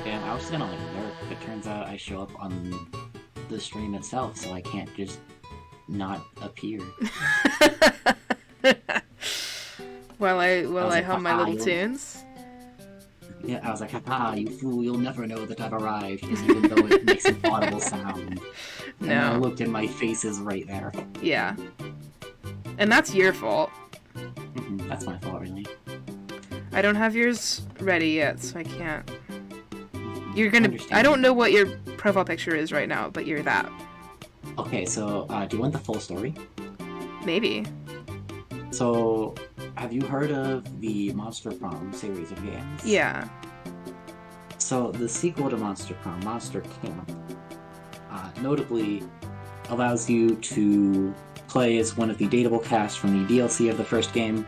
And I was gonna like lurk, but turns out I show up on the stream itself, so I can't just not appear. While I like, hum my little tunes. Yeah, I was like, haha, you fool, you'll never know that I've arrived, even though it makes an audible sound. And then I looked and my face is right there. Yeah. And that's your fault. That's my fault, really. I don't have yours ready yet, so I can't. You're gonna... I don't know what your profile picture is right now, but you're that. Okay, so, do you want the full story? Maybe. So, have you heard of the Monster Prom series of games? Yeah. So, the sequel to Monster Prom, Monster Camp, notably allows you to play as one of the dateable cast from the DLC of the first game,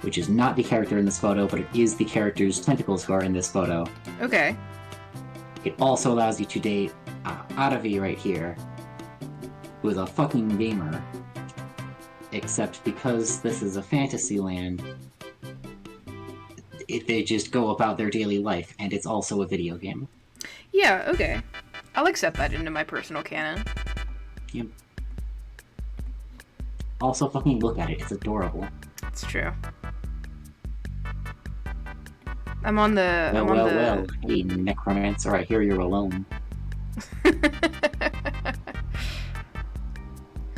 which is not the character in this photo, but it is the character's tentacles who are in this photo. Okay. It also allows you to date Aravi right here, who is a fucking gamer. Except because this is a fantasy land, they just go about their daily life, and it's also a video game. Yeah, okay. I'll accept that into my personal canon. Yep. Also, fucking look at it. It's adorable. It's true. I'm on the... Well. Hey, Necromancer, I hear you're alone.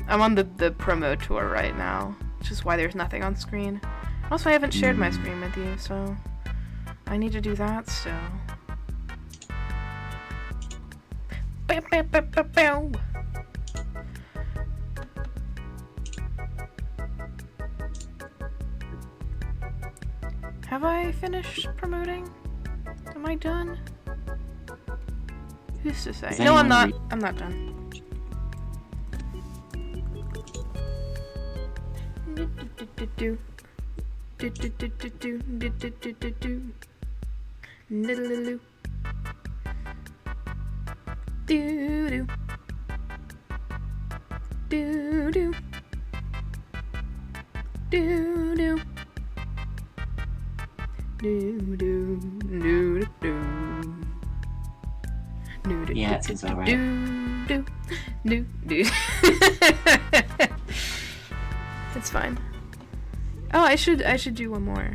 I'm on the promo tour right now, which is why there's nothing on screen. Also, I haven't shared my screen with you, so I need to do that still. Have I finished promoting? Am I done? Who's to say? No, I'm not. I'm not done. Yeah, it seems about right. It's fine. Oh, I should do one more.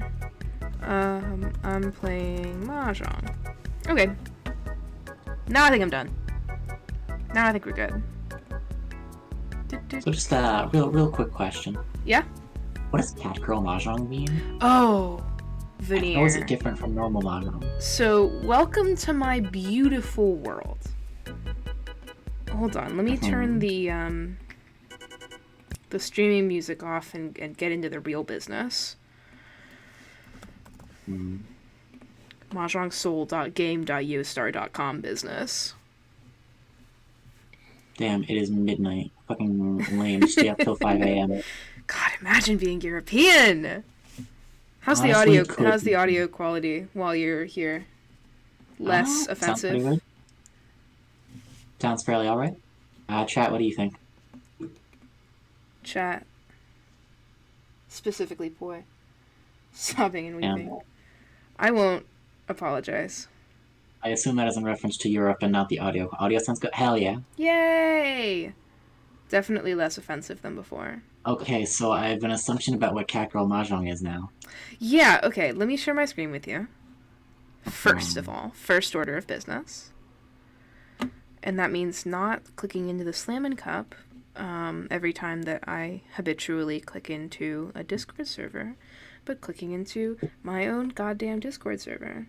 I'm playing mahjong. Okay. Now I think I'm done. Now I think we're good. So just a real quick question. Yeah? What does Catgirl Mahjong mean? Oh, veneer. How is it different from normal Mahjong? So, welcome to my beautiful world. Hold on, let me turn the streaming music off and get into the real business. mahjongsoul.game.yostar.com business. Damn, it is midnight. Fucking lame. Stay up till 5 a.m. God, imagine being European. How's the Honestly, audio? could How's the be. audio quality while you're here? Less Sounds pretty offensive. good. Sounds fairly alright. Chat, what do you think? Chat. Specifically, boy. Sobbing and Yeah. weeping. I won't apologize. I assume that is in reference to Europe and not the audio. Audio sounds good. Hell yeah. Yay! Definitely less offensive than before. Okay, so I have an assumption about what Catgirl Mahjong is now. Yeah, okay, let me share my screen with you. First of all, first order of business. And that means not clicking into the Slammin' Cup every time that I habitually click into a Discord server, but clicking into my own goddamn Discord server.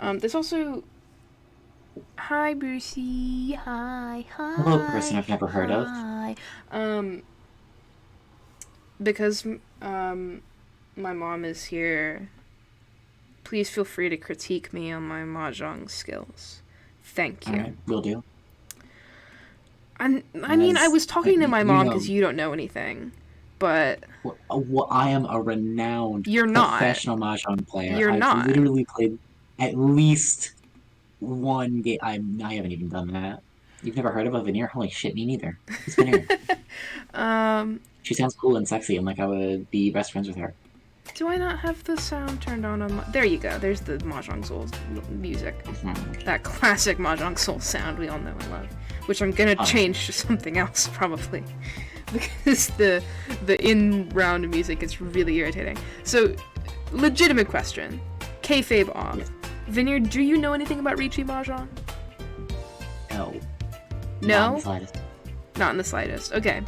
There's also... Hi, Brucey. Hi. Hello, person I've never heard of. Because my mom is here, please feel free to critique me on my mahjong skills. Thank you. Alright, will do. I mean, I was talking to my mom because you don't know anything, but... Well, I am a renowned You're not. professional Mahjong player. You're I've not. literally played at least one game. I haven't even done that. You've never heard of a Veneer? Holy shit, me neither. Who's Veneer? She sounds cool and sexy, and like I would be best friends with her. Do I not have the sound turned on my... There you go. There's the Mahjong Soul music. That classic Mahjong Soul sound we all know and love. Which I'm gonna change to something else, probably. Because the in-round music is really irritating. So, legitimate question. Kayfabe off. Yes. Veneer, do you know anything about Ricci Mahjong? No. No? Not in the slightest. Not in the slightest. Okay.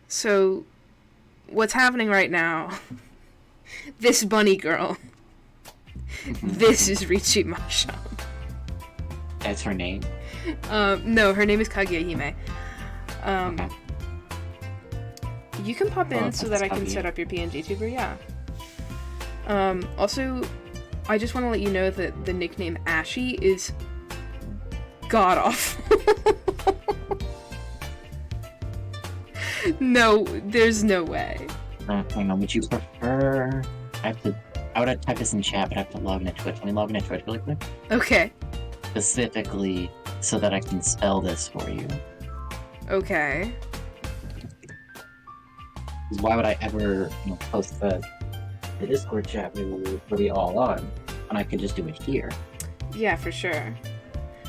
So, what's happening right now? This bunny girl. This is Ricci Mahjong. That's her name? No, her name is Kaguya-hime. Okay. You can pop in so that I can Kaguya. set up your PNG tuber, yeah. Also, I just want to let you know that the nickname Ashy is god-awful. No, there's no way. Hang on, would you prefer... I would have typed this in chat, but I have to log into Twitch. Let me log into Twitch really quick. Okay. Specifically, so that I can spell this for you. Okay. 'Cause why would I ever, post the Discord chat where we all on, when I could just do it here? Yeah, for sure.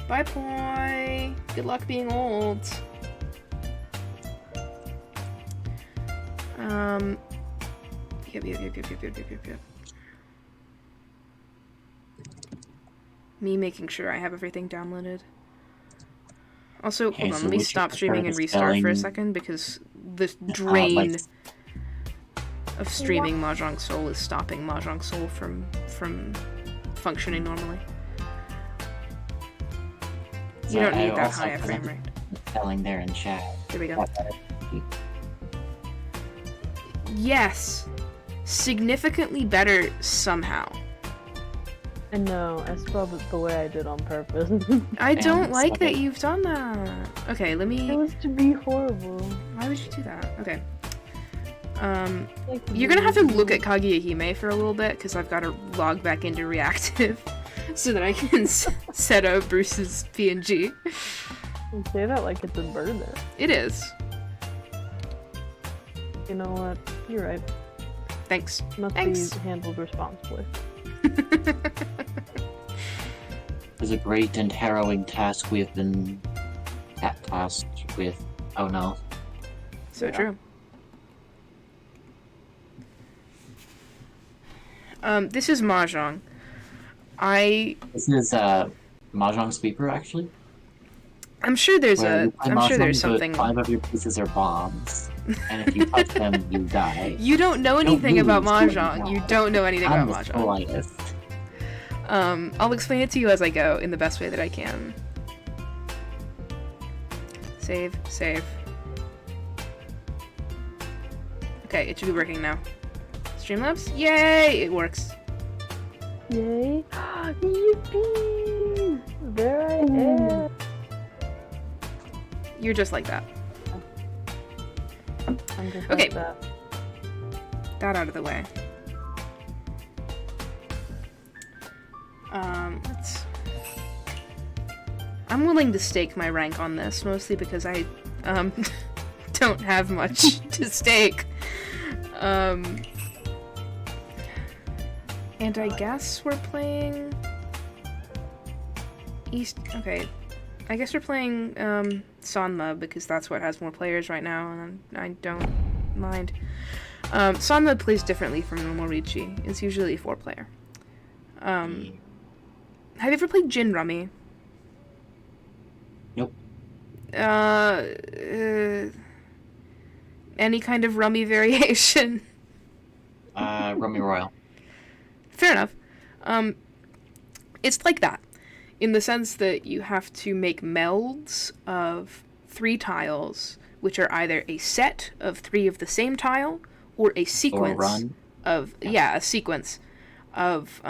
Bye, Poi. Good luck being old. Yep. Me making sure I have everything downloaded. Also, Okay, hold on, so let me would you stop prefer streaming the and restart for a spelling- second because the drain like- of streaming Mahjong Soul is stopping Mahjong Soul from functioning normally. You don't need that high a frame rate. Spelling there in chat. There we go. Yes! Significantly better somehow. And no, I spelled it the way I did on purpose. I don't it's like like- that you've done that. Okay, let It me... was to be horrible. Why would you do that? Okay. Like, You're gonna have to look at Kaguya-hime for a little bit, because I've got to log back into reactive so that I can set up Bruce's PNG. You say that like it's a burden. It is. You know what? You're right. Thanks. Must Thanks. be handled responsibly. It was a great and harrowing task we have been tasked with. Oh no. So Yeah. true. This is Mahjong. This is Mahjong Sweeper, actually. I'm sure there's where you play I'm sure Mahjong, there's but something. 5 of your pieces are bombs, and if you touch them, you die. You don't know anything about lose, do Mahjong. it You now. don't know anything I'm about the Mahjong. politest. I'll explain it to you as I go in the best way that I can. Save. Okay, it should be working now. Streamlabs? Yay! It works. Yay! Yippee! There I am. You're just like that. I'm just Okay. like that. That out of the way. Let's... I'm willing to stake my rank on this, mostly because I, don't have much to stake. And I guess we're playing... Okay. I guess we're playing, Sanma, because that's what has more players right now, and I don't mind. Sanma plays differently from normal Riichi. It's usually a 4-player. Have you ever played Jin Rummy? Nope. Any kind of Rummy variation? Rummy Royal. Fair enough. It's like that, in the sense that you have to make melds of 3 tiles, which are either a set of 3 of the same tile, or a sequence run. of a sequence of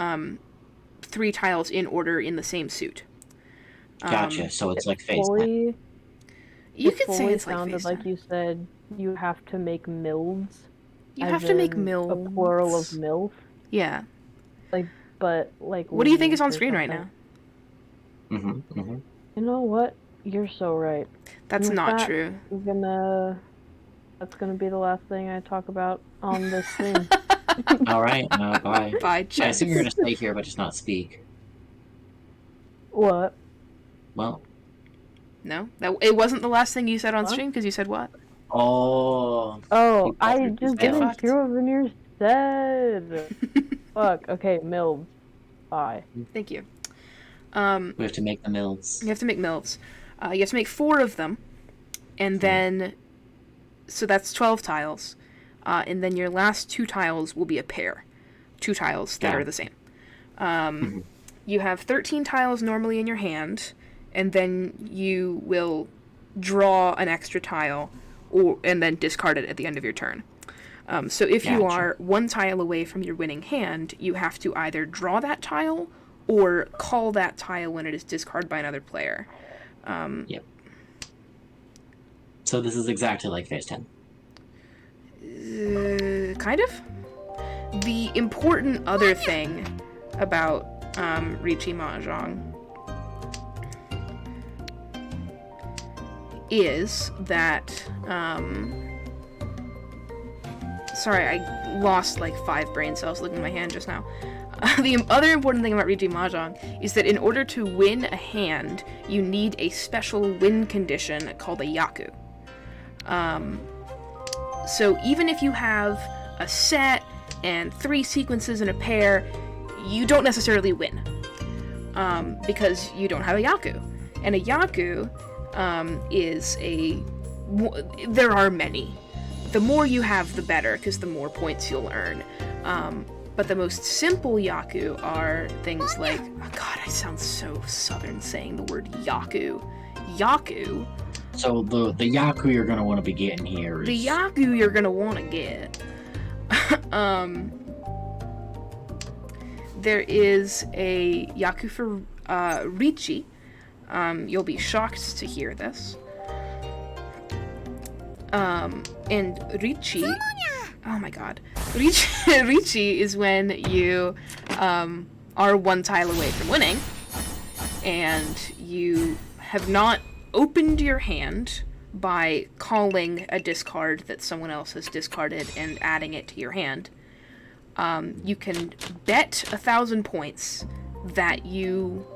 3 tiles in order in the same suit. Gotcha. So it's like phase 10. Fully, You it could say fully it's like sounded phase like 10. you said you have to make milds. You as have to make in mills. A plural of milf. Yeah. But like. What do you think is on leaves or screen right something. now? Mm-hmm. Mm-hmm. You know what? You're so right. That's With not that, true. That's gonna be the last thing I talk about on this stream. All right. Bye. Bye, I Jess. assume you're gonna stay here, but just not speak. What? Well. No? It wasn't the last thing you said on Huh? stream, because you said what? Oh. Oh, I You just Get didn't fucked. hear what Veneer said. Fuck. Okay, milds. Bye. Thank you. We have to make the mills. You have to make mills. You have to make 4 of them, and then... So that's 12 tiles. And then your last 2 tiles will be a pair. 2 tiles that are the same. You have 13 tiles normally in your hand, and then you will draw an extra tile, and then discard it at the end of your turn. So if you Gotcha. are 1 tile away from your winning hand, you have to either draw that tile, or call that tile when it is discarded by another player. Yep. So this is exactly like phase 10. Kind of. The important other thing about Riichi Mahjong is that sorry, I lost like 5 brain cells looking at my hand just now. The other important thing about Riichi Mahjong is that in order to win a hand, you need a special win condition called a yaku. So even if you have a set and 3 sequences in a pair, you don't necessarily win, because you don't have a yaku. And a yaku is there are many. The more you have, the better, because the more points you'll earn. But the most simple yaku are things like... Oh god, I sound so southern saying the word yaku. Yaku... So the yaku you're gonna want to be getting here is... The yaku you're gonna want to get. There is a yaku for Riichi. You'll be shocked to hear this. And Riichi... Oh my god. Riichi is when you are 1 tile away from winning, and you have not opened your hand by calling a discard that someone else has discarded and adding it to your hand. You can bet 1,000 points that you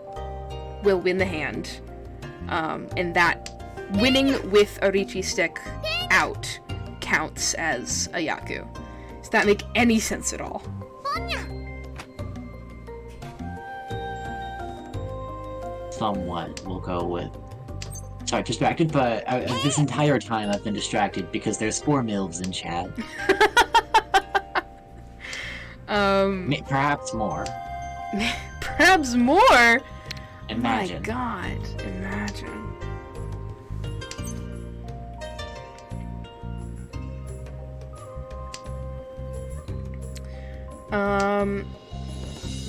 will win the hand, and that winning with a Riichi stick out counts as a yaku. Does that make any sense at all? Somewhat, we'll go with... Sorry, distracted, but this entire time I've been distracted because there's 4 mills in chat. Perhaps more. Perhaps more? Imagine. My god, imagine.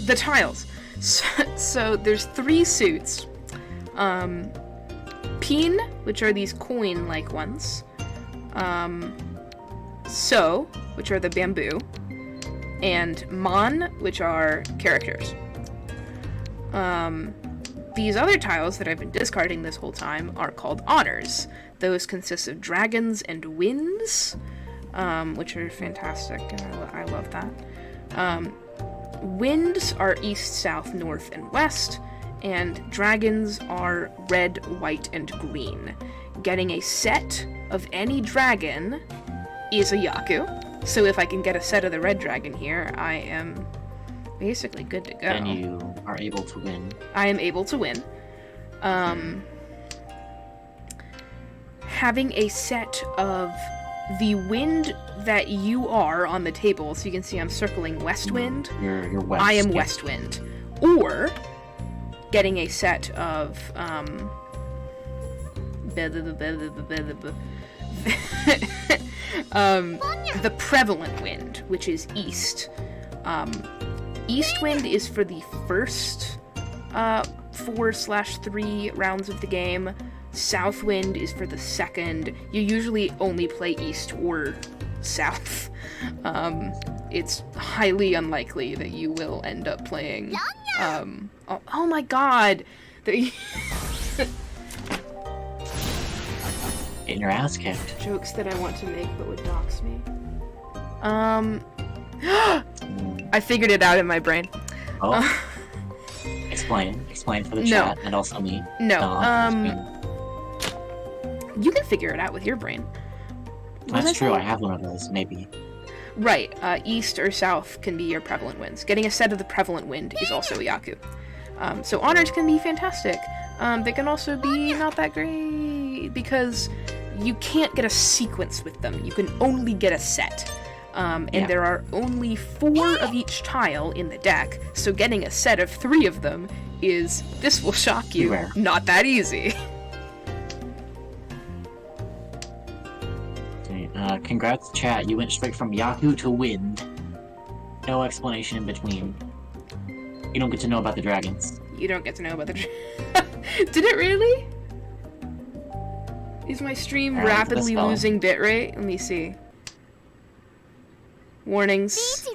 The tiles. So there's 3 suits. Pin, which are these coin-like ones. So, which are the bamboo. And Mon, which are characters. These other tiles that I've been discarding this whole time are called honors. Those consist of dragons and winds, which are fantastic, and I love that. Winds are east, south, north, and west, and dragons are red, white, and green. Getting a set of any dragon is a Yaku. So if I can get a set of the red dragon here, I am basically good to go. Then you are able to win. I am able to win. Having a set of the wind that you are on the table, so you can see I'm circling west wind. You're west. I am yeah. west wind. Or getting a set of the prevalent wind, which is east. East wind is for the first 4/3 rounds of the game. South wind is for the second. You usually only play east or south. It's highly unlikely that you will end up playing. Oh my god! Getting your ass kicked. Jokes that I want to make but would dox me. I figured it out in my brain. Oh. Explain for the No. chat and also me. No, you can figure it out with your brain. That's true, I have one of those, maybe. Right, east or south can be your prevalent winds. Getting a set of the prevalent wind is also a Yaku. So honors can be fantastic. They can also be not that great, because you can't get a sequence with them. You can only get a set. And there are only 4 of each tile in the deck, so getting a set of 3 of them is, this will shock you, Rare. not that easy. Okay, congrats, chat. You went straight from Yaku to wind. No explanation in between. You don't get to know about the dragons. You don't get to know about the... Did it really? Is my stream rapidly losing bitrate? Let me see. Warnings.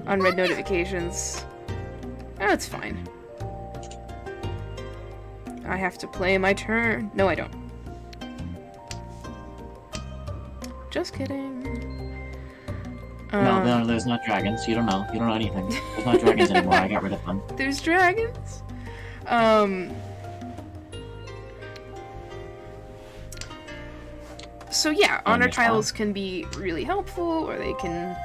Unread notifications. Oh, it's fine. I have to play my turn. No, I don't. Just kidding. No, there's not dragons. You don't know. You don't know anything. There's not dragons anymore. I got rid of them. There's dragons. So yeah, honor tiles can be really helpful, or they can...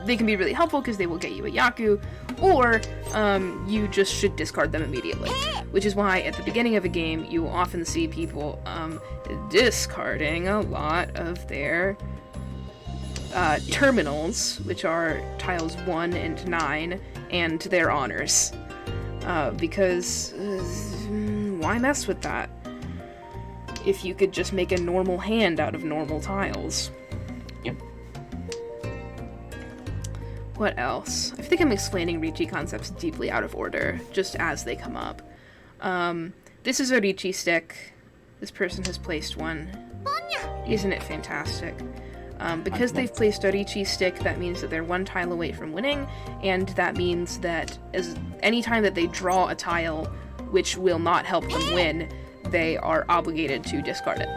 they can be really helpful because they will get you a Yaku, or you just should discard them immediately. Which is why at the beginning of a game, you will often see people discarding a lot of their terminals, which are tiles 1 and 9, and their honors. Because why mess with that? If you could just make a normal hand out of normal tiles. Yep. What else? I think I'm explaining Ricci concepts deeply out of order, just as they come up. This is a Ricci stick. This person has placed one. Isn't it fantastic? Because they've placed a Ricci stick, that means that they're 1 tile away from winning, and that means that any time that they draw a tile which will not help them win, they are obligated to discard it.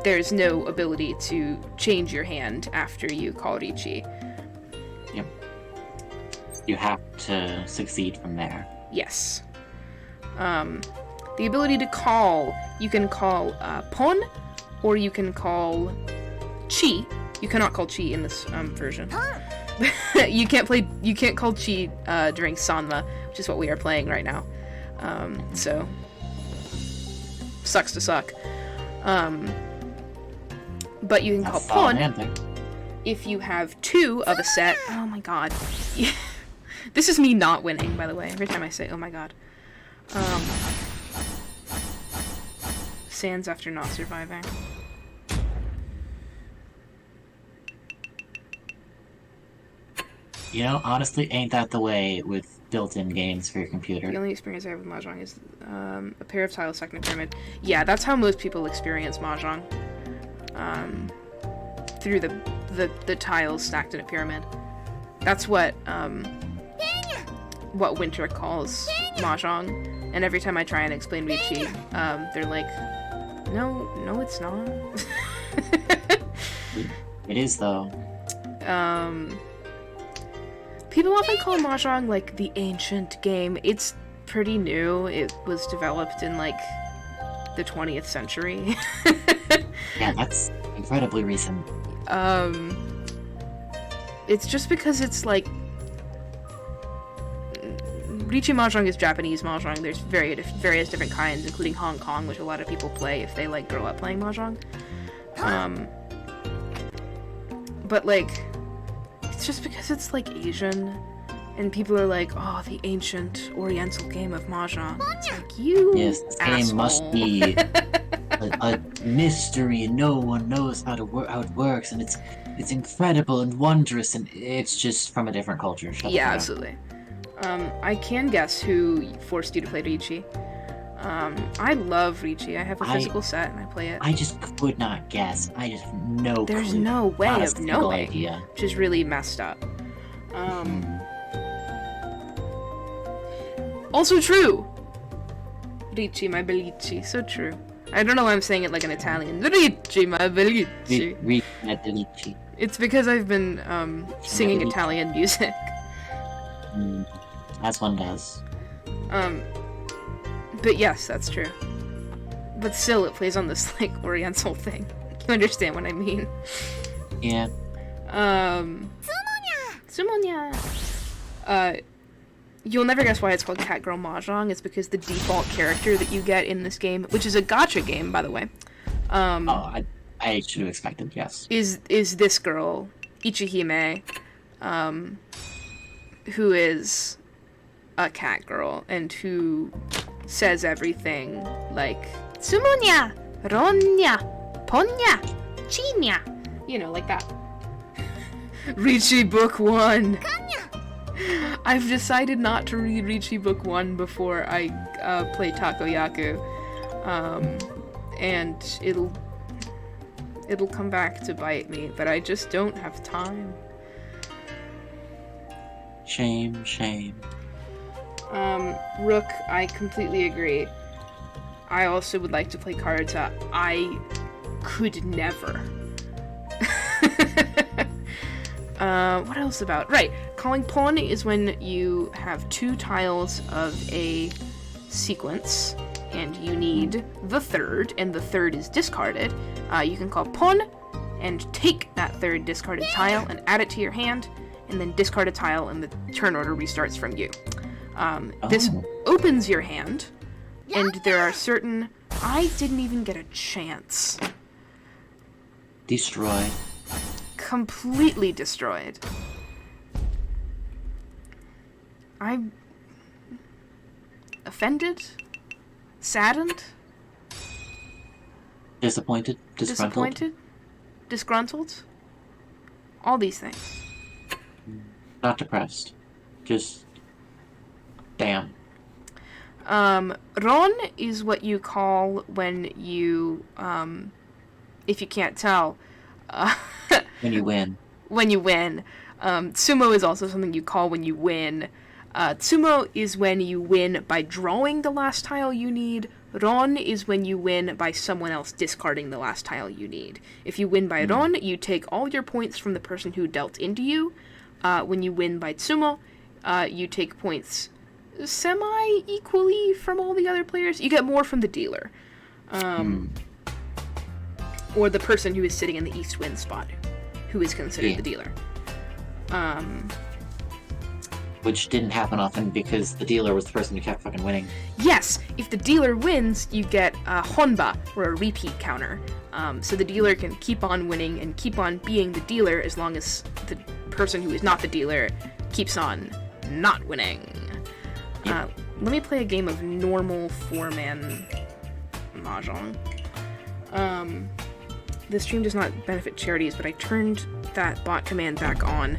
There's no ability to change your hand after you call Ricci. Yep. You have to succeed from there. Yes. The ability to call, you can call Pon, or you can call Chi. You cannot call Chi in this version. You can't call Chi during Sanma, which is what we are playing right now. So sucks to suck. But you can call Pon if you have 2 of a set. Oh my god. This is me not winning, by the way, every time I say oh my god. Sands after not surviving. You know, honestly, ain't that the way with built-in games for your computer. The only experience I have with mahjong is a pair of tiles stuck in a pyramid. Yeah, that's how most people experience mahjong. Through the tiles stacked in a pyramid. That's what Winter calls mahjong. And every time I try and explain Riichi, they're like, no, it's not. It is, though. People often call mahjong, like, the ancient game. It's pretty new. It was developed in, like, the 20th century. Yeah, that's incredibly recent. It's just because it's, like... Riichi mahjong is Japanese mahjong. There's various different kinds, including Hong Kong, which a lot of people play if they, like, grow up playing mahjong. But, like... It's just because it's, like, Asian, and people are like, oh, the ancient oriental game of mahjong. It's like, you Yes, this asshole. game must be a mystery. No one knows how it works, and it's incredible and wondrous, and it's just from a different culture. Shut the Yeah, fuck up. absolutely. I can guess who forced you to play Riichi. I love Riichi. I have a physical set, and I play it. I just could not guess. I just have no There's clue. no way Not a of single knowing, idea. which is really messed up. Also true! Ricci, my bellici. So true. I don't know why I'm saying it like an Italian. Ricci, my bellici. Ricci. It's because I've been singing Italian music. As one does. But yes, that's true. But still, it plays on this, like, oriental thing. You understand what I mean? Yeah. Sumonya! You'll never guess why it's called Cat Girl Mahjong. It's because the default character that you get in this game, which is a gacha game, by the way, I should have expected, yes. is this girl, Ichihime, who is a cat girl, and who says everything like, Sumonya! Ronya! Ponya! Chinya! You know, like that. Riichi Book 1! I've decided not to read Riichi Book 1 before I play Takoyaku. And it'll come back to bite me, but I just don't have time. Shame, shame. Rook, I completely agree. I also would like to play Karuta. I could never. What else about? Right, calling pawn is when you have two tiles of a sequence, and you need the third, and the third is discarded. You can call pawn, and take that third discarded tile, and add it to your hand, and then discard a tile, and the turn order restarts from you. This opens your hand, and there are certain... I didn't even get a chance. Destroyed. Completely destroyed. I'm offended, saddened, Disappointed. Disgruntled. disgruntled, all these things. Not depressed. Just... damn. Ron is what you call when you, if you can't tell, When you win. when you win. Tsumo is also something you call when you win. Tsumo is when you win by drawing the last tile you need. Ron is when you win by someone else discarding the last tile you need. If you win by Ron, you take all your points from the person who dealt into you. When you win by Tsumo, you take points semi-equally from all the other players. You get more from the dealer. Or the person who is sitting in the east wind spot, who is considered the dealer. Which didn't happen often because the dealer was the person who kept fucking winning. Yes, if the dealer wins, you get a honba, or a repeat counter. So the dealer can keep on winning and keep on being the dealer as long as the person who is not the dealer keeps on not winning. Let me play a game of normal 4-man mahjong. The stream does not benefit charities, but I turned that bot command back on.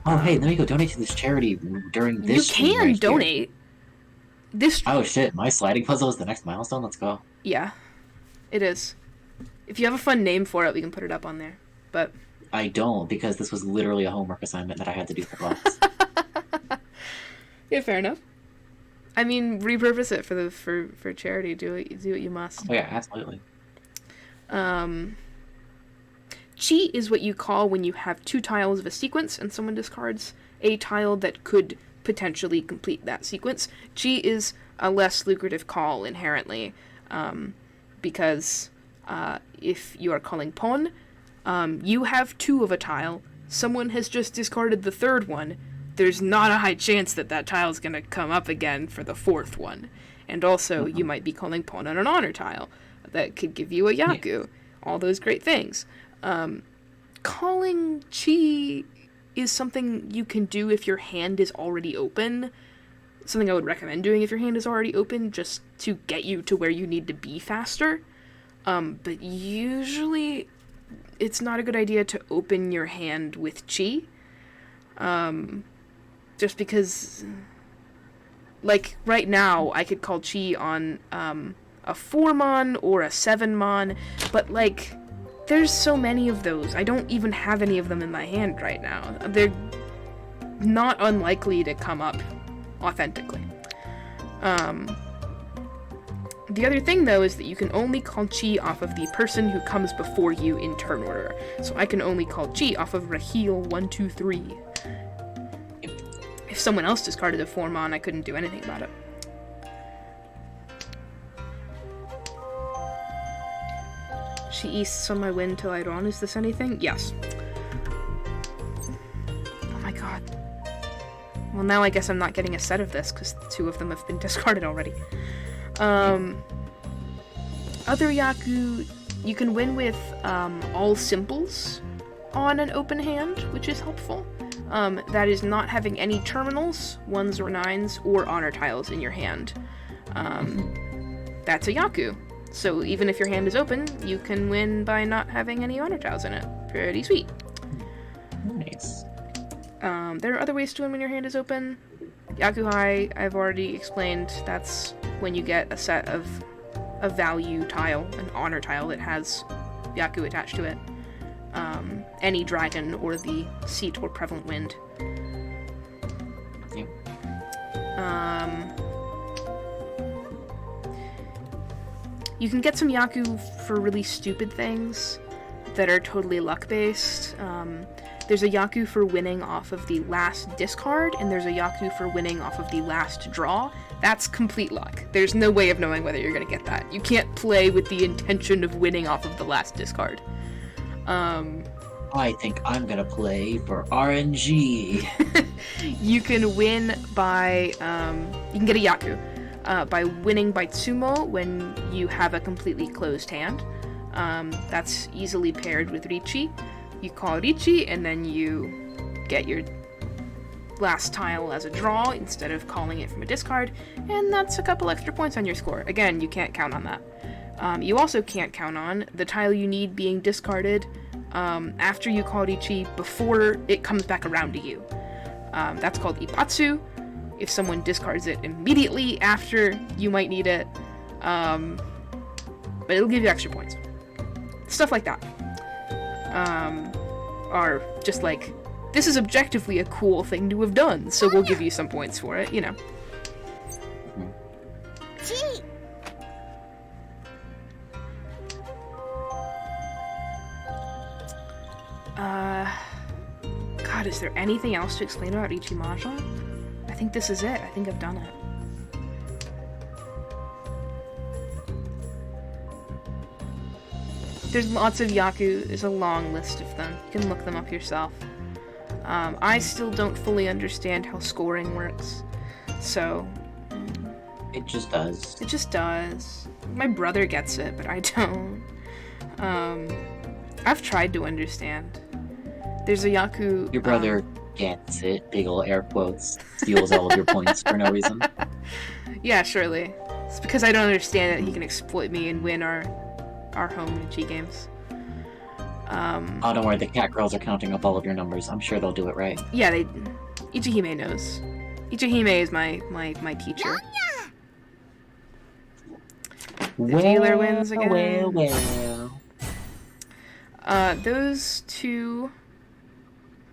Oh, hey, there you go. Donate to this charity during You this stream can right here. donate. This. Oh shit! My sliding puzzle is the next milestone. Let's go. Yeah, it is. If you have a fun name for it, we can put it up on there. But I don't, because this was literally a homework assignment that I had to do for class. yeah, fair enough. I mean, repurpose it for charity. Do what you must. Oh yeah, absolutely. Chi is what you call when you have 2 tiles of a sequence and someone discards a tile that could potentially complete that sequence. Chi is a less lucrative call inherently, because if you are calling Pon, you have 2 of a tile, someone has just discarded the 3rd one, there's not a high chance that that tile is going to come up again for the 4th one. And also, you might be calling Pon on an honor tile that could give you a Yaku. All those great things. Calling Chi is something you can do if your hand is already open. Something I would recommend doing if your hand is already open, just to get you to where you need to be faster. But usually, it's not a good idea to open your hand with Chi. Just because, like, right now, I could call Chi on, a 4-mon or a 7-mon, but, like, there's so many of those. I don't even have any of them in my hand right now. They're not unlikely to come up authentically. The other thing, though, is that you can only call Chi off of the person who comes before you in turn order. So I can only call Chi off of Raheel 1, 2, 3. If someone else discarded a 4-mon, I couldn't do anything about it. She easts on my win till I run. Is this anything? Yes. Oh my god. Well, now I guess I'm not getting a set of this, because 2 of them have been discarded already. Other Yaku, you can win with all simples on an open hand, which is helpful. That is not having any terminals, 1s or 9s, or honor tiles in your hand. That's a Yaku. So even if your hand is open, you can win by not having any honor tiles in it. Pretty sweet. Nice. There are other ways to win when your hand is open. Yakuhai, I've already explained, that's when you get a set of a value tile, an honor tile that has Yaku attached to it. Any dragon or the seat or prevalent wind. Yep. You can get some Yaku for really stupid things that are totally luck-based. There's a Yaku for winning off of the last discard, and there's a Yaku for winning off of the last draw. That's complete luck. There's no way of knowing whether you're going to get that. You can't play with the intention of winning off of the last discard. I think I'm gonna play for RNG. You can win by, you can get a Yaku by winning by Tsumo when you have a completely closed hand. That's easily paired with Richi. You call Richi, and then you get your last tile as a draw instead of calling it from a discard, and that's a couple extra points on your score. Again, you can't count on that. You also can't count on the tile you need being discarded after you call Richi before it comes back around to you. That's called Ipatsu. If someone discards it immediately after you might need it, but it'll give you extra points. Stuff like that. Are just like, this is objectively a cool thing to have done, so we'll give you some points for it, you know. God, is there anything else to explain about Ichi Mahjong? I think this is it. I think I've done it. There's lots of Yaku. There's a long list of them. You can look them up yourself. I still don't fully understand how scoring works, so... It just does. It just does. My brother gets it, but I don't. I've tried to understand. There's a Yaku... Your brother gets it, big ol' air quotes, steals all of your points for no reason. Yeah, surely. It's because I don't understand that he can exploit me and win our home Nichi games. Oh, don't worry, the cat girls are counting up all of your numbers. I'm sure they'll do it right. Yeah, Ichihime knows. Ichihime is my teacher. The dealer wins again. Well. Those 2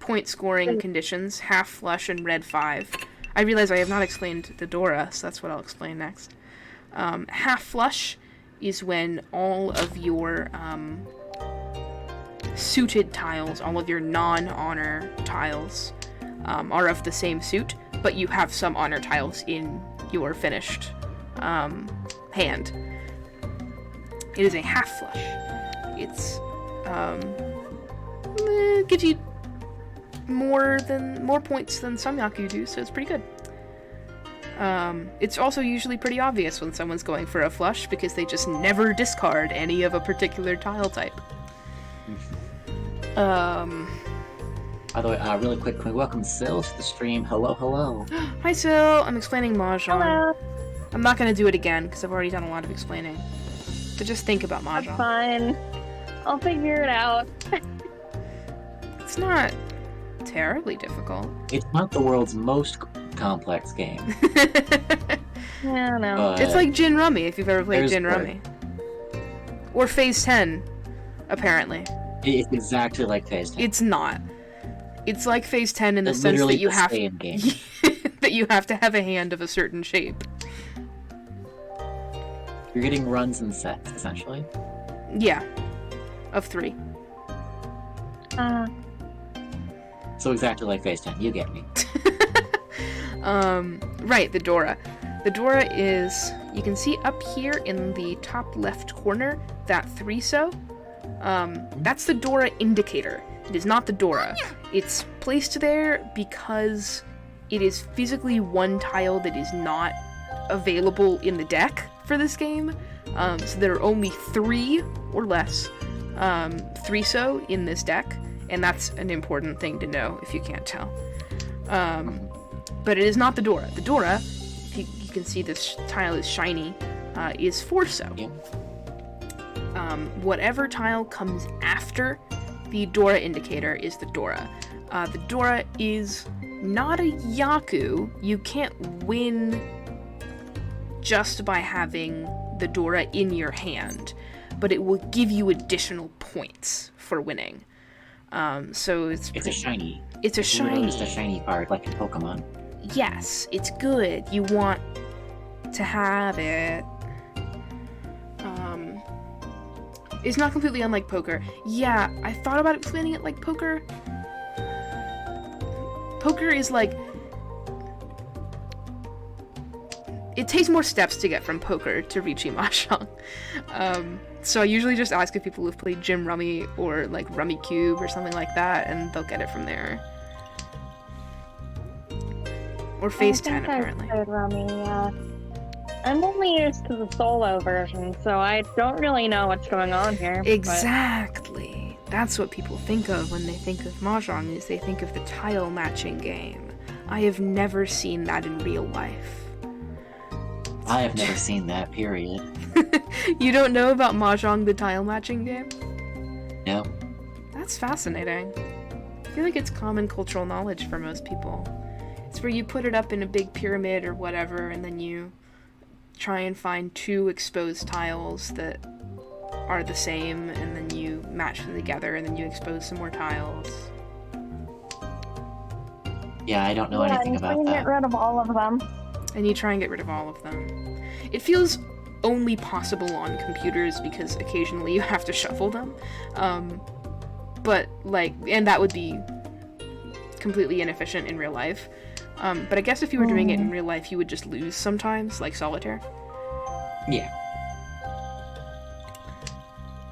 point scoring conditions, half flush and red 5. I realize I have not explained the Dora, so that's what I'll explain next. Half flush is when all of your suited tiles, all of your non-honor tiles, are of the same suit, but you have some honor tiles in your finished hand. It is a half flush. It's gives you more points than some Yaku do, so it's pretty good. It's also usually pretty obvious when someone's going for a flush because they just never discard any of a particular tile type. By the way, really quick, can we welcome Sil to the stream? Hello, hello. Hi, Sil. I'm explaining mahjong. Hello. I'm not gonna do it again because I've already done a lot of explaining. But just think about That's mahjong. fine. I'll figure it out. It's not terribly difficult. It's not the world's most complex game. Yeah, no. But It's like Gin Rummy, if you've ever played there's Gin part. Rummy. Or Phase 10, apparently. It's exactly like Phase 10. It's not. It's like Phase 10 in the It's sense literally that you the have same game. that you have to have a hand of a certain shape. You're getting runs and sets, essentially. Yeah. Of 3. So exactly like Phase 10, you get me. Right, the Dora. The Dora is, you can see up here in the top left corner, that 3-so. That's the Dora indicator. It is not the Dora. It's placed there because it is physically one tile that is not available in the deck for this game. So there are only 3 or less 3-so in this deck, and that's an important thing to know if you can't tell. But it is not the Dora. The Dora, if you can see this tile is shiny, is 4-so. Yeah. Whatever tile comes after the Dora indicator is the Dora. The Dora is not a Yaku. You can't win just by having the Dora in your hand, but it will give you additional points for winning. So it's a shiny. It's a shiny. It's a shiny card, like in Pokemon. Yes, it's good. You want to have it. It's not completely unlike poker. Yeah, I thought about explaining it like poker. Poker is like... It takes more steps to get from poker to reaching mahjong. So I usually just ask if people have played Gin Rummy or like Rummy Cube or something like that, and they'll get it from there. Or Phase 10, apparently. I've played Rummy, yeah. I'm only used to the solo version, so I don't really know what's going on here. Exactly. That's what people think of when they think of mahjong, is they think of the tile matching game. I have never seen that in real life. I have never seen that, period. You don't know about mahjong, the tile matching game? No. That's fascinating. I feel like it's common cultural knowledge for most people. It's where you put it up in a big pyramid or whatever, and then you try and find 2 exposed tiles that are the same, and then you match them together, and then you expose some more tiles. Yeah, I don't know anything about and that. get rid of all of them. And you try and get rid of all of them. It feels only possible on computers because occasionally you have to shuffle them. But, like, and that would be completely inefficient in real life. But I guess if you were doing it in real life, you would just lose sometimes, like solitaire. Yeah.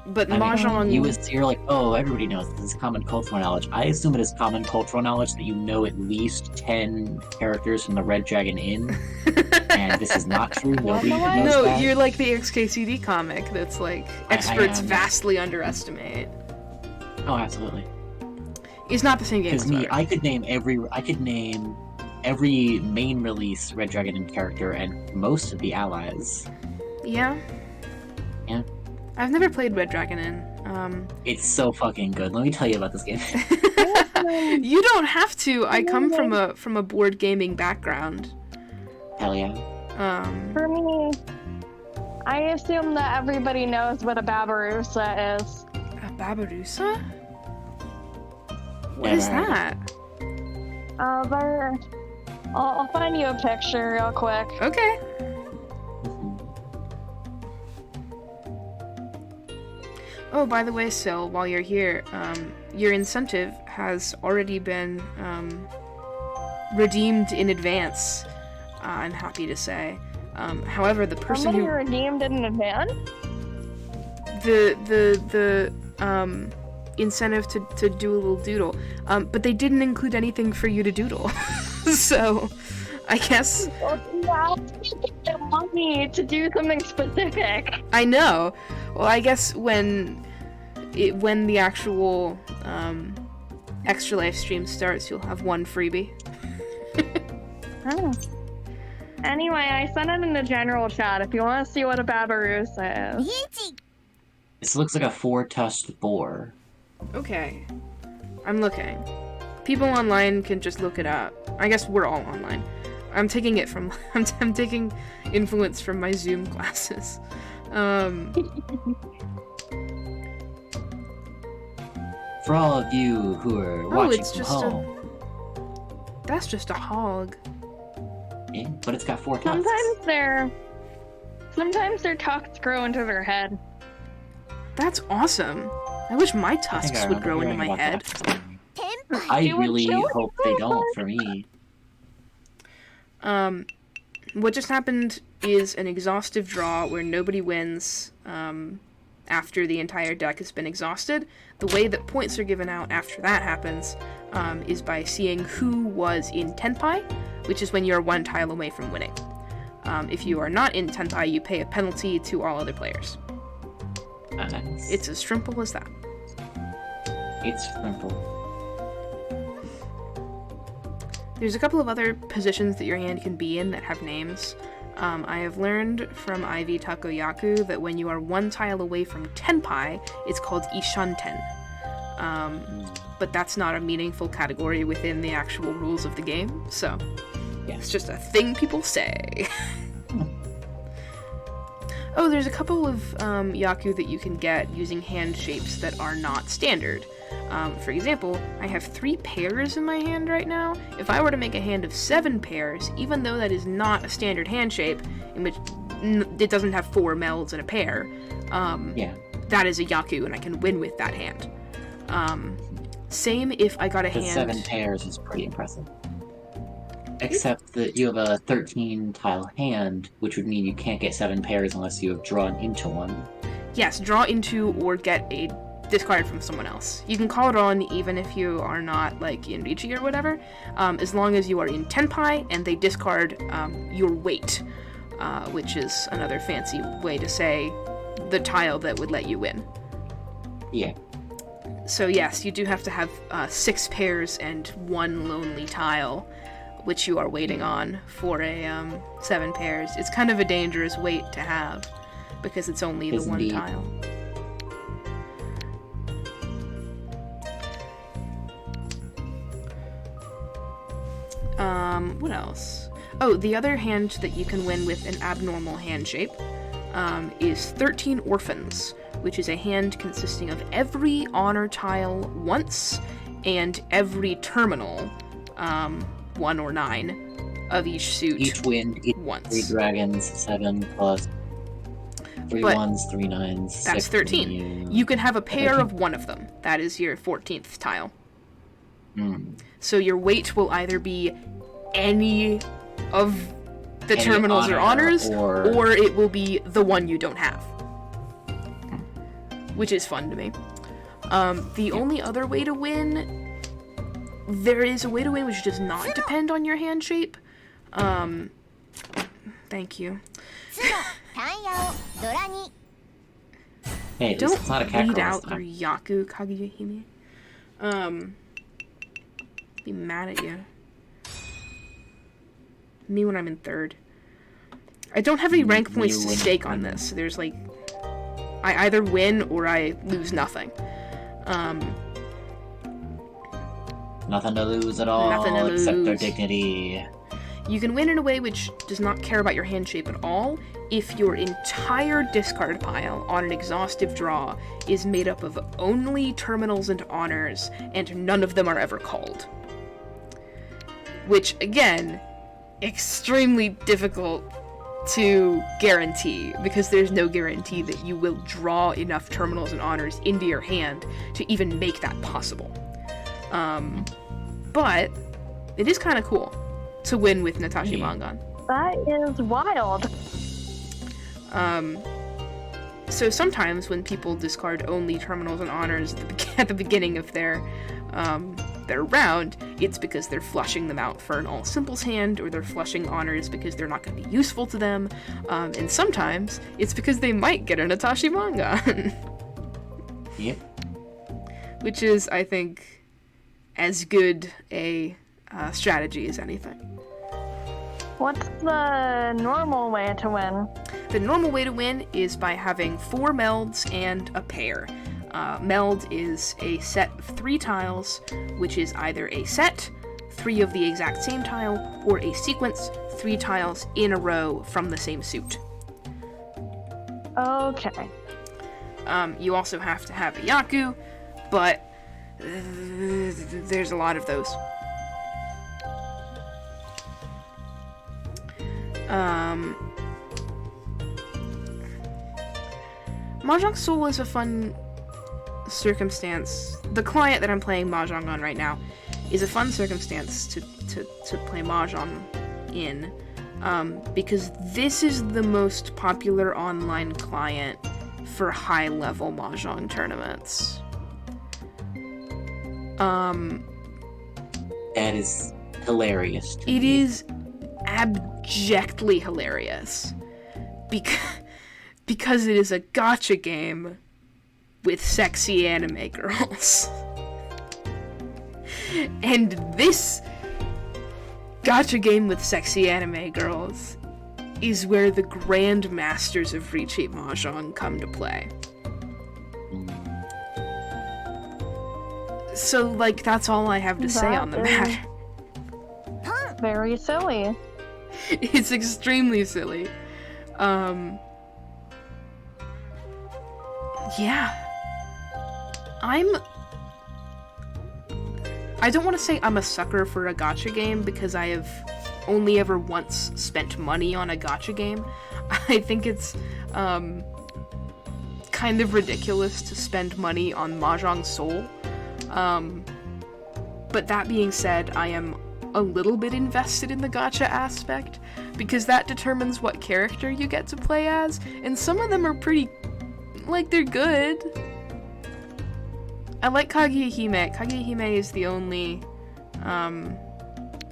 But I mean, mahjong... you're like, oh, everybody knows this is common cultural knowledge. I assume it is common cultural knowledge that you know at least 10 characters from the Red Dragon Inn, and this is not true. Nobody knows No, that. you're like the XKCD comic that's like experts am. vastly underestimate. Oh, absolutely. It's not the same game. Because me, I could name every main release Red Dragon Inn character and most of the allies. Yeah? Yeah. I've never played Red Dragon Inn. It's so fucking good. Let me tell you about this game. You don't have to. I come from a board gaming background. Hell yeah. For me, I assume that everybody knows what a Babarusa is. A Babarusa? What is that? I'll find you a picture real quick. Okay. Oh, by the way, Syl, while you're here, your incentive has already been redeemed in advance. I'm happy to say. However, the person Somebody who redeemed it in advance? the incentive to do a little doodle, but they didn't include anything for you to doodle. So, I guess. Wow, they want me to do something specific. I know. Well, I guess when the actual extra life stream starts, you'll have one freebie. Oh. Anyway, I sent it in the general chat if you want to see what a Babarusa is. This looks like a 4-tusked boar. Okay. I'm looking. People online can just look it up. I guess we're all online. I'm taking it from I'm taking influence from my Zoom classes. For all of you who are watching it's from just home. That's just a hog. Yeah, but it's got 4 tusks. Sometimes their tusks grow into their head. That's awesome. I wish my tusks would grow into my head. I really hope they don't for me. What just happened is an exhaustive draw where nobody wins after the entire deck has been exhausted. The way that points are given out after that happens is by seeing who was in Tenpai, which is when you're 1 tile away from winning. If you are not in Tenpai, you pay a penalty to all other players. Nice. It's as simple as that. It's simple. There's a couple of other positions that your hand can be in that have names. I have learned from Ivy Takoyaku that when you are 1 tile away from Tenpai, it's called Ishanten. But that's not a meaningful category within the actual rules of the game, so yeah, it's just a thing people say. Oh, there's a couple of Yaku that you can get using hand shapes that are not standard. For example, I have 3 pairs in my hand right now. If I were to make a hand of 7 pairs, even though that is not a standard hand shape, in which it doesn't have 4 melds in a pair, that is a Yaku, and I can win with that hand. Same if I got a hand... 7 pairs is pretty impressive. Except that you have a 13-tile hand, which would mean you can't get 7 pairs unless you have drawn into one. Yes, draw into or get a discard from someone else. You can call it on even if you are not, like, in Richi or whatever, as long as you are in Tenpai and they discard your weight, which is another fancy way to say the tile that would let you win. Yeah. So yes, you do have to have 6 pairs and 1 lonely tile, which you are waiting on for a 7 pairs. It's kind of a dangerous weight to have, because it's only the 1 tile. What else? Oh, the other hand that you can win with an abnormal hand shape is 13 Orphans, which is a hand consisting of every honor tile once, and every terminal, 1 or 9, of each suit Each wind, once. 3 dragons, 7 plus 3 ones, 3 nines. That's 13. You can have a pair of one of them. That is your 14th tile. So your weight will either be any of the terminals or honors, or it will be the one you don't have. Which is fun to me. The only other way to win, there is a way to win which does not depend on your hand shape. Thank you. Hey, Don't not a cat read girl out your Yaku, Kaguya-hime. Be mad at you. Me when I'm in 3rd. I don't have any rank points to stake on this, so there's like... I either win or I lose nothing. Nothing to lose at all, Nothing to except our lose. dignity. You can win in a way which does not care about your hand shape at all if your entire discard pile on an exhaustive draw is made up of only terminals and honors, and none of them are ever called. Which, again, extremely difficult to guarantee, because there's no guarantee that you will draw enough terminals and honors into your hand to even make that possible. But it is kind of cool to win with Natashi Mangan. That is wild. So sometimes when people discard only terminals and honors at the beginning of their round, it's because they're flushing them out for an all simples hand, or they're flushing honors because they're not going to be useful to them, and sometimes it's because they might get a Natashi Mangan. Yep. Which is, I think, as good a strategy as anything. What's the normal way to win? The normal way to win is by having 4 melds and a pair. Meld is a set of 3 tiles, which is either a set, 3 of the exact same tile, or a sequence, 3 tiles in a row from the same suit. Okay. You also have to have a Yaku, but there's a lot of those. Mahjong Soul is a fun circumstance. The client that I'm playing Mahjong on right now is a fun circumstance to play Mahjong in, because this is the most popular online client for high-level Mahjong tournaments. That is hilarious. It is abjectly hilarious. Because it is a gacha game with sexy anime girls. And this gacha game with sexy anime girls is where the grandmasters of Recheat Mahjong come to play. So, like, that's all I have to say on the matter. Very silly. It's extremely silly. Yeah. I don't want to say I'm a sucker for a gacha game, because I have only ever once spent money on a gacha game. I think it's kind of ridiculous to spend money on Mahjong Soul. But that being said, I am a little bit invested in the gacha aspect, because that determines what character you get to play as, and some of them are pretty, like, they're good. I like Kaguya-hime. Kaguya-hime is the only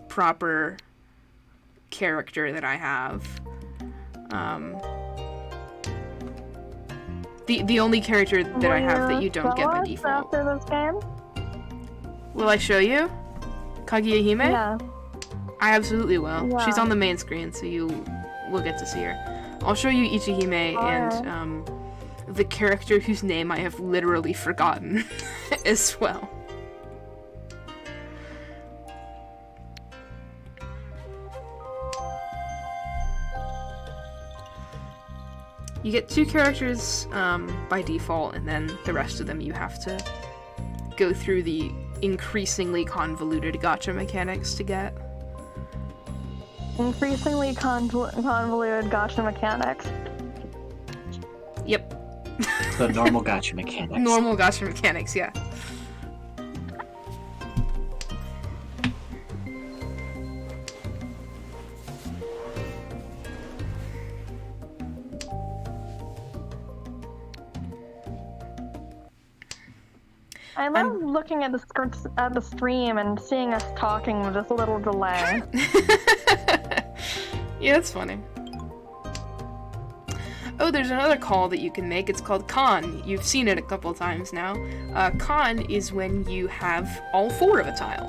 proper character that I have. The only character that I have that you don't get by default. After this game? Will I show you? Kaguya-hime? Yeah. I absolutely will. Yeah. She's on the main screen, so you will get to see her. I'll show you Ichihime and the character whose name I have literally forgotten as well. You get 2 characters by default, and then the rest of them you have to go through the increasingly convoluted gacha mechanics to get. Increasingly convoluted gacha mechanics. Yep. So normal gacha mechanics. Normal gacha mechanics, yeah. I love looking at the stream and seeing us talking with just a little delay. Yeah, that's funny. Oh, there's another call that you can make. It's called Con. You've seen it a couple times now. Con is when you have all 4 of a tile.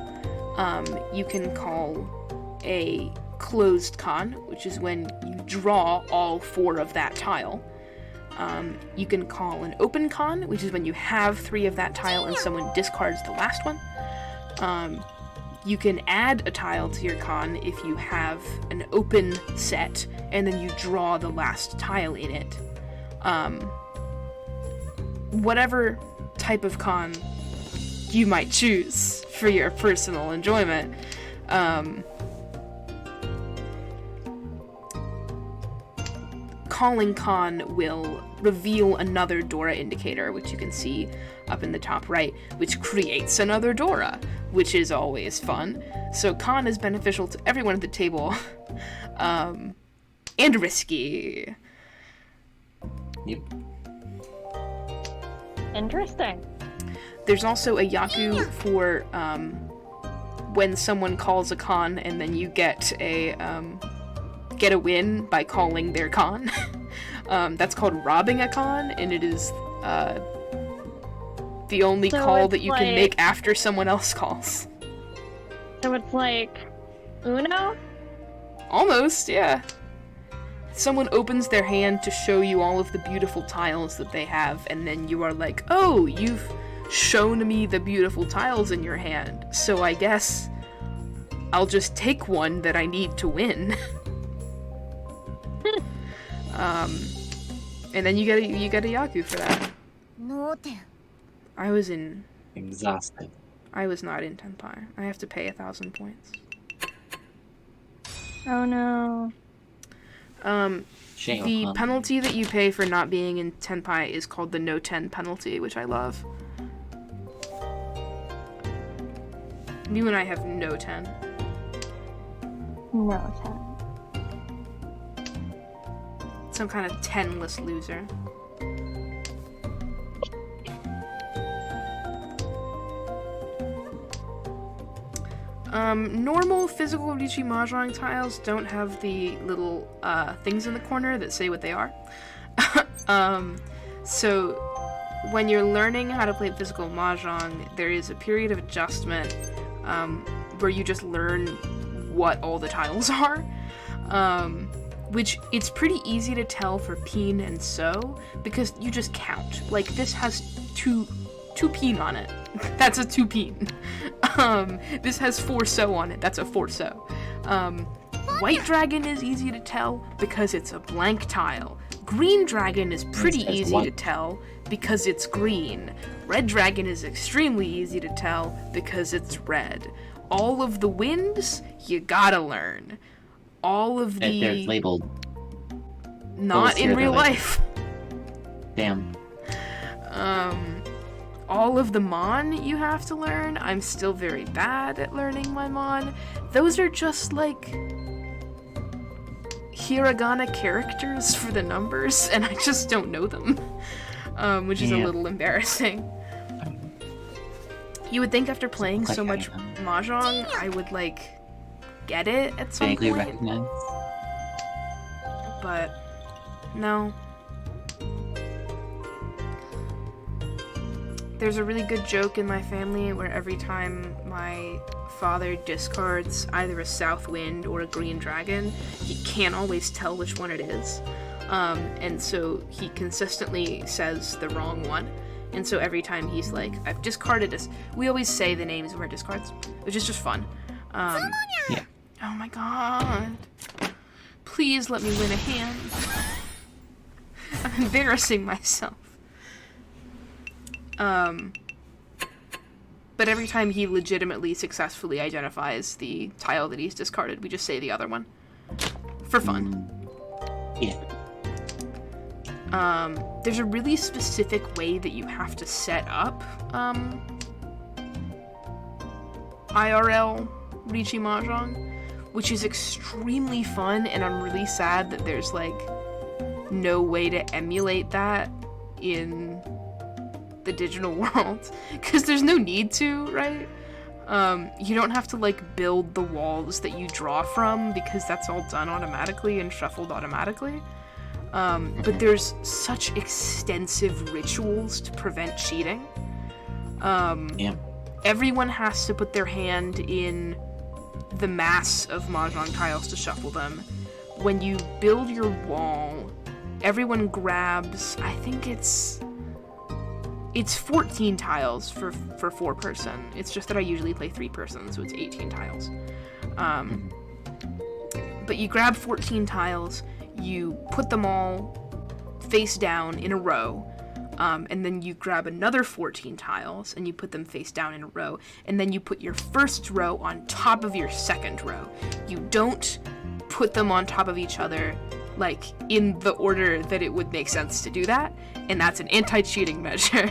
You can call a closed con, which is when you draw all 4 of that tile. You can call an open con, which is when you have 3 of that tile and someone discards the last one. You can add a tile to your con if you have an open set, and then you draw the last tile in it. Whatever type of con you might choose for your personal enjoyment. Calling con will reveal another Dora indicator, which you can see up in the top right, which creates another Dora, which is always fun. So con is beneficial to everyone at the table, and risky. Yep. Interesting. There's also a Yaku for when someone calls a con and then you get a win by calling their con. That's called robbing a con, and it is the only call that you can make after someone else calls. So it's like Uno? Almost, yeah. Someone opens their hand to show you all of the beautiful tiles that they have, and then you are like, oh, you've shown me the beautiful tiles in your hand, so I guess I'll just take one that I need to win. And then you get a Yaku for that. I was Exhausted. I was not in Tenpai. I have to pay 1,000 points. Oh no. Shame The upon penalty that you pay for not being in Tenpai is called the no 10 penalty, which I love. You and I have no 10. No, 10. Some kind of 10-less loser. Normal physical Riichi Mahjong tiles don't have the little things in the corner that say what they are. So when you're learning how to play physical Mahjong, there is a period of adjustment where you just learn what all the tiles are. Which it's pretty easy to tell for peen and so, because you just count. Like, this has two peen on it. That's a 2 peen. This has 4 so on it. That's a 4 so. White dragon is easy to tell because it's a blank tile. Green dragon is pretty easy to tell because it's green. Red dragon is extremely easy to tell because it's red. All of the winds, you gotta learn. All of the... They're labeled. Not in real life. Damn. All of the Mon you have to learn. I'm still very bad at learning my Mon. Those are just like hiragana characters for the numbers, and I just don't know them. Which is a little embarrassing. You would think after playing so much Mahjong, I would like get it at some Vaguely point. recognize. But no. There's a really good joke in my family where every time my father discards either a south wind or a green dragon, he can't always tell which one it is. And so he consistently says the wrong one. And so every time he's like, I've discarded this. We always say the names of our discards, which is just fun. Yeah. Oh my god. Please let me win a hand. I'm embarrassing myself. But every time he legitimately successfully identifies the tile that he's discarded, we just say the other one. For fun. Yeah. There's a really specific way that you have to set up, IRL Riichi Mahjong, which is extremely fun, and I'm really sad that there's, like, no way to emulate that in the digital world, because there's no need to, right? You don't have to, like, build the walls that you draw from, because that's all done automatically and shuffled automatically. But there's such extensive rituals to prevent cheating. Everyone has to put their hand in the mass of Mahjong tiles to shuffle them. When you build your wall, everyone grabs, I think it's 14 tiles for 4-person. It's just that I usually play 3-person, so it's 18 tiles. But you grab 14 tiles, you put them all face down in a row, and then you grab another 14 tiles and you put them face down in a row, and then you put your first row on top of your second row. You don't put them on top of each other like in the order that it would make sense to do that, and that's an anti-cheating measure.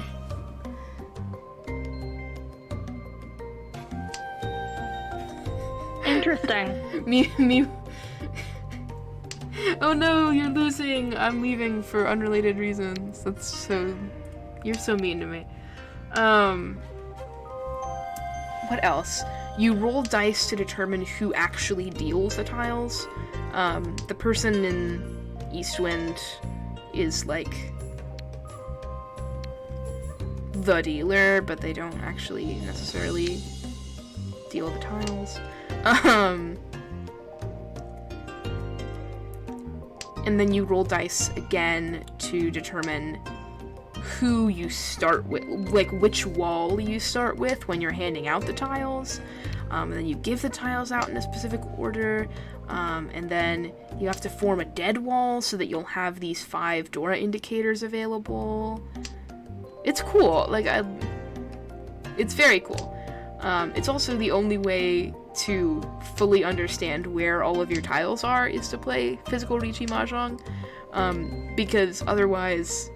Interesting. me. Oh no, you're losing. I'm leaving for unrelated reasons. You're so mean to me. What else? You roll dice to determine who actually deals the tiles. The person in Eastwind is like the dealer, but they don't actually necessarily deal the tiles. And then you roll dice again to determine who you start with, like which wall you start with when you're handing out the tiles. And then you give the tiles out in a specific order, and then you have to form a dead wall so that you'll have these 5 Dora indicators available. It's cool. It's very cool. It's also the only way to fully understand where all of your tiles are is to play physical Riichi Mahjong, because otherwise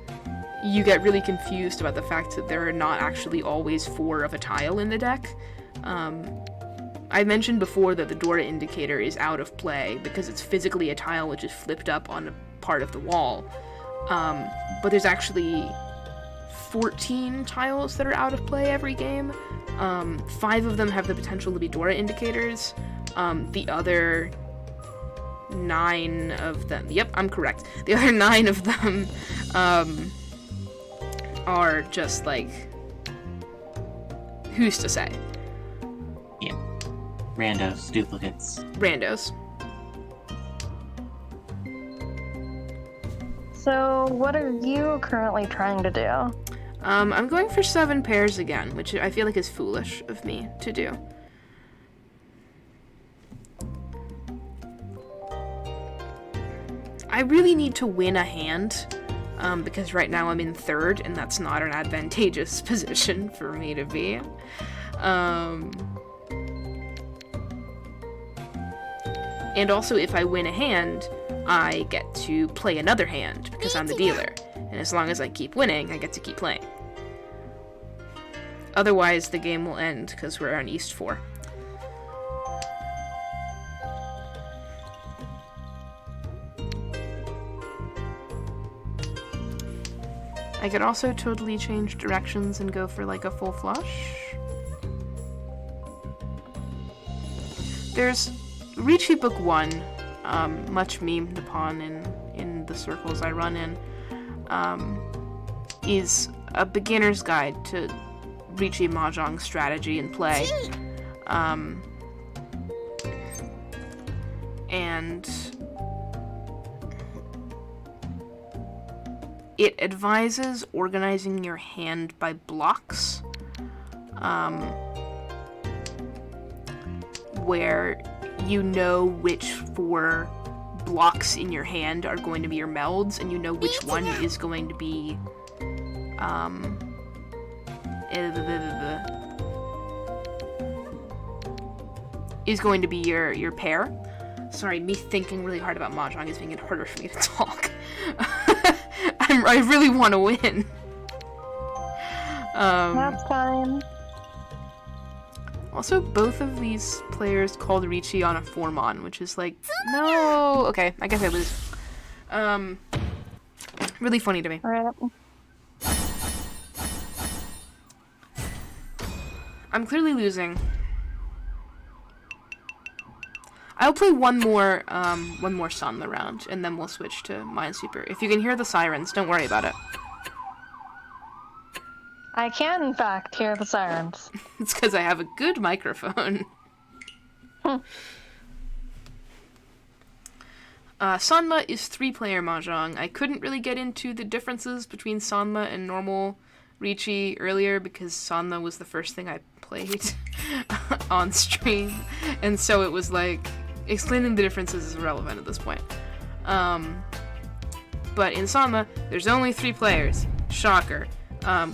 you get really confused about the fact that there are not actually always 4 of a tile in the deck. I mentioned before that the Dora indicator is out of play because it's physically a tile which is flipped up on a part of the wall, but there's actually 14 tiles that are out of play every game. 5 of them have the potential to be Dora indicators. The other 9 of them, yep, I'm correct. The other 9 of them are just like, who's to say? Yeah. Randos, duplicates. Randos. So, what are you currently trying to do? I'm going for 7 pairs again, which I feel like is foolish of me to do. I really need to win a hand, because right now I'm in 3rd, and that's not an advantageous position for me to be in. And also, if I win a hand, I get to play another hand, because I'm the dealer. And as long as I keep winning, I get to keep playing. Otherwise, the game will end, because we're on East 4. I could also totally change directions and go for, like, a full flush. There's Riichi Book 1, much memed upon in the circles I run in, is a beginner's guide to Riichi Mahjong strategy and play. And it advises organizing your hand by blocks, where you know which 4 blocks in your hand are going to be your melds, and you know which one is going to be your pair. Sorry, me thinking really hard about Mahjong is making it harder for me to talk. I really want to win. That's fine. Also, both of these players called Riichi on a Formon, which is like, no. Okay, I guess I lose. Really funny to me. Alright. I'm clearly losing. I'll play one more Sun round, and then we'll switch to Minesweeper. If you can hear the sirens, don't worry about it. I can, in fact, hear the sirens. It's because I have a good microphone. Sanma is 3-player mahjong. I couldn't really get into the differences between Sanma and normal Riichi earlier because Sanma was the first thing I played on stream, and so it was like explaining the differences is irrelevant at this point. But in Sanma, there's only 3 players. Shocker.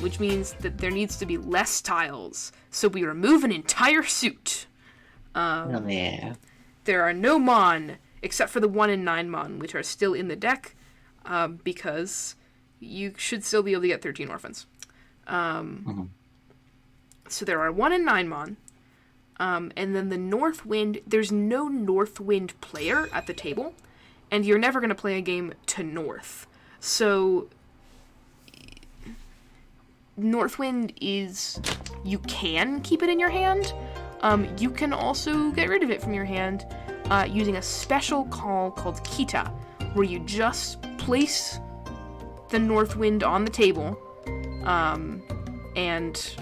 Which means that there needs to be less tiles, so we remove an entire suit. Yeah. There are no mon, except for the 1 and 9 mon, which are still in the deck, because you should still be able to get 13 orphans. So there are 1 and 9 mon, and then the North Wind, there's no North Wind player at the table, and you're never going to play a game to North. So Northwind is, you can keep it in your hand. You can also get rid of it from your hand using a special call called Kita, where you just place the Northwind on the table, and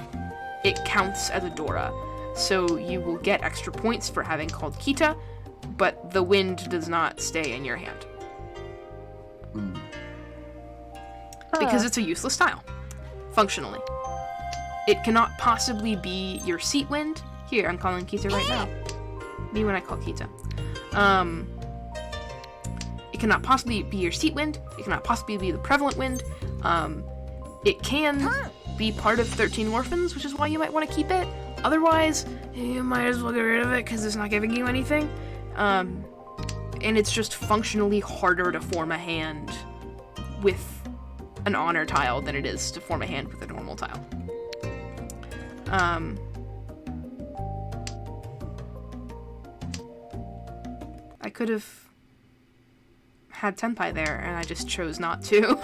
it counts as a Dora. So you will get extra points for having called Kita, but the wind does not stay in your hand. Because it's a useless tile. Functionally. It cannot possibly be your seat wind. Here, I'm calling Kita right now. Me when I call Kita. It cannot possibly be your seat wind. It cannot possibly be the prevalent wind. It can be part of 13 Orphans, which is why you might want to keep it. Otherwise, you might as well get rid of it because it's not giving you anything. And it's just functionally harder to form a hand with an honor tile than it is to form a hand with a normal tile. I could have had Tenpai there, and I just chose not to.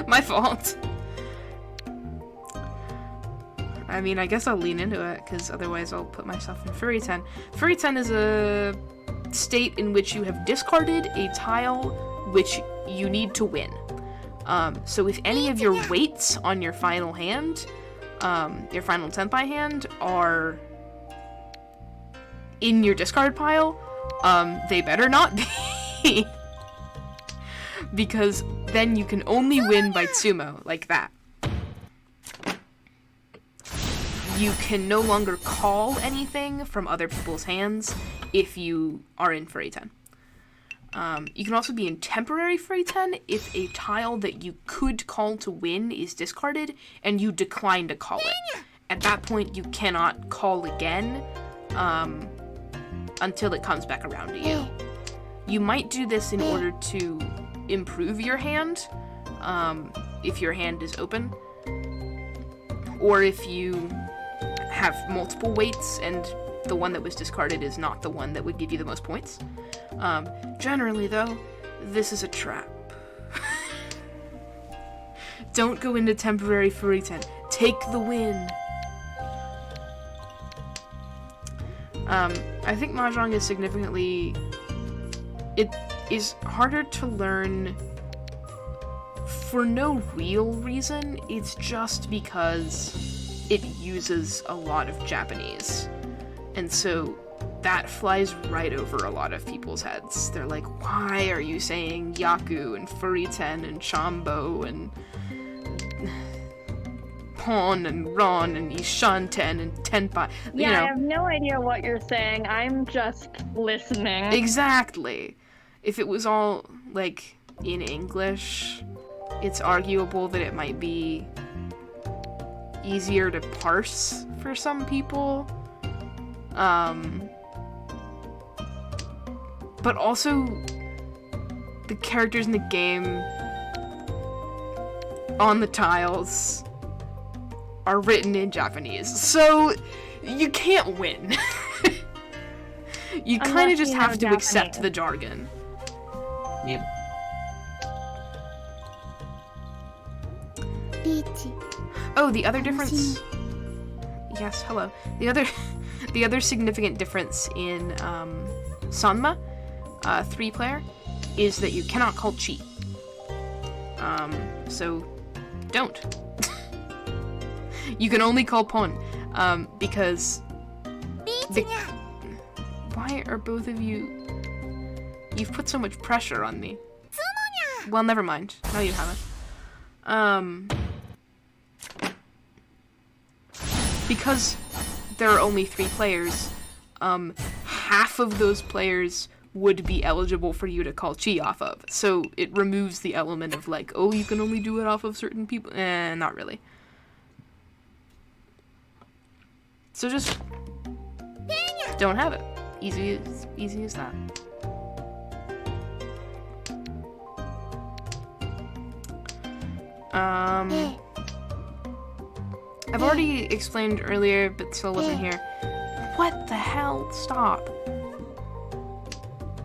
My fault. I mean, I guess I'll lean into it, because otherwise I'll put myself in Furry 10. Furry 10 is a state in which you have discarded a tile which you need to win. So if any of your weights on your final hand, your final Tenpai hand, are in your discard pile, they better not be. Because then you can only win by Tsumo, like that. You can no longer call anything from other people's hands if you are in Furry 10. You can also be in temporary Furry 10 if a tile that you could call to win is discarded and you decline to call it. At that point, you cannot call again until it comes back around to you. You might do this in order to improve your hand, if your hand is open, or if you have multiple weights and the one that was discarded is not the one that would give you the most points. Generally, though, this is a trap. Don't go into temporary Furry 10. Take the win. I think Mahjong is significantly... It is harder to learn for no real reason. It's just because it uses a lot of Japanese. And so that flies right over a lot of people's heads. They're like, why are you saying Yaku and Furiten and Chambo and Pon and Ron and Ishanten and Tenpai? Yeah, you know. I have no idea what you're saying. I'm just listening. Exactly. If it was all, like, in English, it's arguable that it might be easier to parse for some people. But also, the characters in the game on the tiles are written in Japanese, so you can't win. You kind of just have to accept the jargon. Yep. Oh, the other difference... Yes, hello. The other significant difference in Sanma, 3-player, is that you cannot call chi. So don't. You can only call Pon, because Why are both of you... You've put so much pressure on me. Well, never mind. No, you haven't. Because there are only 3 players, half of those players would be eligible for you to call chi off of. So it removes the element of like, oh, you can only do it off of certain people. Not really. So just don't have it. Easy as that. I've already explained earlier, but still wasn't here. What the hell? Stop.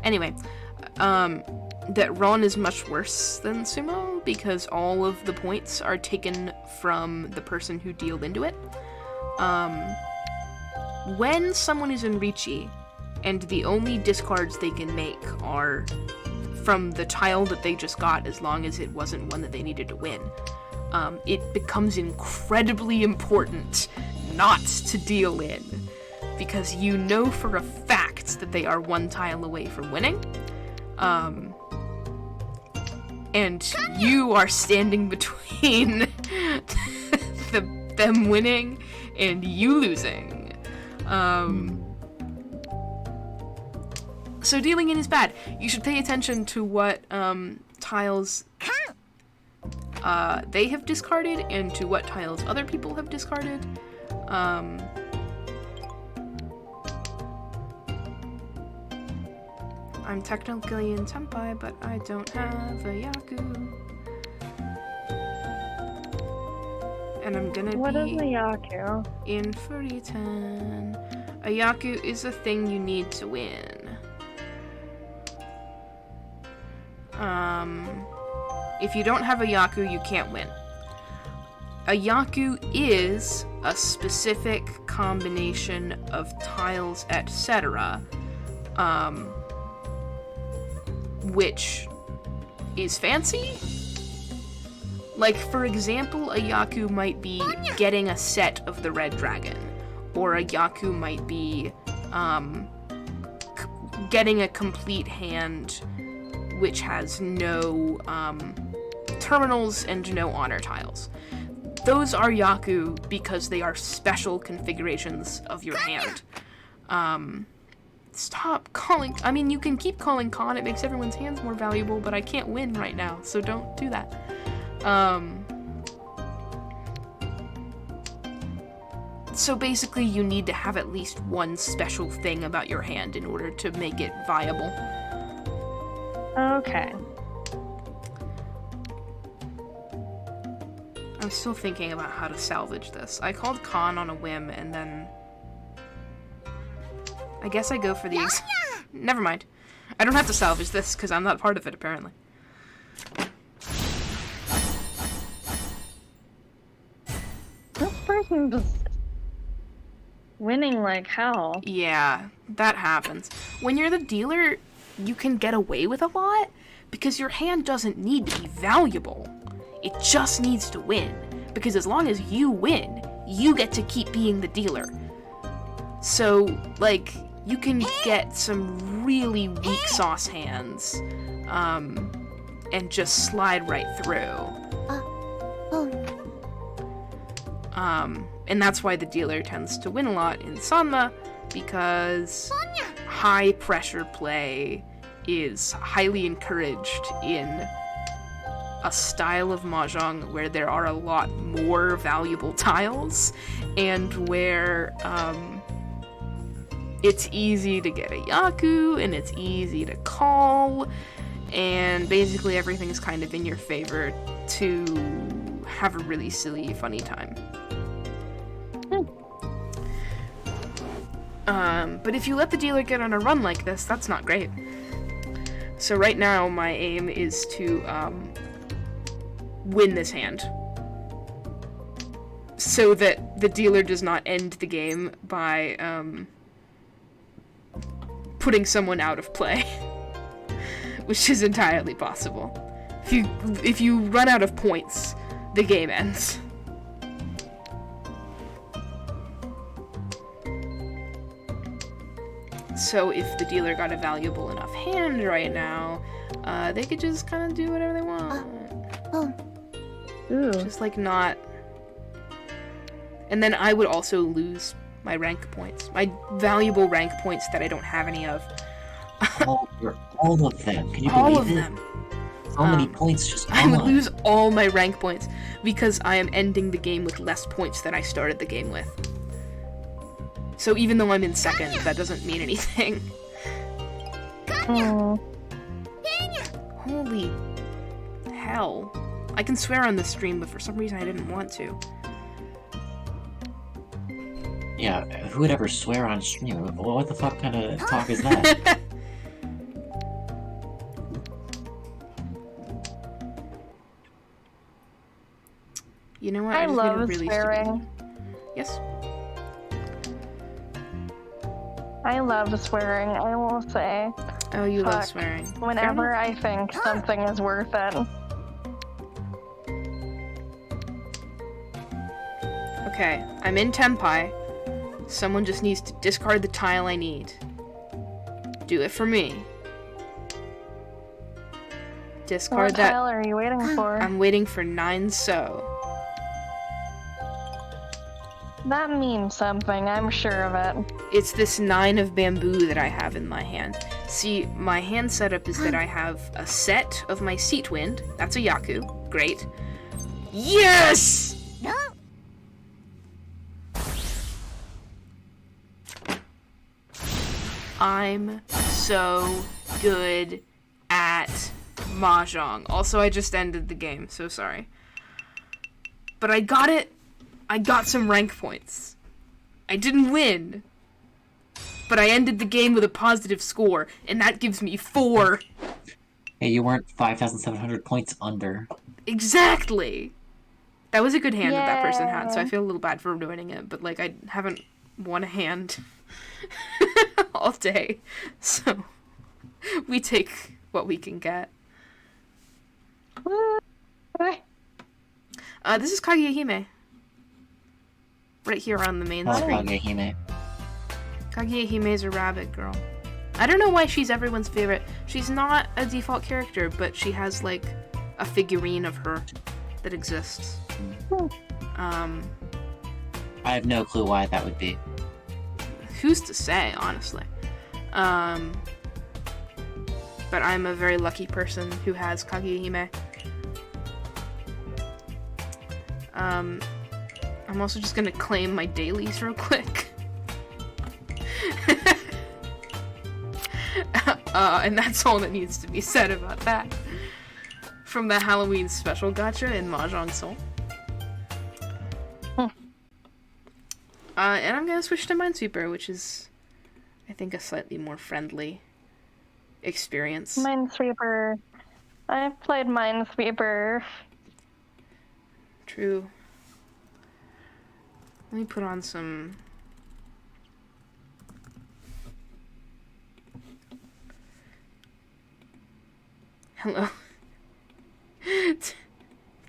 Anyway, that Ron is much worse than Sumo because all of the points are taken from the person who dealed into it. When someone is in Richi, and the only discards they can make are from the tile that they just got, as long as it wasn't one that they needed to win, it becomes incredibly important not to deal in, because you know for a fact that they are 1 tile away from winning, and you are standing between them winning and you losing. So dealing in is bad. You should pay attention to what tiles they have discarded and to what tiles other people have discarded. I'm technically in Senpai, but I don't have a Yaku. And I'm gonna What is be a Yaku? in Furitan. A Yaku is a thing you need to win. If you don't have a Yaku, you can't win. A Yaku is a specific combination of tiles, etc., which is fancy. Like, for example, a Yaku might be getting a set of the red dragon, or a Yaku might be getting a complete hand which has no terminals and no honor tiles. Those are Yaku because they are special configurations of your hand. Stop calling. I mean, you can keep calling Khan, it makes everyone's hands more valuable, but I can't win right now, so don't do that. So basically you need to have at least one special thing about your hand in order to make it viable. Okay. I'm still thinking about how to salvage this. I called Khan on a whim, and then I guess I go for the never mind. I don't have to salvage this, because I'm not part of it, apparently. This person just winning like hell. Yeah, that happens. When you're the dealer, you can get away with a lot, because your hand doesn't need to be valuable. It just needs to win, because as long as you win, you get to keep being the dealer. So, like, you can get some really weak sauce hands, and just slide right through. And that's why the dealer tends to win a lot in Sanma, because high pressure play is highly encouraged in a style of mahjong where there are a lot more valuable tiles, and where it's easy to get a Yaku, and it's easy to call, and basically everything's kind of in your favor to have a really silly, funny time. But if you let the dealer get on a run like this, that's not great. So right now, my aim is to win this hand, so that the dealer does not end the game by putting someone out of play, which is entirely possible. If you run out of points, the game ends. So if the dealer got a valuable enough hand right now, they could just kind of do whatever they want. Ooh. Just like not. And then I would also lose my rank points, my valuable rank points that I don't have any of. all of them. Can you All believe of it? them. So many points just I would gone. lose all my rank points because I am ending the game with less points than I started the game with. So even though I'm in second, that doesn't mean anything. Oh. Holy hell. I can swear on this stream, but for some reason I didn't want to. Yeah, who would ever swear on stream? What the fuck kind of talk is that? You know what? I just made a love really swearing. stupid... Yes? I love swearing, I will say. Oh, you love Fuck. swearing. Whenever I think something is worth it. Okay, I'm in Tenpai. Someone just needs to discard the tile I need. Do it for me. Discard What that. tile are you waiting for? I'm waiting for 9 so. That means something, I'm sure of it. It's this 9 of bamboo that I have in my hand. See, my hand setup is that I have a set of my seat wind. That's a Yaku. Great. Yes! I'm so good at mahjong. Also, I just ended the game, so sorry. But I got it. I got some rank points. I didn't win. But I ended the game with a positive score, and that gives me 4. Hey, you weren't 5,700 points under. Exactly! That was a good hand that person had, so I Yay. feel a little bad for ruining it, but like I haven't won a hand all day. So we take what we can get. This is Kaguya-hime. Right here on the main Oh, screen. Kagehime. Kaguya-hime is a rabbit girl. I don't know why she's everyone's favorite. She's not a default character, but she has like a figurine of her that exists. I have no clue why that would be. Who's to say, honestly? But I'm a very lucky person who has Kaguya-hime. I'm also just gonna claim my dailies real quick. And that's all that needs to be said about that. From the Halloween special gacha in Mahjong Soul. And I'm gonna switch to Minesweeper, which is, I think, a slightly more friendly experience. Minesweeper. I've played Minesweeper. True. Let me put on some... Hello.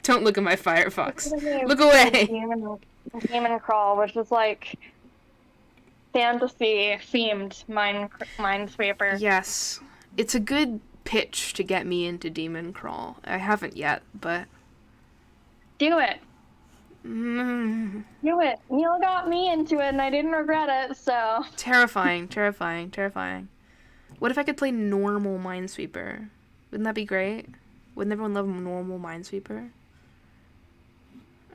Don't look at my Firefox. Look away! Demon Crawl, which is like fantasy themed Minesweeper. Yes. It's a good pitch to get me into Demon Crawl. I haven't yet, but... Do it. Mm, Do it. Neil got me into it and I didn't regret it, so. terrifying, terrifying, terrifying. What if I could play normal Minesweeper? Wouldn't that be great? Wouldn't everyone love normal Minesweeper?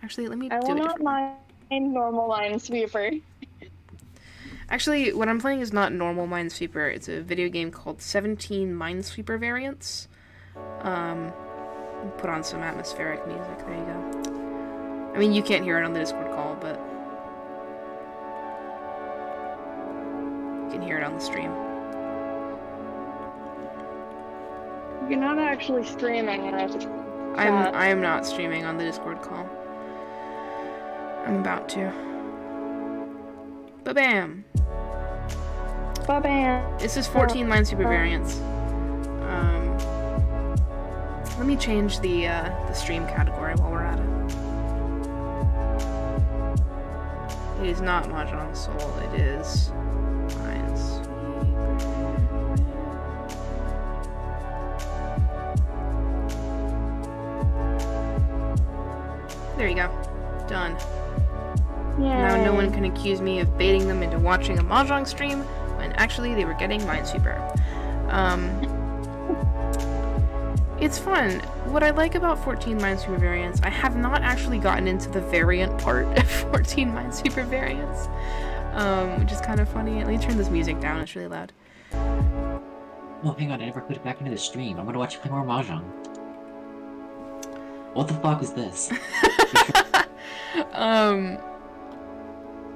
Actually, let me I do will it not differently. mind normal Minesweeper. Actually, what I'm playing is not normal Minesweeper. It's a video game called 17 Minesweeper Variants. Put on some atmospheric music. There you go. I mean, you can't hear it on the Discord call, but you can hear it on the stream. You're not actually streaming it. I am not streaming on the Discord call. I'm about to. Ba-bam! Ba-bam. This is 14 Minesweeper variants. Let me change the stream category while we're at it. It is not Mahjong Soul, it is Minesweeper. There you go. Done. Yay. Now no one can accuse me of baiting them into watching a mahjong stream when actually they were getting minesweeper. It's fun. What I like about 14 minesweeper variants, I have not actually gotten into the variant part of 14 minesweeper variants, which is kind of funny. Let me turn this music down, it's really loud. Oh, hang on, I never put it back into the stream. I'm gonna watch you play more mahjong. What the fuck is this?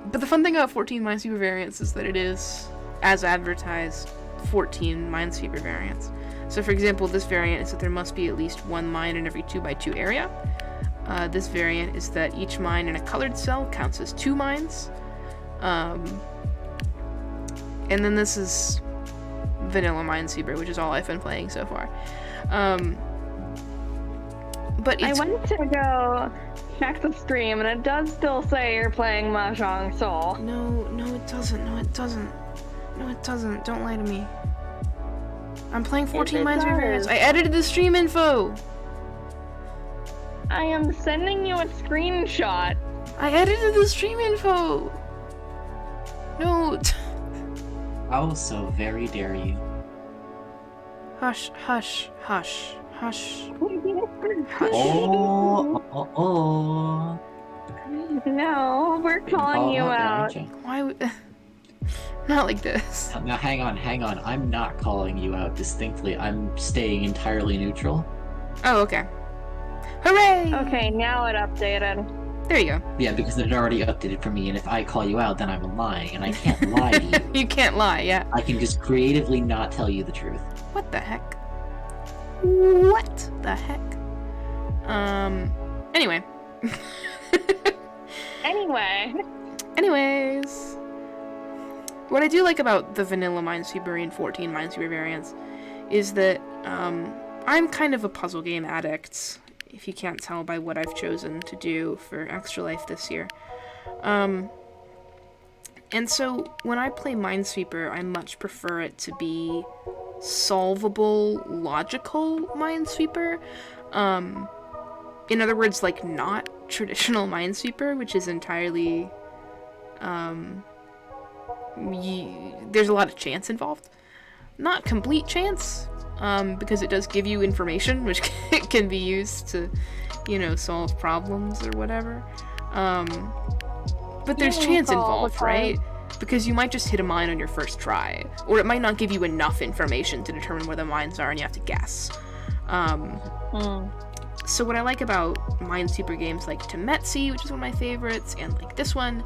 But the fun thing about 14 minesweeper variants is that it is, as advertised, 14 minesweeper variants. So for example, this variant is that there must be at least one mine in every 2x2 area. This variant is that each mine in a colored cell counts as 2 mines. And then this is vanilla minesweeper, which is all I've been playing so far. But I it's... went to go check the stream, and it does still say you're playing Mahjong Soul. No, it doesn't. No, it doesn't. No, it doesn't. Don't lie to me. I'm playing 14 minesweeper variants. I edited the stream info! I am sending you a screenshot. I edited the stream info! No. How so very dare you? Hush, hush, hush, hush. Hush. Oh. No, we're calling you out. Why would... Not like this. Now hang on. I'm not calling you out distinctly. I'm staying entirely neutral. Oh, okay. Hooray! Okay, now it updated. There you go. Yeah, because it had already updated for me, and if I call you out, then I'm lying, and I can't lie to you. You can't lie, yeah. I can just creatively not tell you the truth. What the heck? What the heck? Anyway. Anyways. What I do like about the vanilla minesweeper and 14 minesweeper variants is that, I'm kind of a puzzle game addict, if you can't tell by what I've chosen to do for Extra Life this year. And so, when I play Minesweeper, I much prefer it to be solvable, logical Minesweeper. In other words, like, not traditional Minesweeper, which is entirely, there's a lot of chance involved. Not complete chance, because it does give you information, which can be used to, solve problems or whatever. But there's chance involved, right? Because you might just hit a mine on your first try, or it might not give you enough information to determine where the mines are and you have to guess. So what I like about Minesweeper games like Temetsi, which is one of my favorites, and like this one,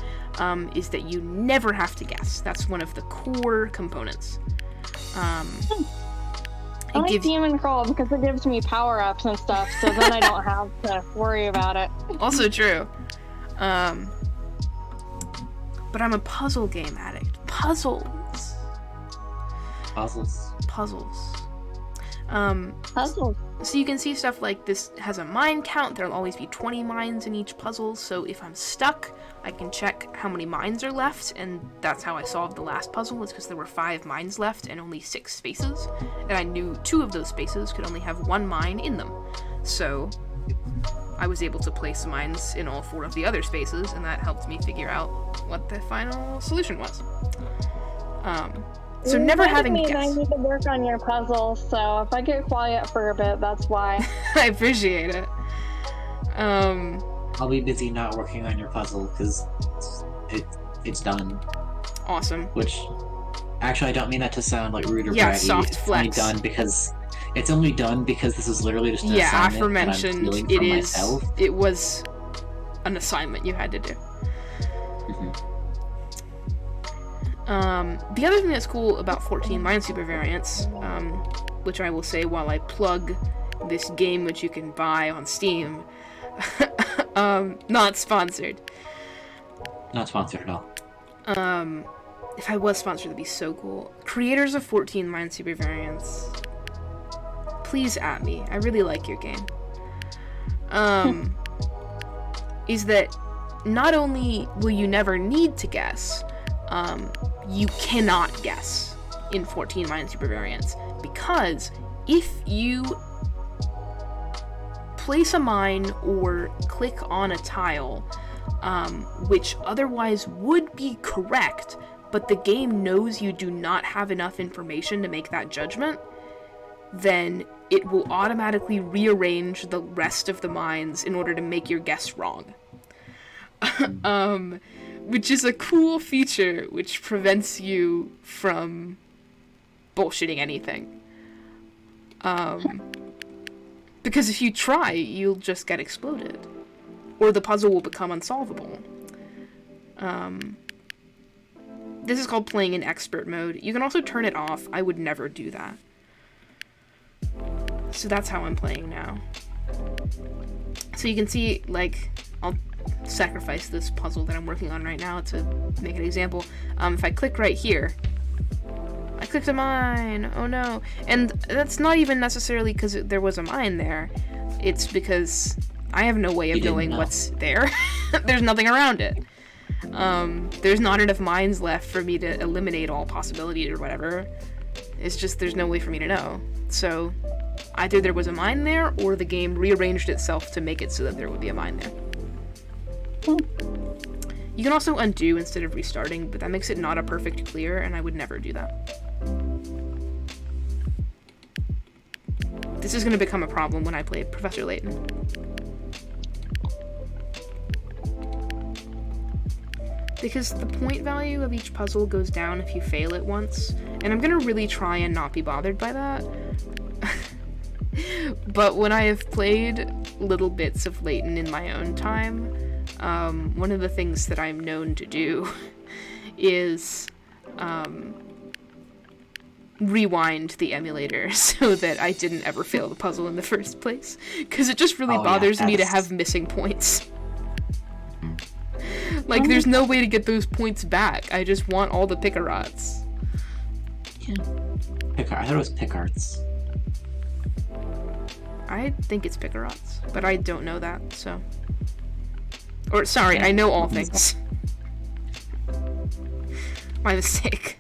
is that you never have to guess. That's one of the core components. I like Demon Crawl because it gives me power-ups and stuff, so then I don't have to worry about it. Also true. But I'm a puzzle game addict. Puzzles. So you can see stuff like this has a mine count. There'll always be 20 mines in each puzzle, so if I'm stuck, I can check how many mines are left, and that's how I solved the last puzzle, is because there were 5 mines left and only 6 spaces, and I knew 2 of those spaces could only have 1 mine in them. So I was able to place mines in all 4 of the other spaces, and that helped me figure out what the final solution was. So never having to guess. I need to work on your puzzles, so if I get quiet for a bit, that's why. I appreciate it. I'll be busy not working on your puzzle, because it's done. Awesome. Which, actually, I don't mean that to sound like rude or yeah, braggy. soft flex. It's only done because this is literally just an assignment aforementioned, that I'm feeling from myself. It was an assignment you had to do. The other thing that's cool about 14 Minesweeper variants, which I will say while I plug this game which you can buy on Steam, not sponsored. Not sponsored at all. If I was sponsored, that'd be so cool. Creators of 14 Minesweeper variants, please at me. I really like your game. Is that not only will you never need to guess, you cannot guess in 14 Minesweeper variants, because if you place a mine or click on a tile, which otherwise would be correct, but the game knows you do not have enough information to make that judgment, then it will automatically rearrange the rest of the mines in order to make your guess wrong. Which is a cool feature which prevents you from bullshitting anything. Because if you try, you'll just get exploded. Or the puzzle will become unsolvable. This is called playing in expert mode. You can also turn it off. I would never do that. So that's how I'm playing now. So you can see, like, I'll sacrifice this puzzle that I'm working on right now to make an example. If I click right here, I clicked a mine. Oh no. And that's not even necessarily because there was a mine there. It's because I have no way of knowing what's there. There's nothing around it. There's not enough mines left for me to eliminate all possibilities or whatever. It's just there's no way for me to know. So either there was a mine there or the game rearranged itself to make it so that there would be a mine there. You can also undo instead of restarting, but that makes it not a perfect clear, and I would never do that. This is going to become a problem when I play Professor Layton. Because the point value of each puzzle goes down if you fail it once, and I'm going to really try and not be bothered by that. But when I have played little bits of Layton in my own time, one of the things that I'm known to do is rewind the emulator so that I didn't ever fail the puzzle in the first place, because it just really bothers me to have missing points. Like, there's no way to get those points back. I just want all the Picarots. Yeah. I thought it was Picards. I think it's Picarots, but I don't know that, so... Or, sorry, I know all things. My mistake.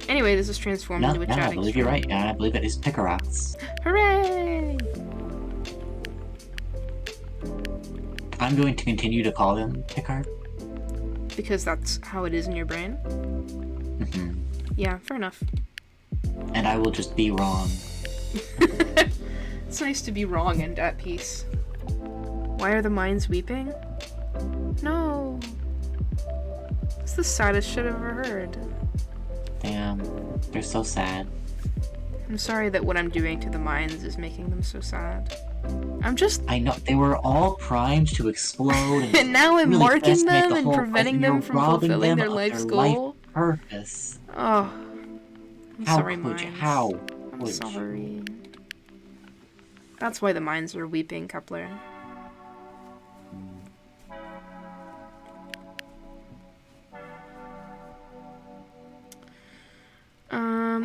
Anyway, this is transformed into a chatting I believe stream. you're right. Yeah, I believe it is Picarots. Hooray! I'm going to continue to call them Picard. Because that's how it is in your brain? Mm-hmm. Yeah, fair enough. And I will just be wrong. It's nice to be wrong and at peace. Why are the mines weeping? No. It's the saddest shit I've ever heard. Damn. They're so sad. I'm sorry that what I'm doing to the mines is making them so sad. I know, they were all primed to explode. And now I'm really marking them and whole preventing them from robbing fulfilling them their of life's their goal. life purpose. Oh. I'm sorry, mines. How I'm would sorry. That's why the mines are weeping, Kepler.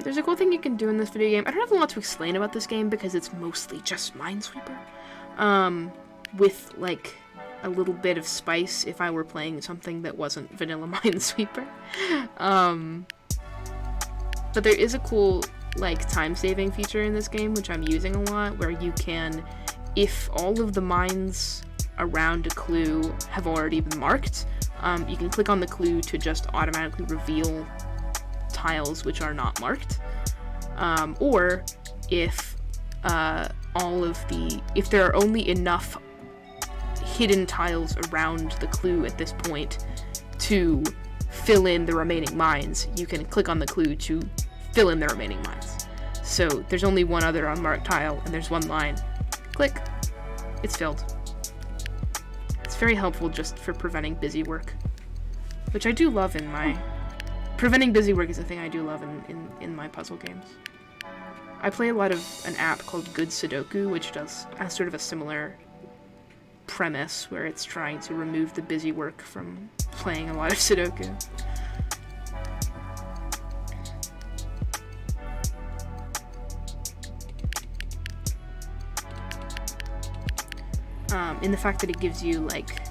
There's a cool thing you can do in this video game. I don't have a lot to explain about this game because it's mostly just Minesweeper. With, like, a little bit of spice if I were playing something that wasn't vanilla Minesweeper. But there is a cool, like, time-saving feature in this game, which I'm using a lot, where you can, if all of the mines around a clue have already been marked, you can click on the clue to just automatically reveal tiles which are not marked, or if if there are only enough hidden tiles around the clue at this point to fill in the remaining mines, you can click on the clue to fill in the remaining mines. So there's only one other unmarked tile and there's one line. Click, it's filled. It's very helpful just for preventing busy work, which I do love in my... Preventing busy work is a thing I do love in my puzzle games. I play a lot of an app called Good Sudoku, which has sort of a similar premise, where it's trying to remove the busy work from playing a lot of Sudoku. In the fact that it gives you, like,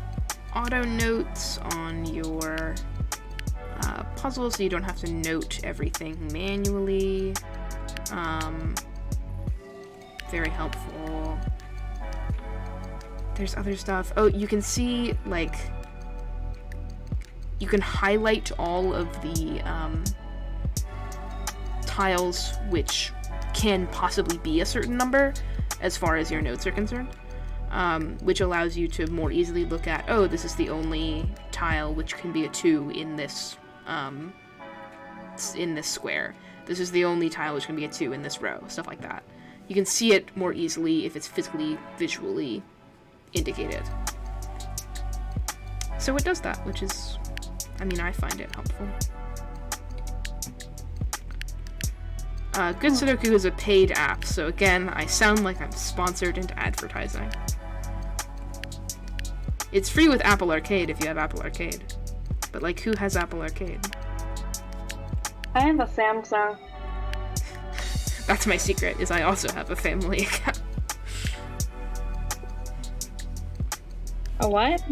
auto notes on your puzzle, so you don't have to note everything manually. Very helpful. There's other stuff. Oh, you can see, like, you can highlight all of the tiles which can possibly be a certain number as far as your notes are concerned, which allows you to more easily look at, oh, this is the only tile which can be a 2 in this square. This is the only tile which can be a 2 in this row, stuff like that. You can see it more easily if it's physically, visually indicated. So it does that, which is, I mean, I find it helpful. Good Sudoku is a paid app, so again, I sound like I'm sponsored into advertising. It's free with Apple Arcade if you have Apple Arcade. But, like, who has Apple Arcade? I have a Samsung. That's my secret, is I also have a family account. A what?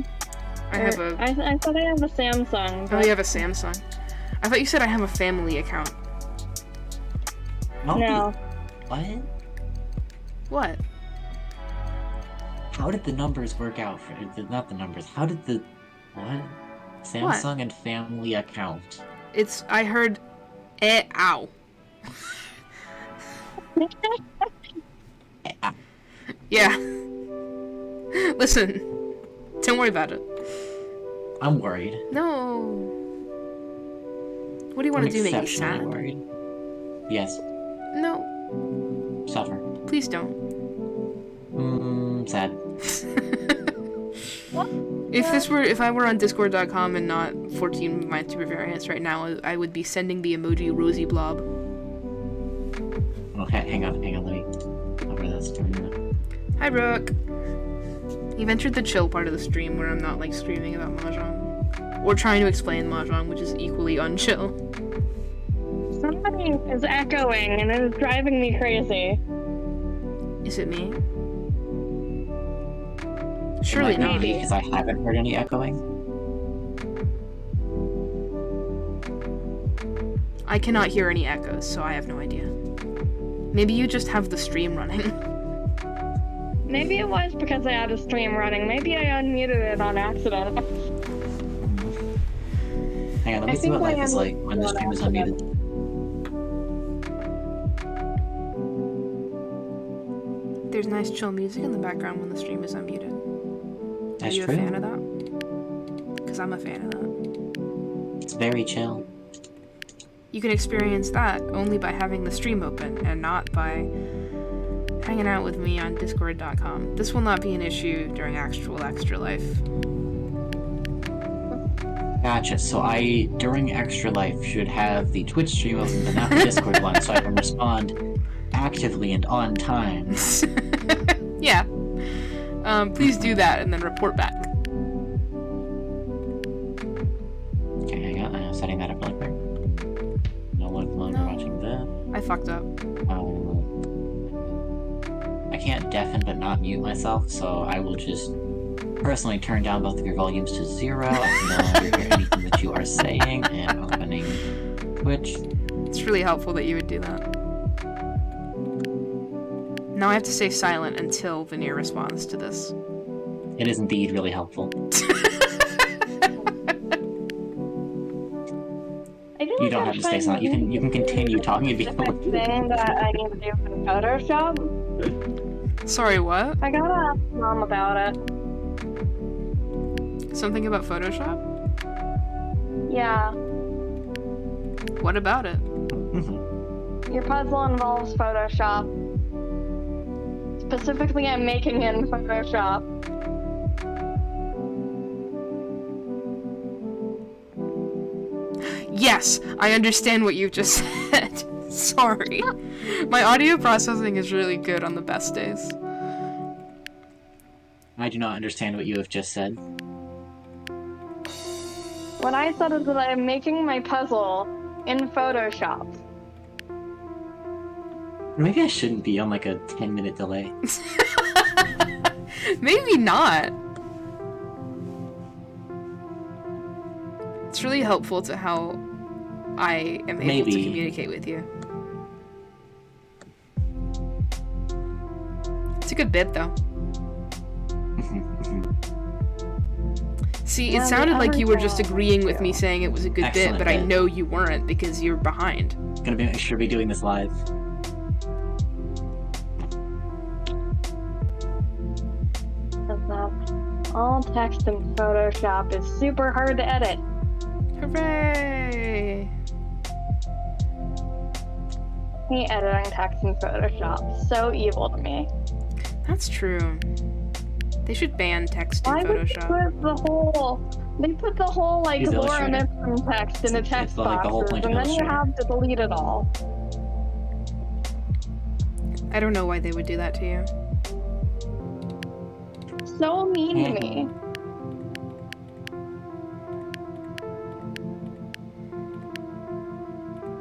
I have a... I thought I have a Samsung. Oh, you have a Samsung. I thought you said I have a family account. No. What? What? How did the numbers work out for... Not the numbers. How did the... What? Samsung and family account. It's... I heard... ow. Yeah. Listen. Don't worry about it. I'm worried. No. What do you want to do? Make me Exceptionally sad? worried. Yes. No. Suffer. Please don't. Sad. If I were on Discord.com and not 14 minesweeper variants right now, I would be sending the emoji rosy blob. Okay, hang on, let me cover this. Hi, Brooke. You've entered the chill part of the stream where I'm not, like, screaming about mahjong. Or trying to explain mahjong, which is equally unchill. Somebody is echoing and it is driving me crazy. Is it me? Surely not. Maybe. Because I haven't heard any echoing. I cannot hear any echoes, so I have no idea. Maybe you just have the stream running. Maybe it was because I had a stream running. Maybe I unmuted it on accident. Hang on, let me see what life is like when the stream is unmuted. There's nice chill music in the background when the stream is unmuted. That's Are you true. a fan of that? Because I'm a fan of that. It's very chill. You can experience that only by having the stream open and not by hanging out with me on discord.com. This will not be an issue during actual Extra Life. Gotcha, so I, during Extra Life, should have the Twitch stream open but not the Discord one, so I can respond actively and on time. Yeah. Please do that and then report back. Okay, hang on, I'm setting that up really quick. No longer watching that. I fucked up. I can't deafen but not mute myself, so I will just personally turn down both of your volumes to 0. I can no longer hear anything that you are saying, and opening Twitch. It's really helpful that you would do that. Now I have to stay silent until Veneer responds to this. It is indeed really helpful. You don't have to stay silent. You can continue talking and be the next thing that I need to do in Photoshop. Sorry, what? I gotta ask Mom about it. Something about Photoshop? Yeah. What about it? Your puzzle involves Photoshop. Specifically, I'm making it in Photoshop. Yes, I understand what you've just said. Sorry. My audio processing is really good on the best days. I do not understand what you have just said. What I said is that I'm making my puzzle in Photoshop. Maybe I shouldn't be on like a 10-minute delay. Maybe not. It's really helpful to how I am able Maybe. to communicate with you. It's a good bit, though. See, Yeah, it sounded like you were everything just I agreeing with do. me saying it was a good Excellent bit, but I bit. know you weren't because you're behind. Gonna be make sure be doing this live. All text in Photoshop is super hard to edit. Hooray! Me editing text in Photoshop. So evil to me. That's true. They should ban text in Why would they Photoshop. put the whole like Use Lorem Illustrator. Ipsum text in the It's text like the whole boxes, point of and then you Illustrator. have to delete it all. I don't know why they would do that to you. So mean to me.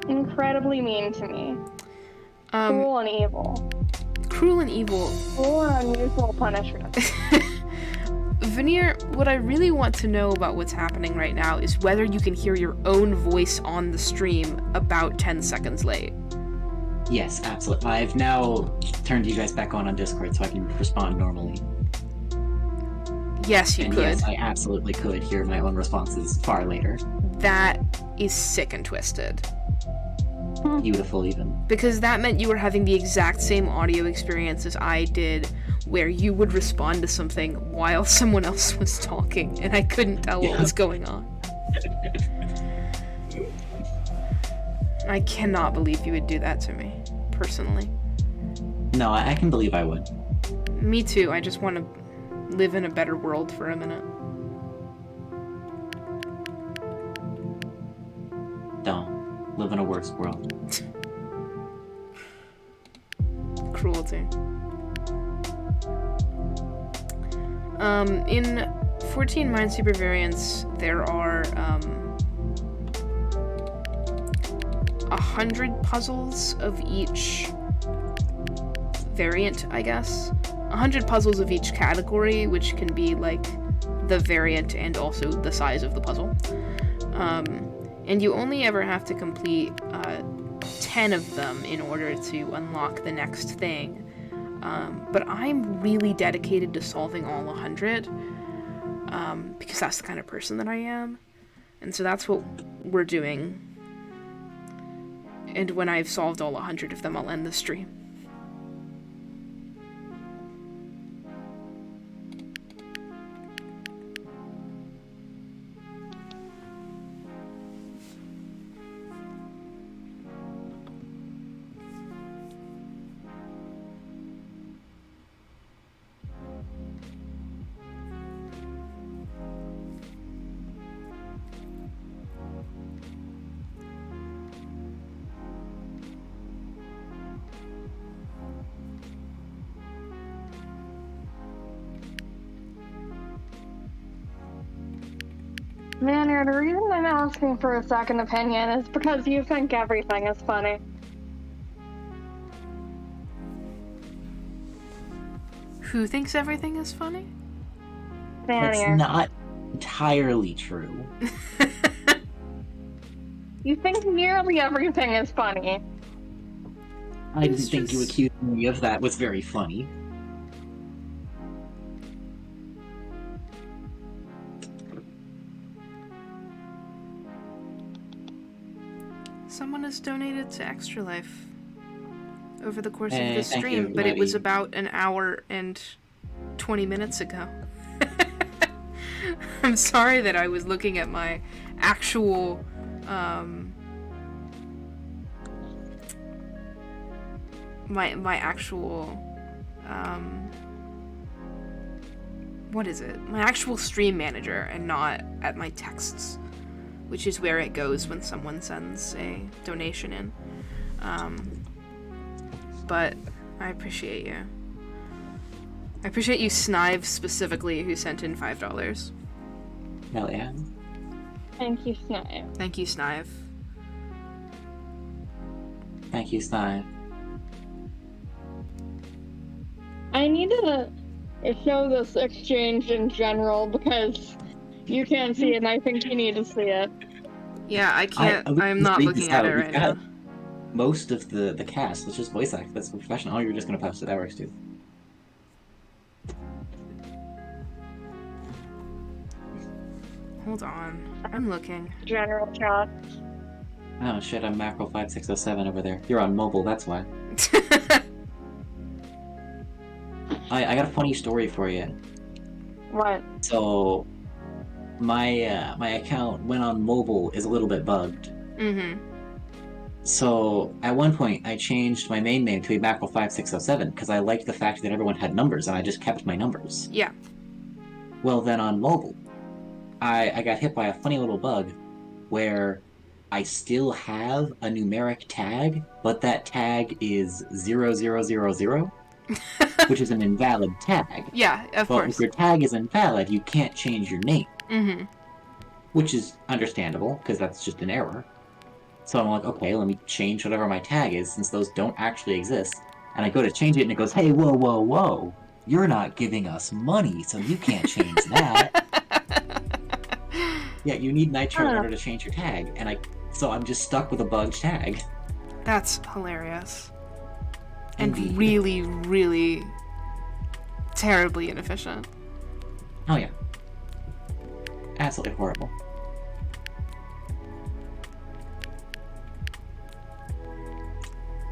Incredibly mean to me. Cruel and evil. Cruel and evil. Cruel and unusual punishment. Veneer, what I really want to know about what's happening right now is whether you can hear your own voice on the stream about 10 seconds late. Yes, absolutely. I've now turned you guys back on Discord so I can respond normally. Yes, you And could. yes, I absolutely could hear my own responses far later. That is sick and twisted. Beautiful, even. Because that meant you were having the exact same audio experience as I did, where you would respond to something while someone else was talking, and I couldn't tell what was going on. I cannot believe you would do that to me, personally. No, I can believe I would. Me too, I just want to live in a better world for a minute. Don't. Live in a worse world. Cruelty. In 14 minesweeper variants, there are 100 puzzles of each variant, I guess. 100 puzzles of each category, which can be like the variant and also the size of the puzzle. And you only ever have to complete 10 of them in order to unlock the next thing. But I'm really dedicated to solving all 100, because that's the kind of person that I am. And so that's what we're doing. And when I've solved all 100 of them, I'll end the stream. Man, the reason I'm asking for a second opinion is because you think everything is funny. Who thinks everything is funny? That's Vanier. not entirely true. You think nearly everything is funny. I didn't It's think you just- accused me of that was very funny. Someone has donated to Extra Life over the course of Eh, the thank stream, you, but it was Maddie. about an hour and 20 minutes ago. I'm sorry that I was looking at my actual, my actual, what is it? My actual stream manager and not at my texts, which is where it goes when someone sends a donation in. But I appreciate you. I appreciate you, Snive, specifically, who sent in $5. Hell yeah. Thank you, Snipe. Thank you, Snive. Thank you, Stein. I need to show this exchange in general because you can't see it and I think you need to see it. Yeah, I can't. we I'm can not read looking this at out. it We've right got now. most of the cast. Let's just voice act. That's professional. Oh, you're just gonna post it. That works too. Hold on. I'm looking. General chat. Oh shit, I'm macro 5607 over there. You're on mobile, that's why. I got a funny story for you. What? So, my my account when on mobile is a little bit bugged. Mm-hmm. So at one point I changed my main name to be macro 5607 because I liked the fact that everyone had numbers and I just kept my numbers. Yeah. Well, then on mobile, I got hit by a funny little bug where I still have a numeric tag, but that tag is 0000, which is an invalid tag. Yeah, of But course. if your tag is invalid, you can't change your name, Mm-hmm. which is understandable because that's just an error. So I'm like, okay, let me change whatever my tag is since those don't actually exist. And I go to change it and it goes, hey, whoa, whoa, whoa. You're not giving us money, so you can't change that. Yeah, you need Nitro in order to change your tag. So I'm just stuck with a bugged tag. That's hilarious. And Indeed. really, really terribly inefficient. Oh yeah. Absolutely horrible.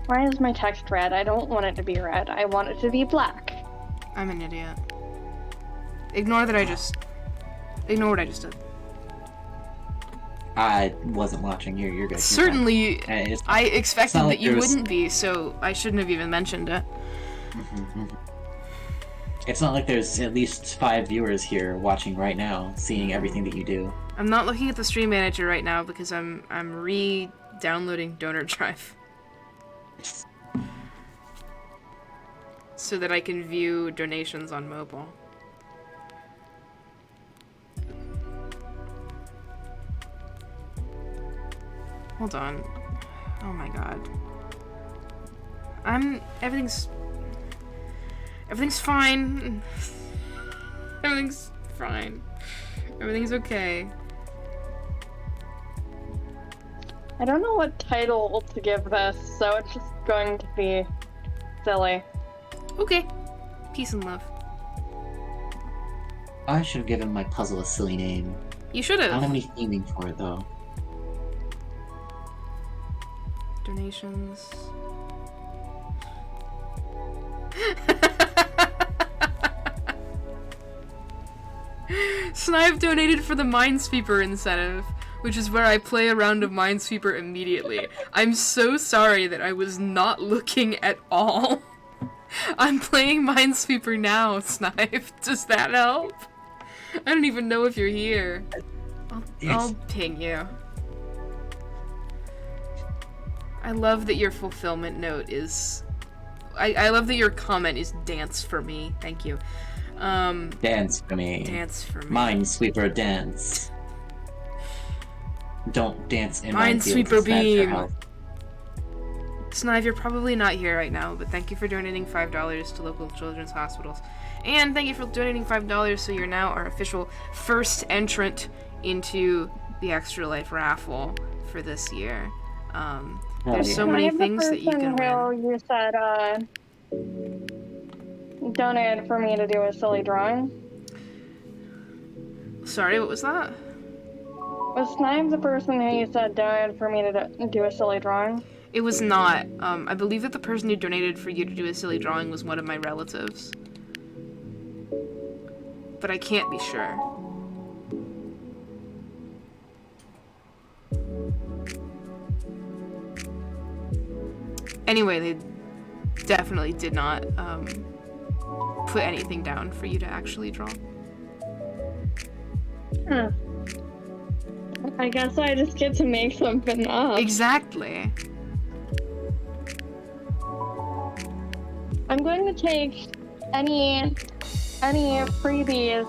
Why is my text red? I don't want it to be red. I want it to be black. I'm an idiot. Ignore what I just did. I wasn't watching you. You're good. You're Certainly, fine. I expected like that you there's- wouldn't be, so I shouldn't have even mentioned it. It's not like there's at least 5 viewers here watching right now, seeing everything that you do. I'm not looking at the stream manager right now because I'm re-downloading Donor Drive. So that I can view donations on mobile. Hold on. Oh my god. Everything's fine. Everything's fine. Everything's okay. I don't know what title to give this, so it's just going to be silly. Okay. Peace and love. I should have given my puzzle a silly name. You should I don't have have. any theming for it though. Donations. Snipe donated for the minesweeper incentive, which is where I play a round of minesweeper immediately. I'm so sorry that I was not looking at all. I'm playing minesweeper now, Snipe. Does that help? I don't even know if you're here. I'll ping you. I love that your fulfillment note is... I love that your comment is dance for me. Thank you. Dance for me. Dance for me. Minesweeper dance. Don't dance in my fields, Minesweeper it's bad for beam. health. Snive, you're probably not here right now, but thank you for donating $5 to local children's hospitals. And thank you for donating $5 so you're now our official first entrant into the Extra Life raffle for this year. There's so many things that you can win. You said, donated for me to do a silly drawing. Sorry, what was that? Was Snipe the person who you said donated for me to do a silly drawing? It was not. I believe that the person who donated for you to do a silly drawing was one of my relatives. But I can't be sure. Anyway, they definitely did not put anything down for you to actually draw. I guess I just get to make something up. Exactly. I'm going to take any freebies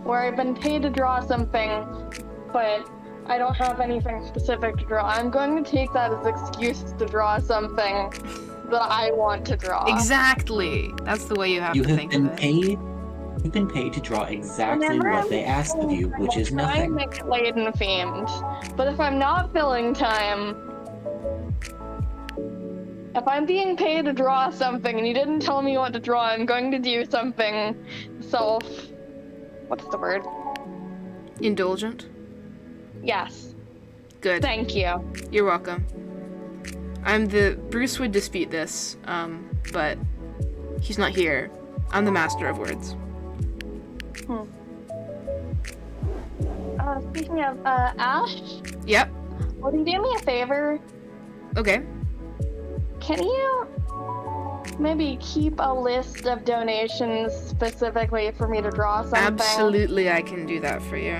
where I've been paid to draw something, but I don't have anything specific to draw. I'm going to take that as excuse to draw something that I want to draw. Exactly. That's the way you have You to have think been of it. paid You've been paid to draw exactly Whenever what I'm they ask of you, which is try and nothing. make it laden themed. But if I'm not filling time, if I'm being paid to draw something and you didn't tell me what to draw, I'm going to do something what's the word? Indulgent? Yes. Good. Thank you. You're welcome. Bruce would dispute this, but he's not here. I'm the master of words. Speaking of, Ash, Yep. would you do me a favor? Okay. Can you maybe keep a list of donations specifically for me to draw something? Absolutely, I can do that for you.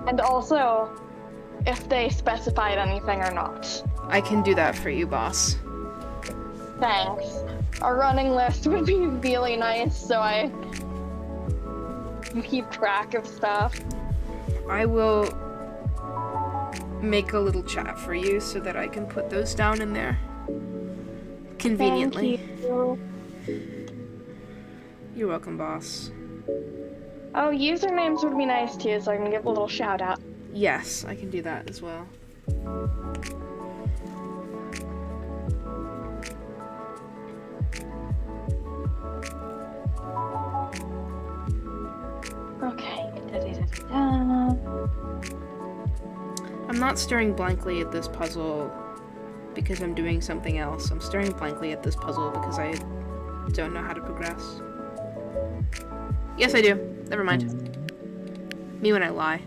And also, if they specified anything or not. I can do that for you, boss. Thanks. A running list would be really nice so I can keep track of stuff. I will make a little chat for you so that I can put those down in there. Conveniently. Thank you. You're welcome, boss. Oh, usernames would be nice too, so I can give a little shout out. Yes, I can do that as well. Okay. Da-da-da-da-da. I'm not staring blankly at this puzzle because I'm doing something else. I'm staring blankly at this puzzle because I don't know how to progress. Yes, I do. Never mind. Me when I lie.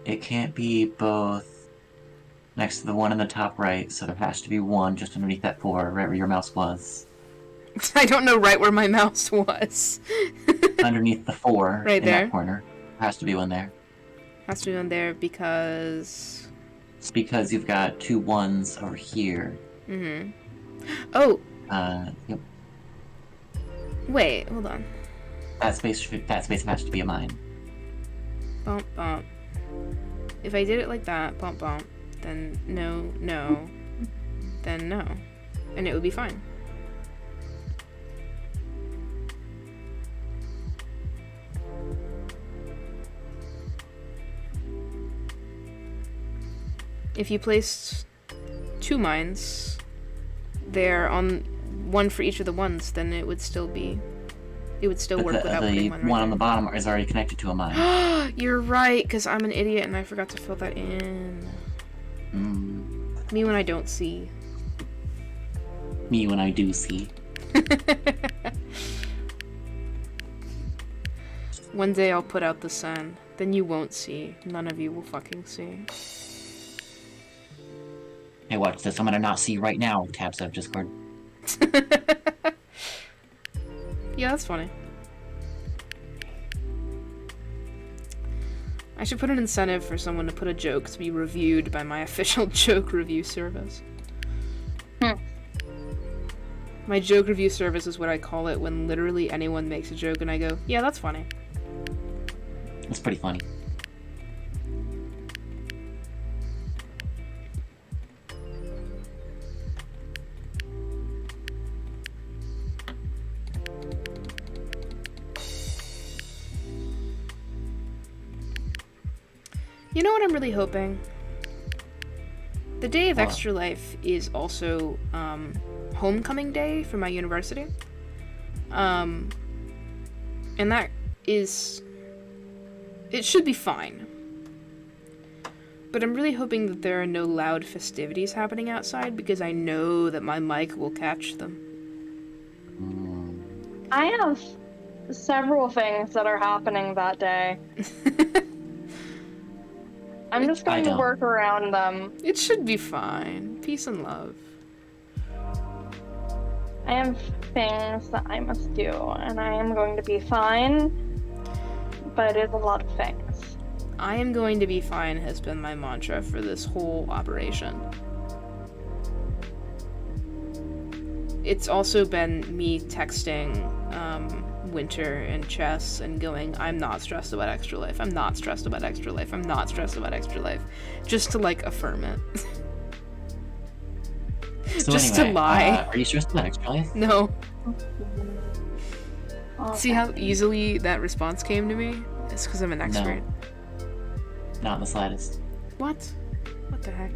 It can't be both next to the one in the top right, so there has to be one just underneath that 4, right where your mouse was. I don't know right where my mouse was. Underneath the 4 Right in there. that corner. There has to be one there. Has to be on there because... It's because you've got 2 1s over here. Mm-hmm. Oh! Yep. Wait, hold on. That space has to be a mine. Bump, bump. If I did it like that, bump, bump, then no, no, then no. And it would be fine. If you placed 2 mines there on one for each of the ones, then it would still be... It would still But work without putting one the right one on there. the bottom is already connected to a mine. You're right, because I'm an idiot and I forgot to fill that in. Me when I don't see. Me when I do see. One day I'll put out the sun. Then you won't see. None of you will fucking see. Hey, watch this. I'm gonna not see right now. Tabs out of Discord. Yeah, that's funny. I should put an incentive for someone to put a joke to be reviewed by my official joke review service. My joke review service is what I call it when literally anyone makes a joke and I go, yeah, that's funny. It's pretty funny. You know what I'm really hoping? The day of What? Extra Life is also homecoming day for my university. And that is... It should be fine. But I'm really hoping that there are no loud festivities happening outside because I know that my mic will catch them. I have several things that are happening that day. I'm just I going to don't. work around them. It should be fine. Peace and love. I have things that I must do, and I am going to be fine, but it is a lot of things. I am going to be fine has been my mantra for this whole operation. it's also been me texting Winter and Chess and going, I'm not stressed about Extra Life, I'm not stressed about Extra Life, I'm not stressed about Extra Life, just to like affirm it. So just anyway, to lie. Are you stressed about Extra Life? No. Oh, See how easily that response came to me? It's because I'm an expert. Not in the slightest. What? What the heck?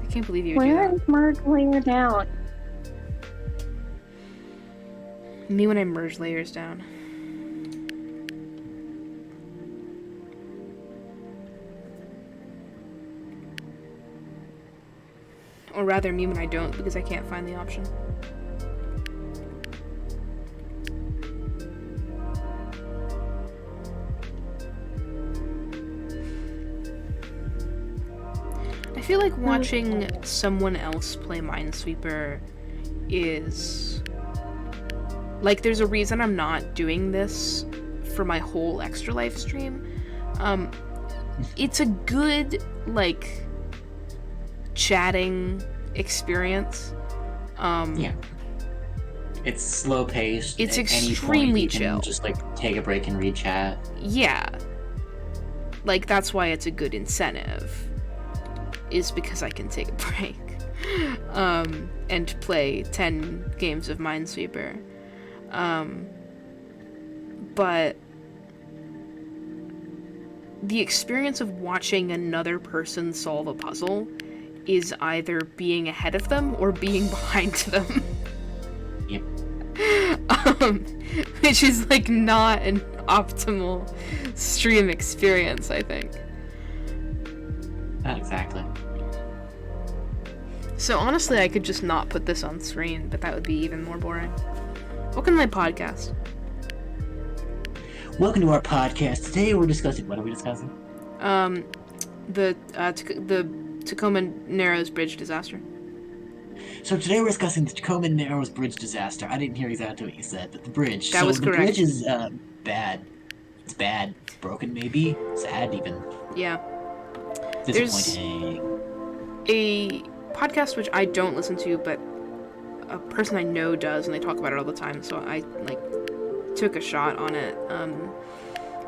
I can't believe you would do where that. is merge layer down? Me when I merge layers down. Or rather, me when I don't, because I can't find the option. I feel like watching someone else play Minesweeper is... Like, there's a reason I'm not doing this for my whole Extra Life stream. It's a good, like, chatting experience. Yeah. It's slow paced. It's At any extremely point, you can chill. just like take a break and read chat. Yeah. Like, that's why it's a good incentive. Is because I can take a break. And play 10 games of Minesweeper. But the experience of watching another person solve a puzzle is either being ahead of them or being behind them. Yep. Which is like not an optimal stream experience, I think. Not exactly. So honestly, I could just not put this on screen, but that would be even more boring. Welcome to my podcast. Welcome to our podcast. Today we're discussing. What are we discussing? The Tacoma Narrows Bridge disaster. So today we're discussing the Tacoma Narrows Bridge disaster. I didn't hear exactly what you said, but the bridge. That was the correct. bridge is bad. It's bad. It's broken, maybe. Sad, even. Yeah. Disappointing. A podcast which I don't listen to, but a person I know does, and they talk about it all the time, so I, like, took a shot on it,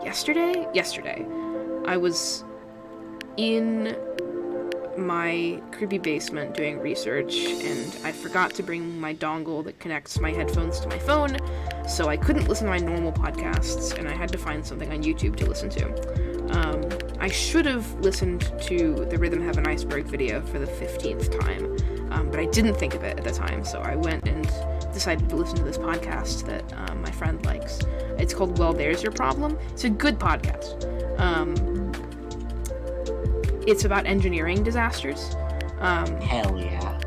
yesterday? Yesterday. I was in my creepy basement doing research, and I forgot to bring my dongle that connects my headphones to my phone, so I couldn't listen to my normal podcasts, and I had to find something on YouTube to listen to. I should have listened to the Rhythm Have an Iceberg video for the 15th time, but I didn't think of it at the time, so I went and decided to listen to this podcast that my friend likes. It's called Well, There's Your Problem. It's a good podcast. It's about engineering disasters. Hell yeah.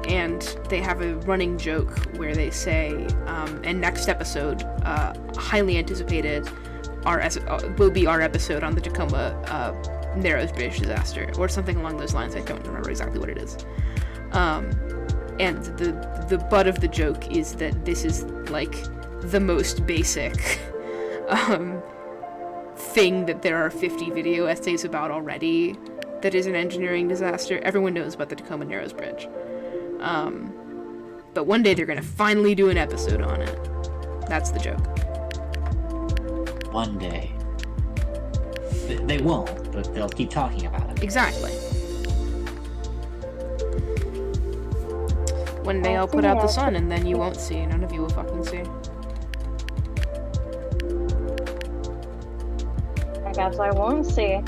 And they have a running joke where they say, and next episode, highly anticipated, will be our episode on the Tacoma Narrows Bridge disaster, or something along those lines. I don't remember exactly what it is. And the butt of the joke is that this is like the most basic thing that there are 50 video essays about already that is an engineering disaster. Everyone knows about the Tacoma Narrows Bridge. But one day they're gonna finally do an episode on it. That's the joke. One day. They won't, but they'll keep talking about it. Exactly. One day I'll put out the sun, and then you won't see. None of you will fucking see. I guess I won't see.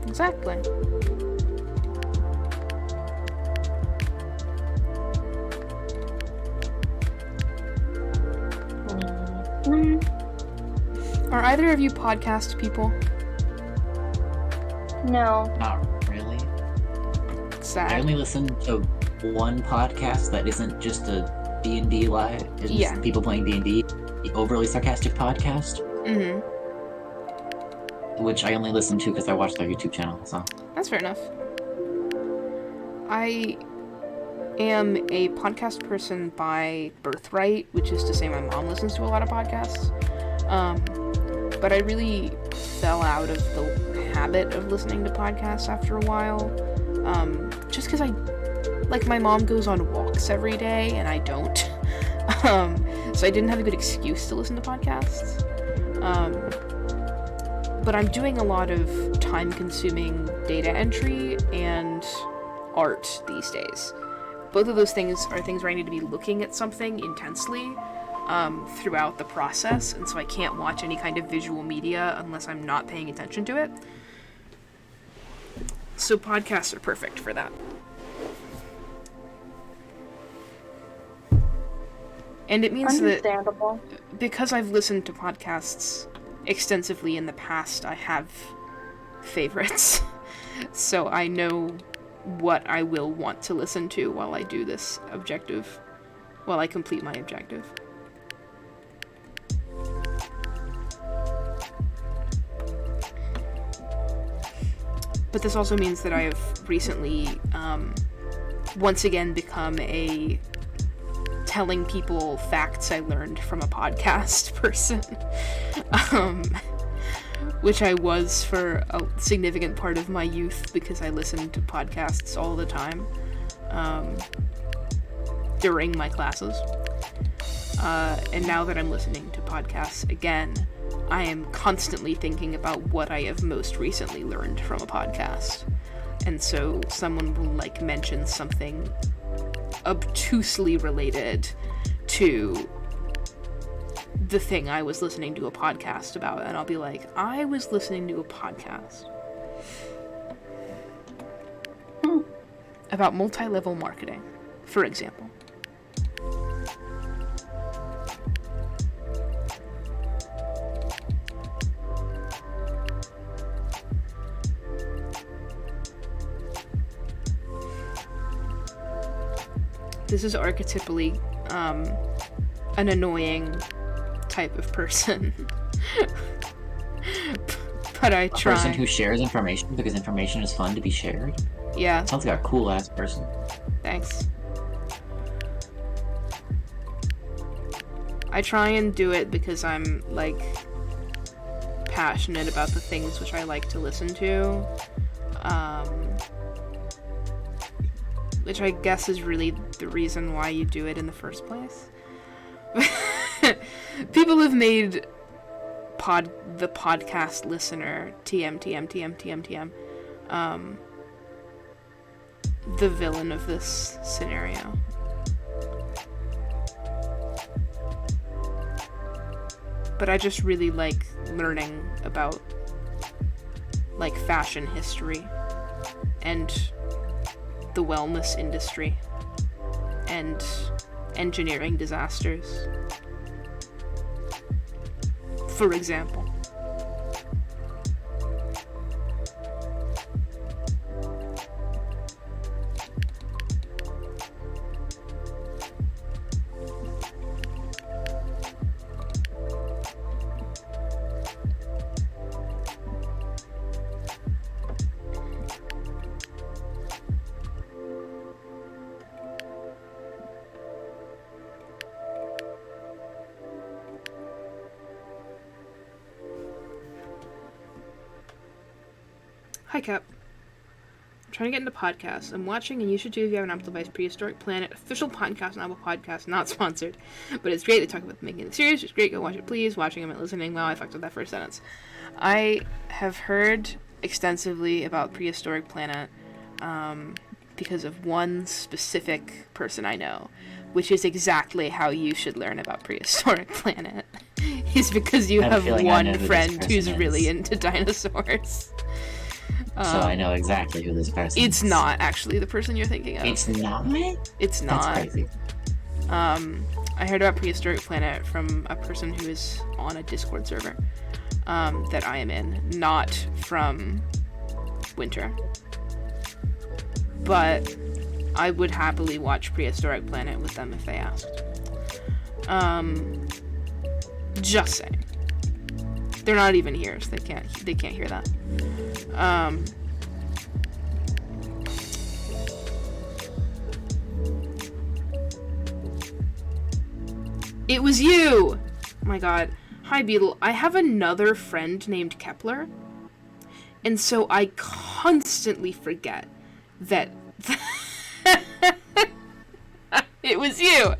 Exactly. Are either of you podcast people? No. Not really. Sad. I only listen to one podcast that isn't just a D&D live. It's Yeah. people playing D&D. The Overly Sarcastic Podcast, Mm-hmm. which I only listen to because I watch their YouTube channel. So That's fair enough. I am a podcast person by birthright, which is to say my mom listens to a lot of podcasts. But I really fell out of the habit of listening to podcasts after a while. Just because Like, my mom goes on walks every day, and I don't. So I didn't have a good excuse to listen to podcasts. But I'm doing a lot of time-consuming data entry and art these days. Both of those things are things where I need to be looking at something intensely throughout the process, and so I can't watch any kind of visual media unless I'm not paying attention to it. So podcasts are perfect for that. And it means Understandable. that because I've listened to podcasts extensively in the past, I have favorites. So I know what I will want to listen to while I do this objective, while I complete my objective. But this also means that I have recently, once again become a telling people facts I learned from a podcast person, which I was for a significant part of my youth because I listened to podcasts all the time during my classes. And now that I'm listening to podcasts again, I am constantly thinking about what I have most recently learned from a podcast. And so someone will, like, mention something obtusely related to the thing I was listening to a podcast about, and I'll be like, I was listening to a podcast about multi-level marketing, for example. This is archetypally an annoying type of person. But I try. A person who shares information because information is fun to be shared? Yeah. Sounds like a cool-ass person. Thanks. I try and do it because I'm, like, passionate about the things which I like to listen to. Which I guess is really the reason why you do it in the first place. People have made the podcast listener TM the villain of this scenario. But I just really like learning about, like, fashion history and the wellness industry and engineering disasters, for example. Hi, Cap. I'm trying to get into podcasts. I'm watching, and you should too if you have an Apple device, Prehistoric Planet, official podcast on Apple Podcasts, not sponsored. But it's great. They talk about making the series. It's great. Go watch it, please. Watching them and listening. Wow, I fucked up that first sentence. I have heard extensively about Prehistoric Planet because of one specific person I know, which is exactly how you should learn about Prehistoric Planet. Is because you have one friend who's really into dinosaurs. So I know exactly who this person is. It's not actually the person you're thinking of. It's not? It's not. That's crazy. I heard about Prehistoric Planet from a person who is on a Discord server that I am in, not from Winter. But I would happily watch Prehistoric Planet with them if they asked. Just saying. They're not even here, so they can't hear that. It was you! Oh my god. Hi, Beetle. I have another friend named Kepler, and so I constantly forget that it was you.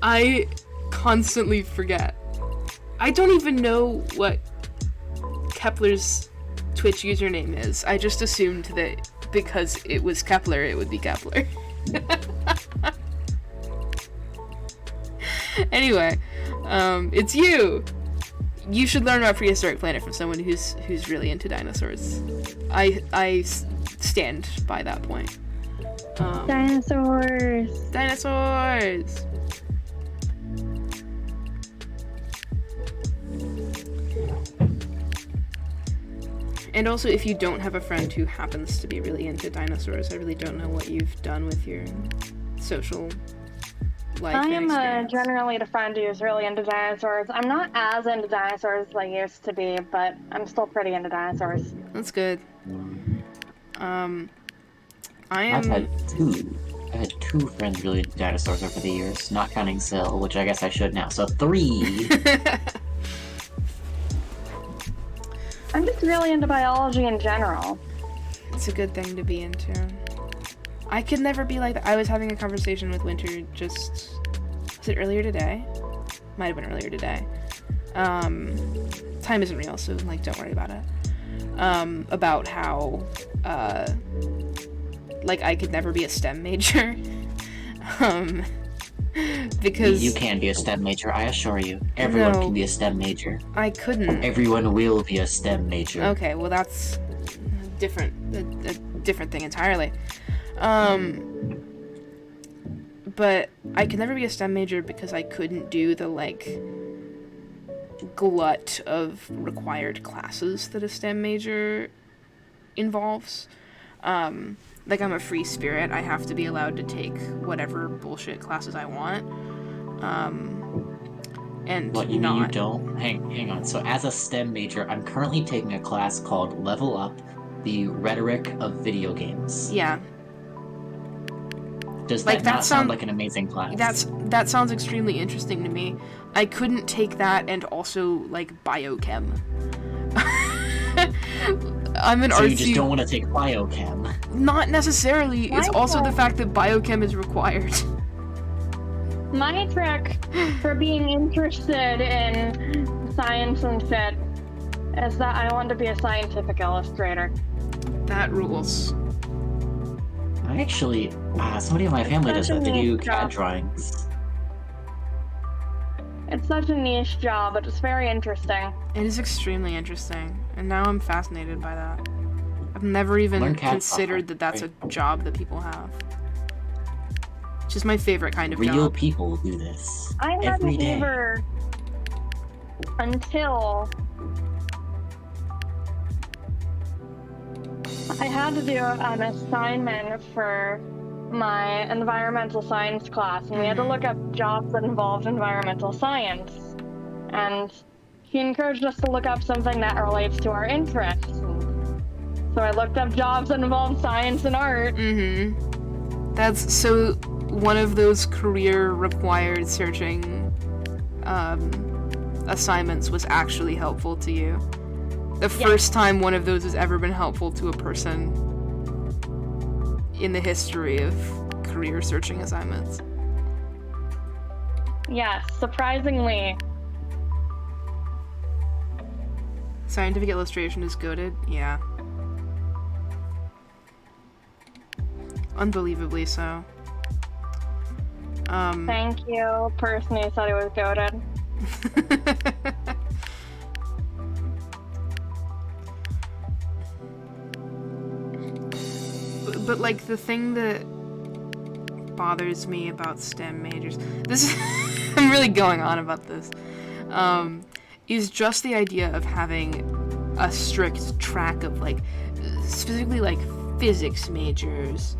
I constantly forget. I don't even know what Kepler's Twitch username is. I just assumed that because it was Kepler, it would be Kepler. Anyway, it's you. You should learn about Prehistoric Planet from someone who's really into dinosaurs. I stand by that point. Dinosaurs. Dinosaurs. And also, if you don't have a friend who happens to be really into dinosaurs, I really don't know what you've done with your social life. I am experience. generally the friend who's really into dinosaurs. I'm not as into dinosaurs as I used to be, but I'm still pretty into dinosaurs. That's good. I I've am. had two friends really into dinosaurs over the years, not counting Sil, which I guess I should now. So 3. I'm just really into biology in general. It's a good thing to be into. I could never be like that. I was having a conversation with Winter was it earlier today? Might have been earlier today. Time isn't real, so like don't worry about it. About how like I could never be a STEM major. Because You can be a STEM major, I assure you. Everyone No. can be a STEM major. I couldn't. Everyone will be a STEM major. Okay, well that's different. A different thing entirely. But I could never be a STEM major because I couldn't do the like glut of required classes that a STEM major involves. Like I'm a free spirit. I have to be allowed to take whatever bullshit classes I want. And What, you not... mean you don't? Hang on. So as a STEM major, I'm currently taking a class called Level Up, the Rhetoric of Video Games. Yeah. Does Like, that that not sound sound- like an amazing class? That sounds extremely interesting to me. I couldn't take that and also like biochem. I'm an So artsy. you just don't want to take biochem. Not necessarily. It's also the fact that biochem is required. My trick for being interested in science and shit is that I want to be a scientific illustrator. That rules. I actually, somebody in my family does that. They do Such a CAD job. drawings. It's such a niche job, but it's very interesting. It is extremely interesting, and now I'm fascinated by that. I've never even Learn CAD considered that that's a job that people have. It's just my favorite kind of Real job. people do this I every hadn't day. ever until I had to do an assignment for my environmental science class, and we had to look up jobs that involved environmental science. And he encouraged us to look up something that relates to our interests. So I looked up jobs that involved science and art. Mm-hmm. That's so one of those career required searching assignments was actually helpful to you. The first time one of those has ever been helpful to a person in the history of career searching assignments. Yes, surprisingly. Scientific illustration is goated? Yeah. Unbelievably so. Thank you, person who said it was goated. But like the thing that bothers me about STEM majors, this is I'm really going on about this, is just the idea of having a strict track of like specifically like physics majors,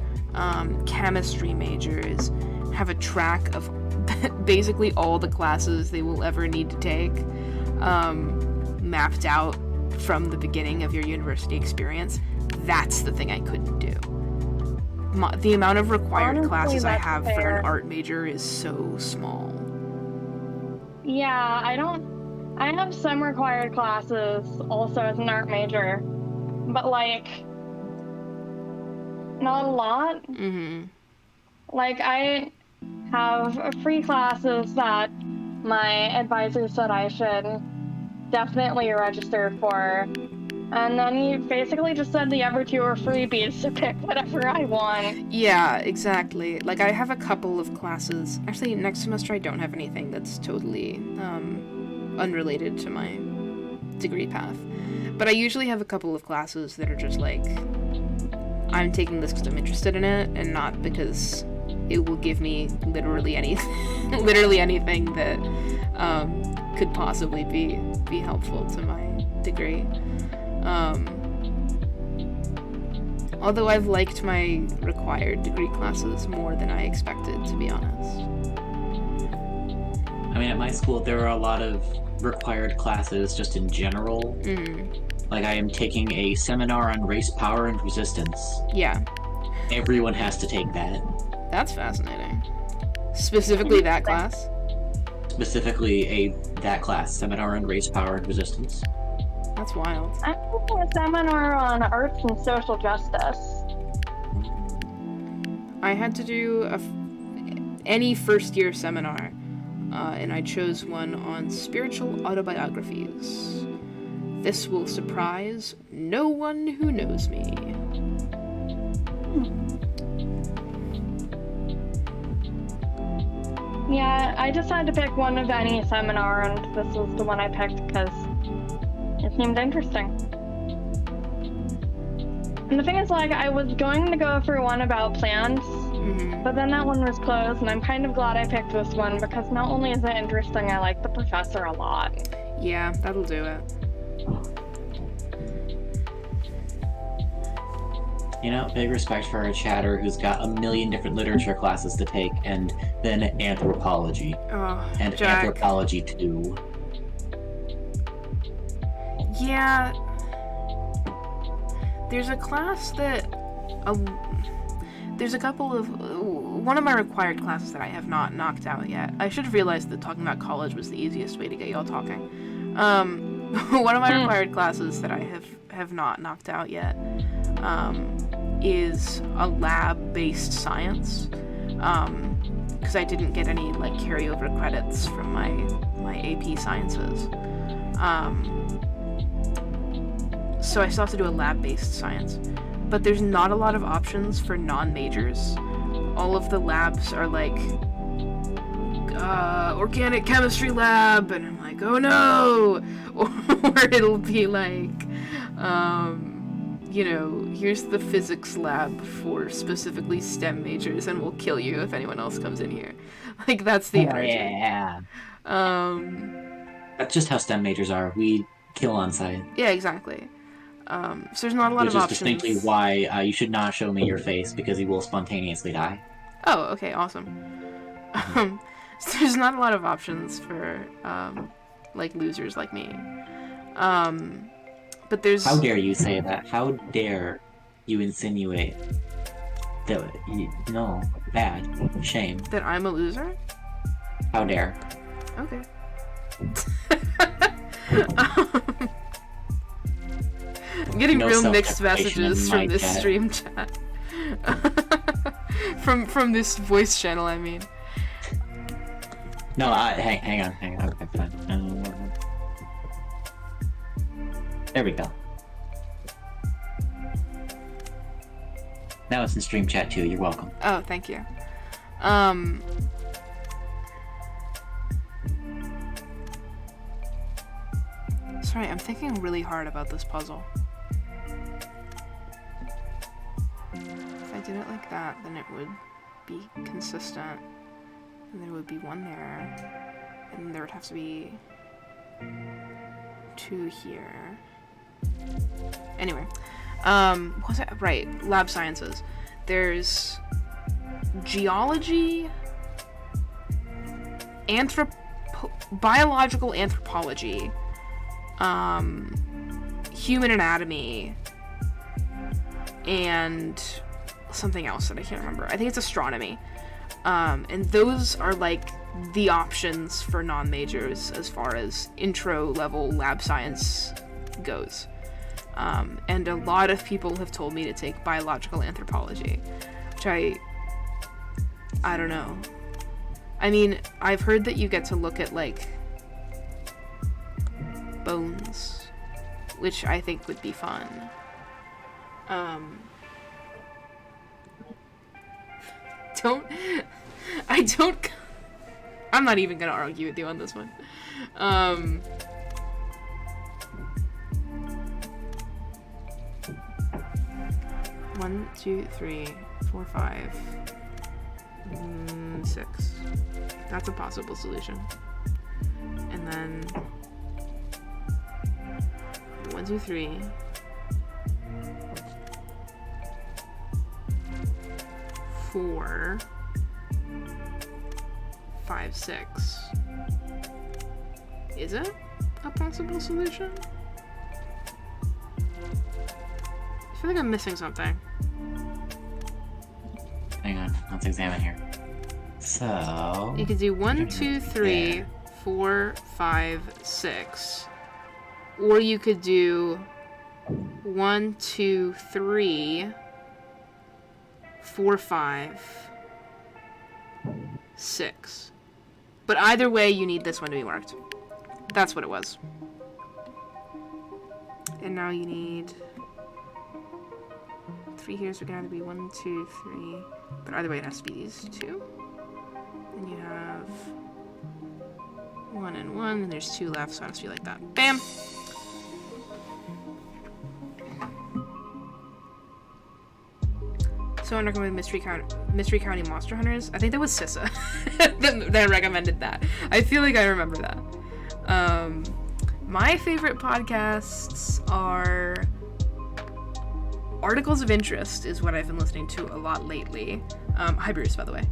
chemistry majors have a track of basically all the classes they will ever need to take, mapped out from the beginning of your university experience. That's the thing I couldn't do. The amount of required Honestly, classes I that's have for fair. an art major is so small. Yeah, I have some required classes also as an art major, but like, not a lot. Mm-hmm. Like, I have free classes that my advisor said I should definitely register for. And then he basically just said the other two are freebies to pick whatever I want. Yeah, exactly. Like, I have a couple of classes. Actually, next semester I don't have anything that's totally unrelated to my degree path. But I usually have a couple of classes that are just like, I'm taking this because I'm interested in it, and not because it will give me literally anything, literally anything that could possibly be helpful to my degree. Although I've liked my required degree classes more than I expected, to be honest. I mean, at my school, there are a lot of required classes just in general. Like, I am taking a seminar on race, power, and resistance. Yeah. Everyone has to take that. That's fascinating. Specifically that class? Specifically that class, seminar on race, power, and resistance. That's wild. I'm taking a seminar on arts and social justice. I had to do any first-year seminar, and I chose one on spiritual autobiographies. This will surprise no one who knows me. Yeah, I decided to pick one of any seminar, and this was the one I picked because it seemed interesting. And the thing is, like, I was going to go for one about plants, but then that one was closed, and I'm kind of glad I picked this one because not only is it interesting, I like the professor a lot. Yeah, that'll do it. You know, big respect for our chatter who's got a million different literature classes to take, and then anthropology. Oh, and Jack. anthropology too. Yeah. There's a class that... there's a couple of... one of my required classes that I have not knocked out yet. I should have realized that talking about college was the easiest way to get y'all talking. One of my required classes that I have not knocked out yet is a lab-based science. Because I didn't get any, like, carryover credits from my AP sciences. So I still have to do a lab-based science. But there's not a lot of options for non-majors. All of the labs are like, organic chemistry lab, and I'm like, oh no! Or it'll be like, you know, here's the physics lab for specifically STEM majors, and we'll kill you if anyone else comes in here. Like, that's the energy. Yeah. That's just how STEM majors are. We kill on site. Yeah, exactly. So there's not a lot of options. Which is distinctly why you should not show me your face, because you will spontaneously die. Oh, okay, awesome. So there's not a lot of options for, like, losers like me. But there's... How dare you say that? How dare you insinuate that, no, bad, shame. That I'm a loser? How dare. Okay. I'm getting real mixed messages from this stream chat. from this voice channel, I mean. No, hang on. Okay, fine. There we go. Now it's in stream chat too. You're welcome. Oh, thank you. Sorry, I'm thinking really hard about this puzzle. If I did it like that, then it would be consistent. And there would be one there. And there would have to be 2 here. Anyway. What was that? Right, lab sciences. There's geology, biological anthropology, human anatomy, and something else that I can't remember. I think it's astronomy. And those are like the options for non-majors as far as intro-level lab science goes. And a lot of people have told me to take biological anthropology, which I don't know. I mean, I've heard that you get to look at, like, bones, which I think would be fun. I'm not even gonna argue with you on this one. 1, 2, 3, 4, 5, 6. That's a possible solution. And then 1, 2, 3. 4, 5, 6. Is it a possible solution? I feel like I'm missing something. Hang on, let's examine here. So You could do 1, 2, 3, 4, 5, 6. Or you could do 1, 2, 3, 4, 5, 6. But either way, you need this one to be marked. That's what it was. And now you need 3 here, so it can either be 1, 2, 3. But either way, it has to be these 2. And you have 1 and 1, and there's 2 left, so it has to be like that. Bam! Someone recommended Mystery County Monster Hunters. I think that was Sissa that recommended that. I feel like I remember that. My favorite podcasts are Articles of Interest is what I've been listening to a lot lately. Hi Bruce, by the way.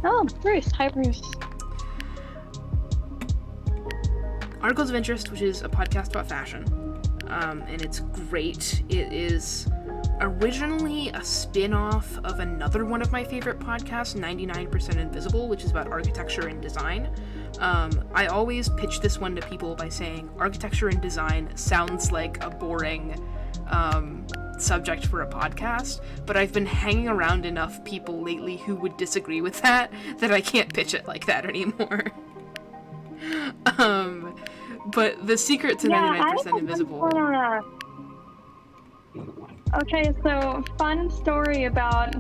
Oh, Bruce. Hi, Bruce. Articles of Interest, which is a podcast about fashion. And it's great. It is originally a spin-off of another one of my favorite podcasts, 99% Invisible, which is about architecture and design. I always pitch this one to people by saying architecture and design sounds like a boring subject for a podcast, but I've been hanging around enough people lately who would disagree with that I can't pitch it like that anymore. But the secret to 99% Invisible... Okay, so fun story about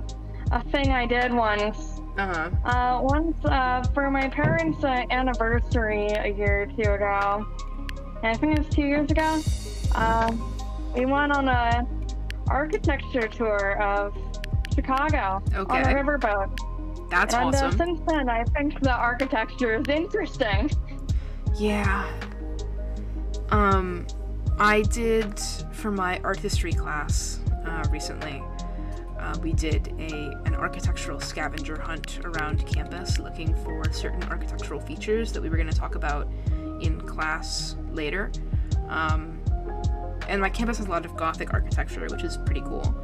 a thing I did once. Once for my parents' anniversary a year or 2 ago, and I think it was 2 years ago, we went on a architecture tour of Chicago on a riverboat. That's awesome. And since then, I think the architecture is interesting. Yeah. I did, for my art history class recently, we did an architectural scavenger hunt around campus looking for certain architectural features that we were going to talk about in class later. And my campus has a lot of Gothic architecture, which is pretty cool.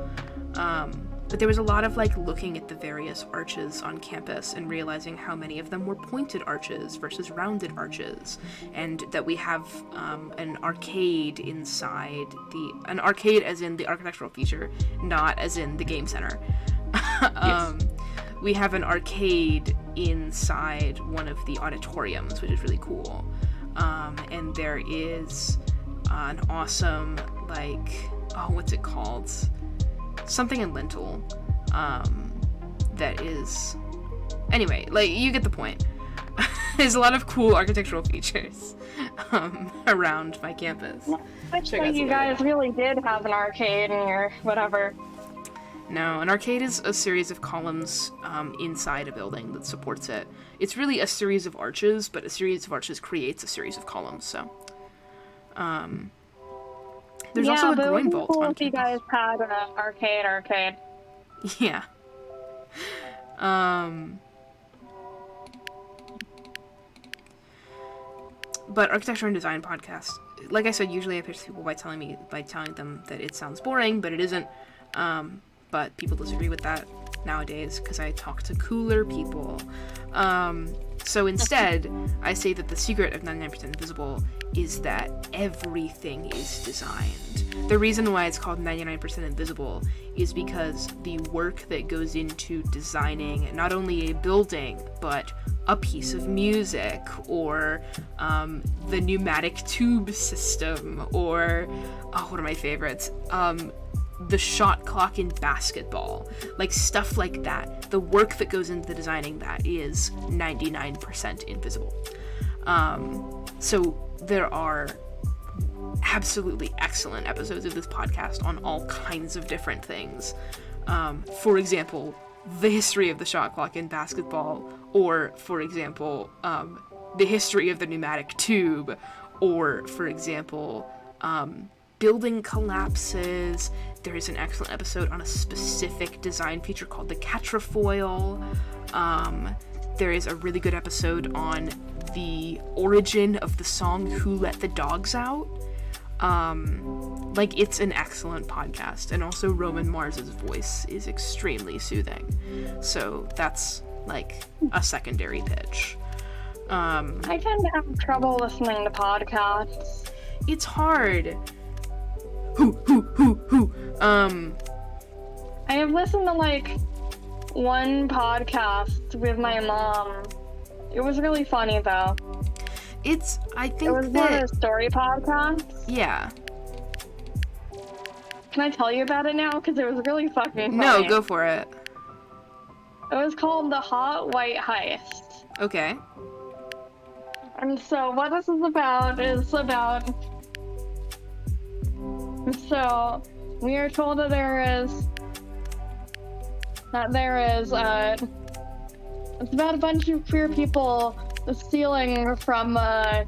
But there was a lot of looking at the various arches on campus and realizing how many of them were pointed arches versus rounded arches, and that we have an arcade inside an arcade as in the architectural feature, not as in the game center. Yes. We have an arcade inside one of the auditoriums, which is really cool. And there is an awesome what's it called? Something in lintel, that is... Anyway, you get the point. There's a lot of cool architectural features around my campus. Which you guys really did have an arcade in your whatever. No, an arcade is a series of columns inside a building that supports it. It's really a series of arches, but a series of arches creates a series of columns, so... There's also a groin vault on campus. You guys had an arcade. Yeah. But architecture and design podcast, like I said, usually I pitch people by telling them that it sounds boring, but it isn't. But people disagree with that nowadays because I talk to cooler people. So instead, I say that the secret of 99% Invisible is that everything is designed. The reason why it's called 99% Invisible is because the work that goes into designing not only a building, but a piece of music, or the pneumatic tube system, or, one of my favorites, the shot clock in basketball, like stuff like that. The work that goes into designing that is 99% invisible. So there are absolutely excellent episodes of this podcast on all kinds of different things. For example, the history of the shot clock in basketball, or for example, the history of the pneumatic tube, or for example, building collapses. There is an excellent episode on a specific design feature called the Catrafoil. There is a really good episode on the origin of the song Who Let the Dogs Out. It's an excellent podcast, and also Roman Mars's voice is extremely soothing. So that's like a secondary pitch. I tend to have trouble listening to podcasts. It's hard. I have listened to one podcast with my mom. It was really funny though. I think it was one of the story podcasts. Yeah. Can I tell you about it now? Because it was really fucking funny. No, go for it. It was called The Hot White Heist. Okay. And so what this is about so we are told that there is it's about a bunch of queer people stealing from a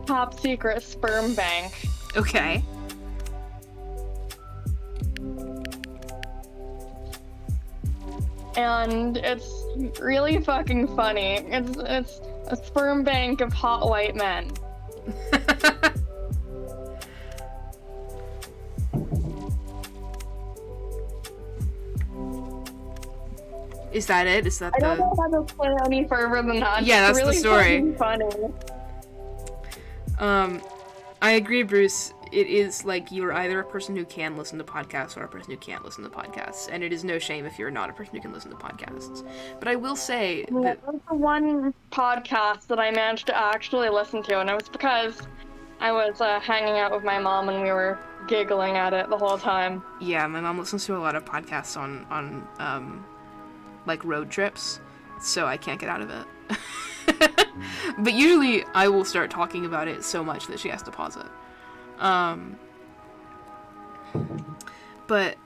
top secret sperm bank. Okay. And it's really fucking funny. It's a sperm bank of hot white men. Is that it? Is that I don't know how to play any further than that. Yeah, that's really the story. Funny. I agree, Bruce. It is like you're either a person who can listen to podcasts or a person who can't listen to podcasts, and it is no shame if you're not a person who can listen to podcasts. But I will say that was the one podcast that I managed to actually listen to, and it was because I was hanging out with my mom and we were giggling at it the whole time. Yeah, my mom listens to a lot of podcasts on road trips, so I can't get out of it. But usually I will start talking about it so much that she has to pause it. But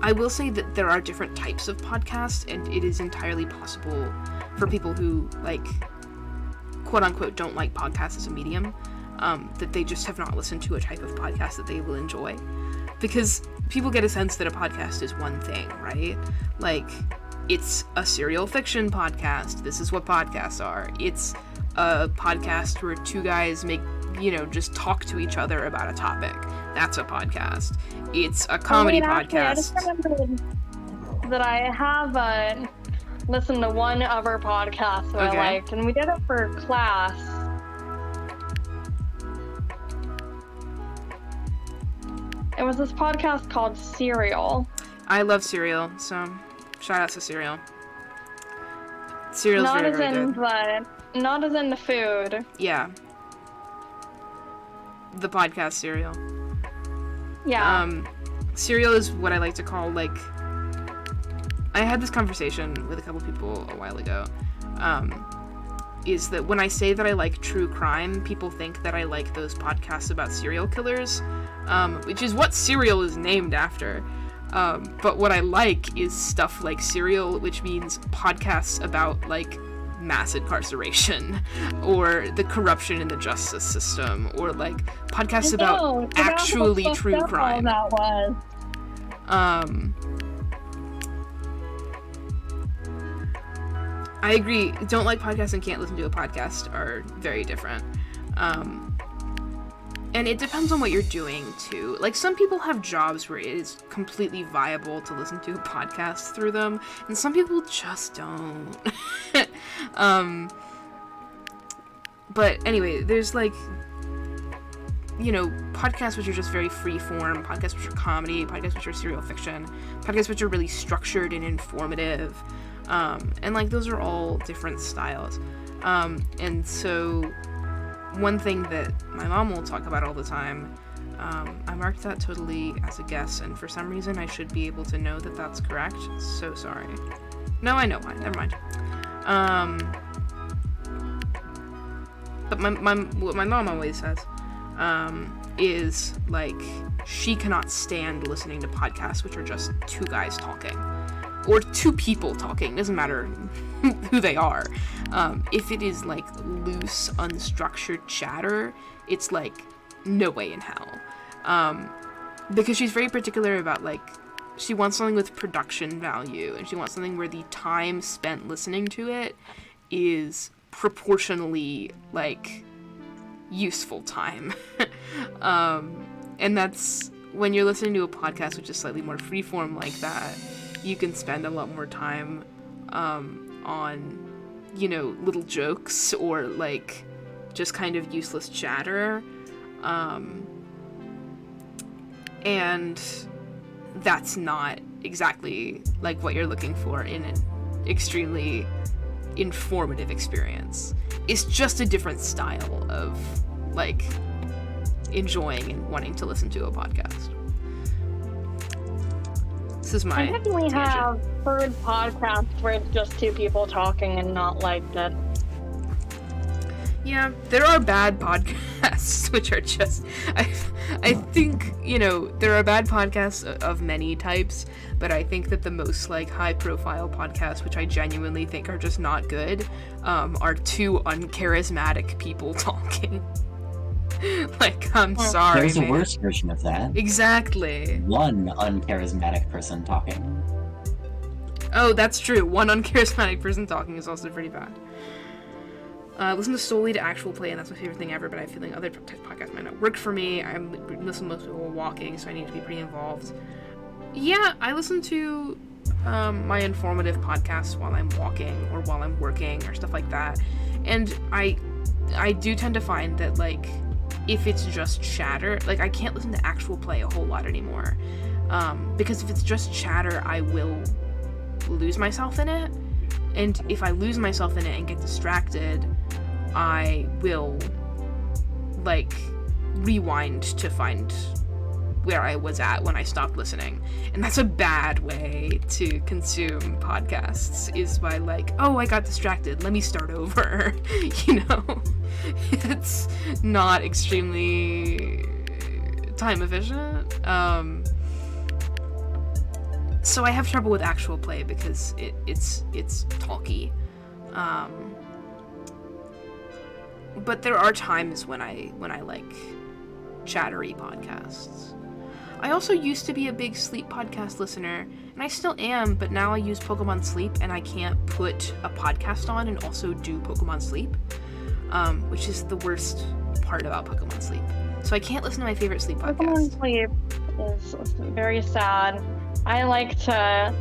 I will say that there are different types of podcasts, and it is entirely possible for people who, quote unquote, don't like podcasts as a medium, that they just have not listened to a type of podcast that they will enjoy. Because people get a sense that a podcast is one thing, right? It's a serial fiction podcast. This is what podcasts are. It's a podcast where two guys just talk to each other about a topic. That's a podcast. It's a comedy podcast. I just remembered that I have listened to one other podcast that I liked, and we did it for class. It was this podcast called Serial. I love Serial, so shout out to Serial. Serial's not very, as very in good. Not as in the food. Yeah. The podcast Serial. Yeah. Serial is what I like to call, I had this conversation with a couple people a while ago, is that when I say that I like true crime, people think that I like those podcasts about serial killers, which is what Serial is named after. But what I like is stuff like Serial, which means podcasts about, mass incarceration, or the corruption in the justice system, or, podcasts about actually true crime. That was. I agree. Don't like podcasts and can't listen to a podcast are very different. And it depends on what you're doing, too. Some people have jobs where it is completely viable to listen to a podcast through them, and some people just don't. But anyway, there's like, you know, podcasts which are just very free form, podcasts which are comedy, podcasts which are serial fiction, podcasts which are really structured and informative, and like those are all different styles. And so one thing that my mom will talk about all the time, I marked that totally as a guess, and for some reason I should be able to know that that's correct. So sorry. No, I know why. Never mind. But what my mom always says is, like, she cannot stand listening to podcasts which are just two guys talking. Or two people talking, doesn't matter who they are. If it is, like, loose, unstructured chatter, it's, like, no way in hell. Because she's very particular about, like, she wants something with production value, and she wants something where the time spent listening to it is proportionally, like, useful time. And that's, when you're listening to a podcast which is slightly more freeform like that, you can spend a lot more time on, you know, little jokes or, like, just kind of useless chatter. And that's not exactly, like, what you're looking for in an extremely informative experience. It's just a different style of, like, enjoying and wanting to listen to a podcast. This is my I definitely tangent. have heard podcasts where it's just two people talking and not liked it. Yeah, there are bad podcasts which are just, I think, you know, there are bad podcasts of many types, but I think that the most, like, high-profile podcasts, which I genuinely think are just not good, are two uncharismatic people talking. Like, I'm sorry, There's a man. worse version of that. Exactly. One uncharismatic person talking. Oh, that's true. One uncharismatic person talking is also pretty bad. Listen to solely to actual play, and that's my favorite thing ever, but I feel like other types of podcasts might not work for me. I'm listening mostly while walking, so I need to be pretty involved. Yeah, I listen to my informative podcasts while I'm walking or while I'm working or stuff like that. And I do tend to find that, like, if it's just chatter, like, I can't listen to actual play a whole lot anymore. Because if it's just chatter, I will lose myself in it. And if I lose myself in it and get distracted, I will, like, rewind to find where I was at when I stopped listening. And that's a bad way to consume podcasts, is by, like, oh, I got distracted, let me start over. You know? It's not extremely time efficient. So I have trouble with actual play because it's talky. But there are times when I like chattery podcasts. I also used to be a big sleep podcast listener, and I still am, but now I use Pokemon Sleep, and I can't put a podcast on and also do Pokemon Sleep, which is the worst part about Pokemon Sleep. So I can't listen to my favorite sleep podcast. Pokemon Sleep is very sad. I like to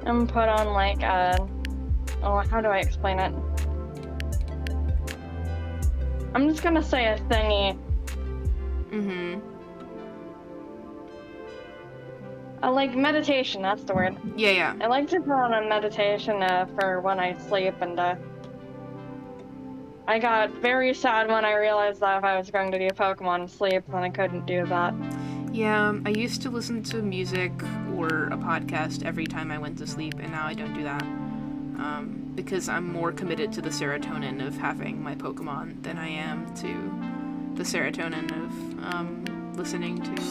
put on, like, how do I explain it? I'm just gonna say a thingy. Mm-hmm. Like meditation, that's the word. Yeah. I like to put on a meditation for when I sleep, and I got very sad when I realized that if I was going to do Pokemon Sleep, then I couldn't do that. Yeah, I used to listen to music or a podcast every time I went to sleep, and now I don't do that. Because I'm more committed to the serotonin of having my Pokemon than I am to the serotonin of listening to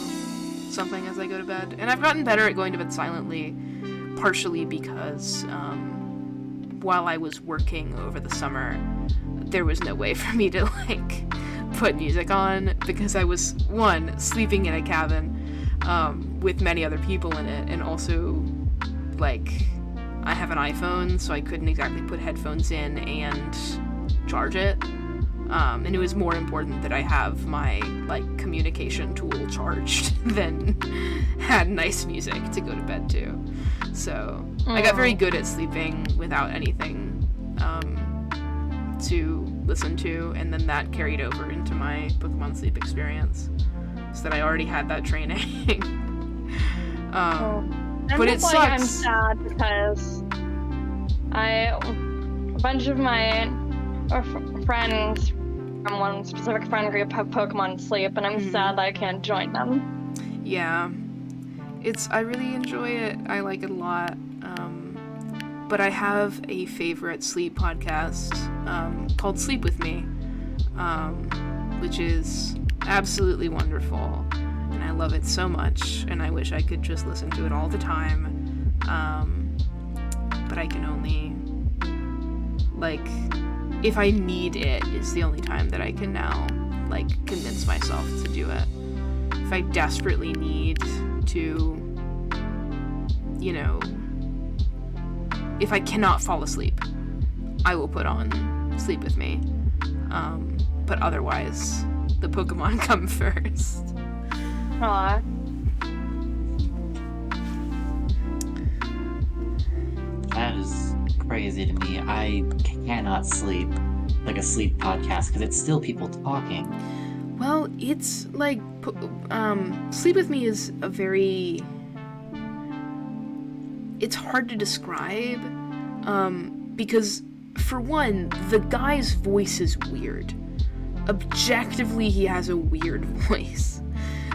something as I go to bed. And I've gotten better at going to bed silently, partially because while I was working over the summer, there was no way for me to, like, put music on, because I was, one, sleeping in a cabin with many other people in it, and also, like, I have an iPhone, so I couldn't exactly put headphones in and charge it. And it was more important that I have my, like, communication tool charged than had nice music to go to bed to. So I got very good at sleeping without anything to listened to, and then that carried over into my Pokemon Sleep experience, so that I already had that training. But it sucks. I'm sad because a bunch of my friends from one specific friend group have Pokemon Sleep, and I'm sad that I can't join them. Yeah. I really enjoy it. I like it a lot. But I have a favorite sleep podcast called Sleep With Me, which is absolutely wonderful. And I love it so much, and I wish I could just listen to it all the time. But I can only, if I need it, is the only time that I can now, convince myself to do it. If I desperately need to, if I cannot fall asleep, I will put on Sleep With Me. But otherwise, the Pokemon come first. Aww. That is crazy to me. I cannot sleep like a sleep podcast because it's still people talking. Well, it's Sleep With Me is a very... It's hard to describe, because, for one, the guy's voice is weird. Objectively, he has a weird voice.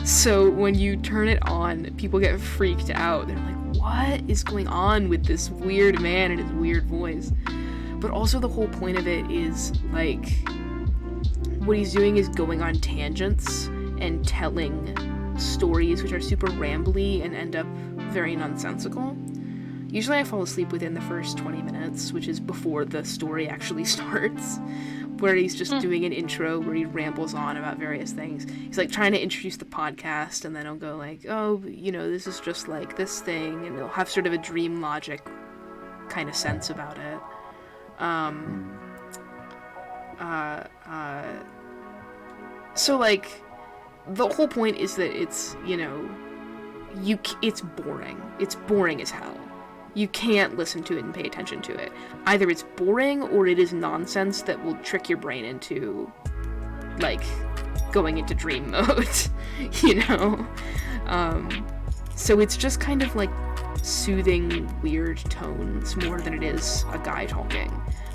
So when you turn it on, people get freaked out. They're like, what is going on with this weird man and his weird voice? But also the whole point of it is, what he's doing is going on tangents and telling stories which are super rambly and end up very nonsensical. Usually I fall asleep within the first 20 minutes, which is before the story actually starts, where he's just doing an intro where he rambles on about various things. He's trying to introduce the podcast, and then he'll go this is just this thing, and he'll have sort of a dream logic kind of sense about it. So the whole point is that it's, it's boring. It's boring as hell. You can't listen to it and pay attention to it. Either it's boring or it is nonsense that will trick your brain into, going into dream mode, So it's just kind of soothing, weird tones more than it is a guy talking.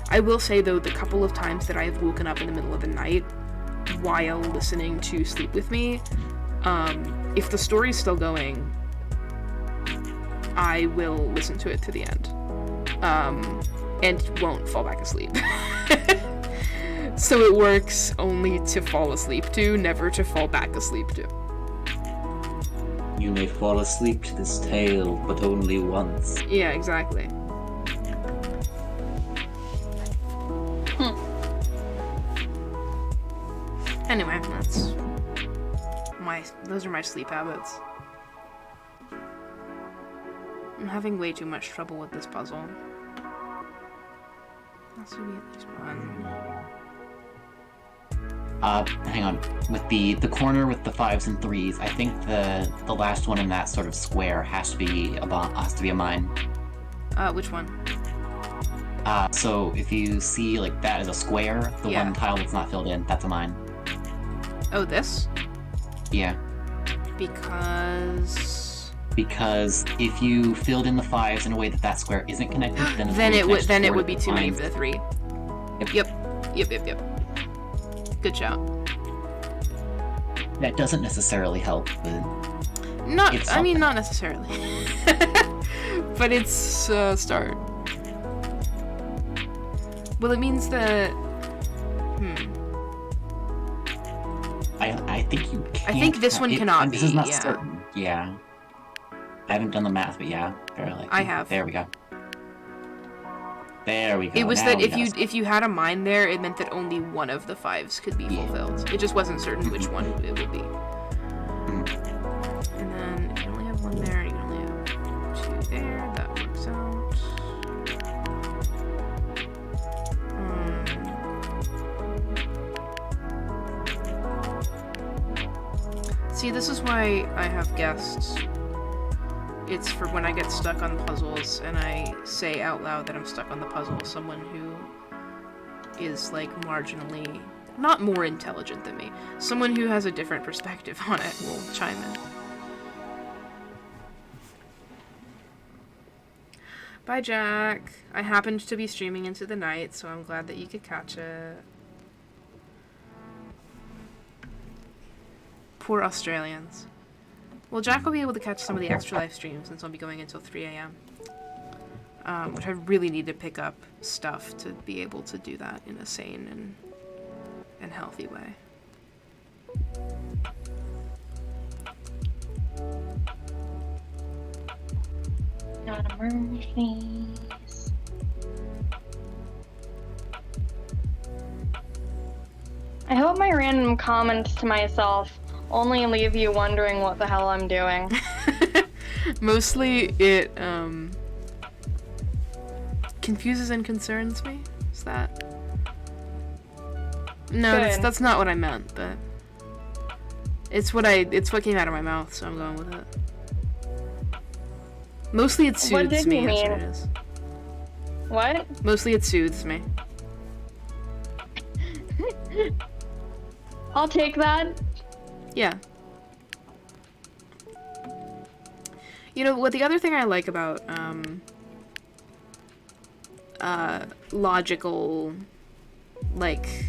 I will say, though, the couple of times that I have woken up in the middle of the night while listening to Sleep With Me, if the story's still going, I will listen to it to the end, and won't fall back asleep. So it works only to fall asleep to, never to fall back asleep to. You may fall asleep to this tale, but only once. Yeah, exactly. Anyway, those are my sleep habits. I'm having way too much trouble with this puzzle. That's gonna be at least one. Hang on. With the corner with the 5s and 3s, I think the last one in that sort of square has to be a mine. Which one? So if you see that as a square, the one tile that's not filled in, that's a mine. Oh, this? Yeah. Because if you filled in the 5s in a way that square isn't connected, then it would be too many for the 3. Yep. Good shout. That doesn't necessarily help, but not necessarily. But it's a start. Well, it means that I think you can't. I think this one cannot be. This is not certain. Yeah. I haven't done the math, but yeah, fairly. I have. There we go. There we go. It was that if you had a mine there, it meant that only one of the 5s could be fulfilled. It just wasn't certain which one it would be. And then you can only have one there, and you can only have 2 there. That works out. See, this is why I have guests. It's for when I get stuck on puzzles and I say out loud that I'm stuck on the puzzle, someone who is like marginally not more intelligent than me. Someone who has a different perspective on it will chime in. Bye, Jack. I happened to be streaming into the night, so I'm glad that you could catch it. Poor Australians. Well, Jack will be able to catch some of the extra live streams since I'll be going until 3 a.m. Which I really need to pick up stuff to be able to do that in a sane and healthy way. Not emergencies. I hope my random comments to myself only leave you wondering what the hell I'm doing. Mostly it confuses and concerns me. Is that? No, that's not what I meant, but it's what came out of my mouth, so I'm going with it. Mostly it soothes me, that's what it is. What? Mostly it soothes me. I'll take that. Yeah. You know, what the other thing I like about, logical, like,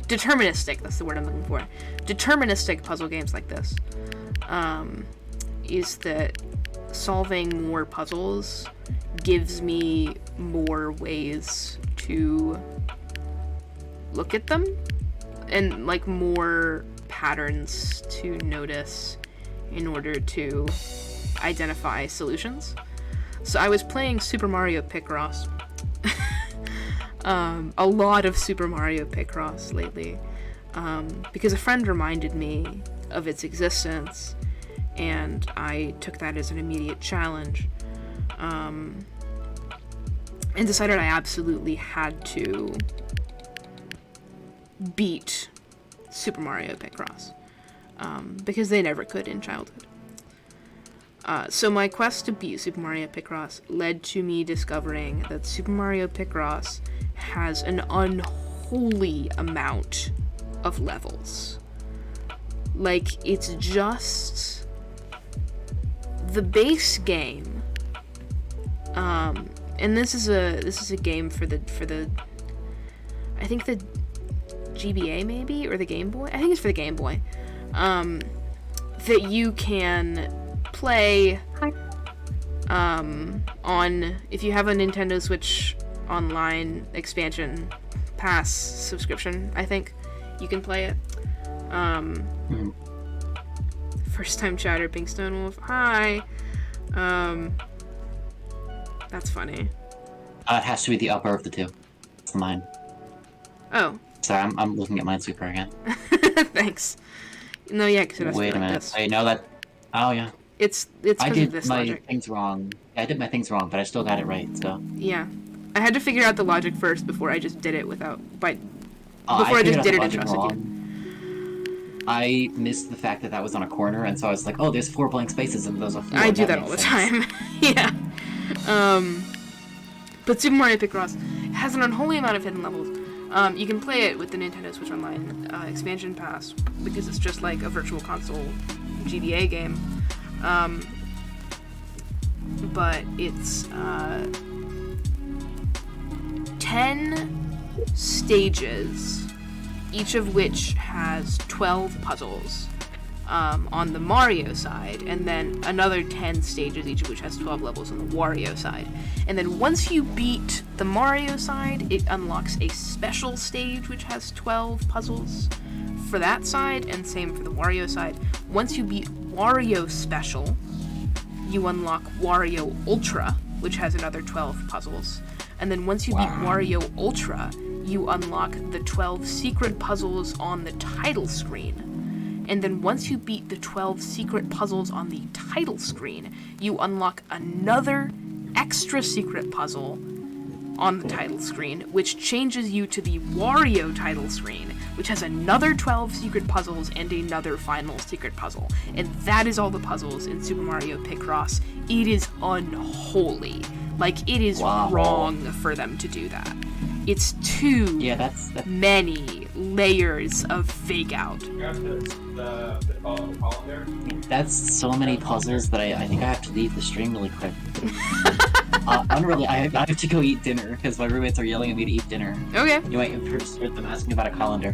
deterministic, that's the word I'm looking for, deterministic puzzle games like this, is that solving more puzzles gives me more ways to look at them, and, like, more patterns to notice in order to identify solutions. So I was playing Super Mario Picross. A lot of Super Mario Picross lately, because a friend reminded me of its existence, and I took that as an immediate challenge, and decided I absolutely had to beat Super Mario Picross, because they never could in childhood. So my quest to beat Super Mario Picross led to me discovering that Super Mario Picross has an unholy amount of levels. Like, it's just the base game. And this is a game for the I think the GBA maybe, or the Game Boy? I think it's for the Game Boy. That you can play on, if you have a Nintendo Switch Online expansion pass subscription, I think you can play it. First time chatter, Pink Stone Wolf. Hi. That's funny. It has to be the upper of the two. It's mine. Oh. Sorry, I'm looking at Minesweeper again. Thanks. No, yeah, because it has to be Wait a like minute. this. I know that. Oh yeah. It's I because did of this my logic. things wrong. Yeah, I did my things wrong, but I still got it right. So. Yeah. I had to figure out the logic first before I just did it before I figured just out did the it and logic trusted you. wrong. I missed the fact that was on a corner, and so I was like, "Oh, there's 4 blank spaces, and those are 4." I do that all the time. Yeah. But Super Mario Picross has an unholy amount of hidden levels. You can play it with the Nintendo Switch Online expansion pass, because it's just like a virtual console GBA game. But it's 10 stages, each of which has 12 puzzles on the Mario side, and then another 10 stages, each of which has 12 levels on the Wario side. And then once you beat the Mario side, it unlocks a special stage which has 12 puzzles for that side, and same for the Wario side. Once you beat Wario Special, you unlock Wario Ultra, which has another 12 puzzles. And then once you beat Wario Ultra, you unlock the 12 secret puzzles on the title screen. And then once you beat the 12 secret puzzles on the title screen, you unlock another extra secret puzzle on the title screen, which changes you to the Wario title screen, which has another 12 secret puzzles and another final secret puzzle. And that is all the puzzles in Super Mario Picross. It is unholy. Like, it is wrong for them to do that. It's too Yeah, that's many layers of fake out. so many puzzles that I think I have to leave the stream really quick. Unrelated, I have to go eat dinner because my roommates are yelling at me to eat dinner. Okay. You might have heard them asking about a calendar.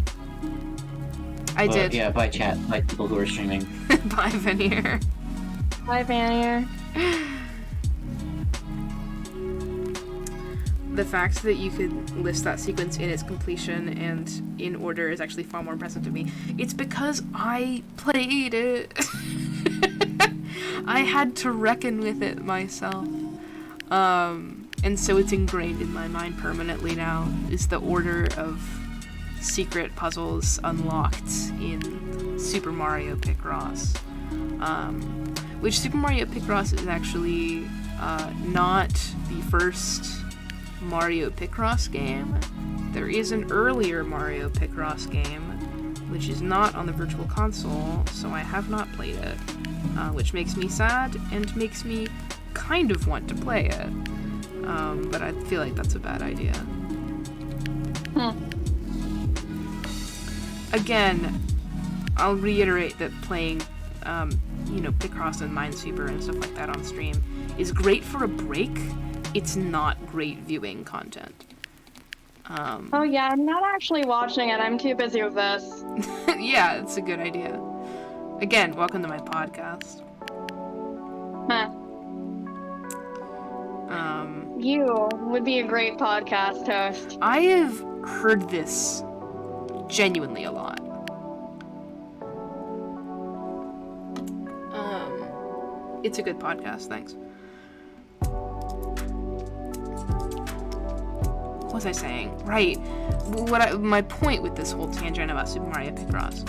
I did. Yeah, by chat, by people who are streaming. Bye, Veneer. Bye, Vanier. The fact that you could list that sequence in its completion and in order is actually far more impressive to me. It's because I played it. I had to reckon with it myself. And so it's ingrained in my mind permanently now, is the order of secret puzzles unlocked in Super Mario Picross. Which Super Mario Picross is actually not the first Mario Picross game. There is an earlier Mario Picross game, which is not on the Virtual Console, so I have not played it, which makes me sad and makes me kind of want to play it, but I feel like that's a bad idea. Again, I'll reiterate that playing, Picross and Minesweeper and stuff like that on stream is great for a break. It's not great viewing content. Oh yeah, I'm not actually watching it. I'm too busy with this. Yeah, it's a good idea. Again, welcome to my podcast. Huh. You would be a great podcast host. I have heard this genuinely a lot. It's a good podcast, thanks. What was I saying? Right. My point with this whole tangent about Super Mario Picross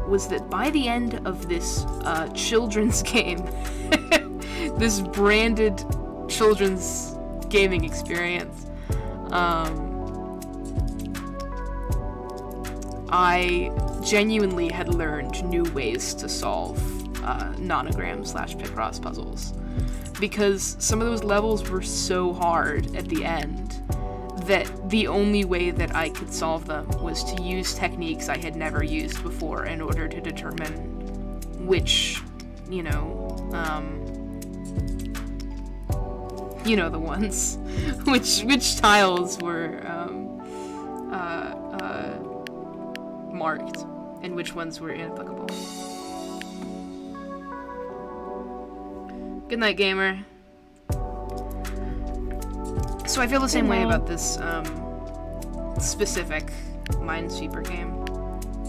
was that by the end of this children's game, this branded children's gaming experience, I genuinely had learned new ways to solve nonogram/Picross puzzles, because some of those levels were so hard at the end that the only way that I could solve them was to use techniques I had never used before in order to determine which, the ones, which tiles were marked and which ones were inapplicable. Good night, gamer. So I feel the same way about this specific Minesweeper game,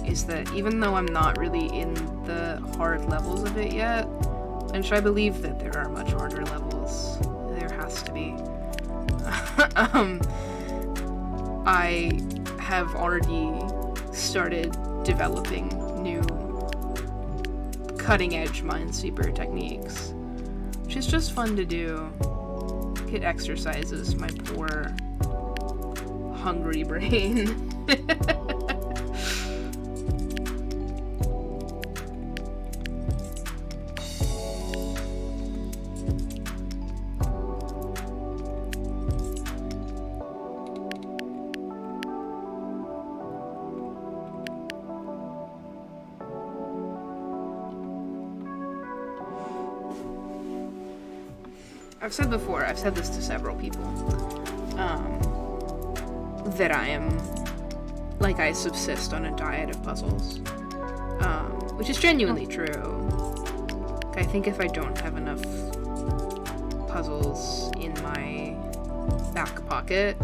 is that even though I'm not really in the hard levels of it yet, and should I believe that there are much harder levels? There has to be. I have already started developing new cutting-edge Minesweeper techniques, which is just fun to do. It exercises my poor, hungry brain. I've said before, I've said this to several people, that I subsist on a diet of puzzles, which is genuinely true. I think if I don't have enough puzzles in my back pocket,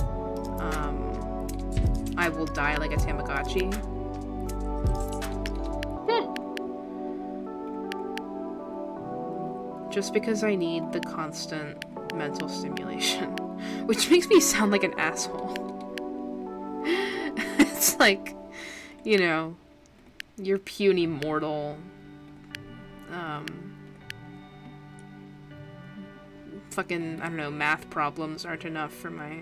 I will die like a Tamagotchi. Just because I need the constant mental stimulation, which makes me sound like an asshole. It's like, your puny mortal, fucking, I don't know, math problems aren't enough for my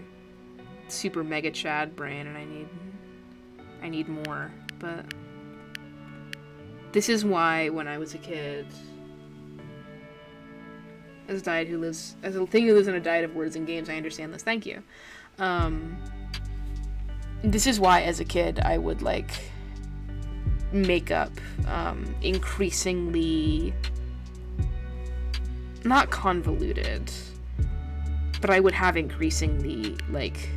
super mega Chad brain, and I need more. But this is why when I was a kid, as a thing who lives on a diet of words and games, I understand this. Thank you. this is why as a kid I would like make up increasingly not convoluted, but I would have increasingly like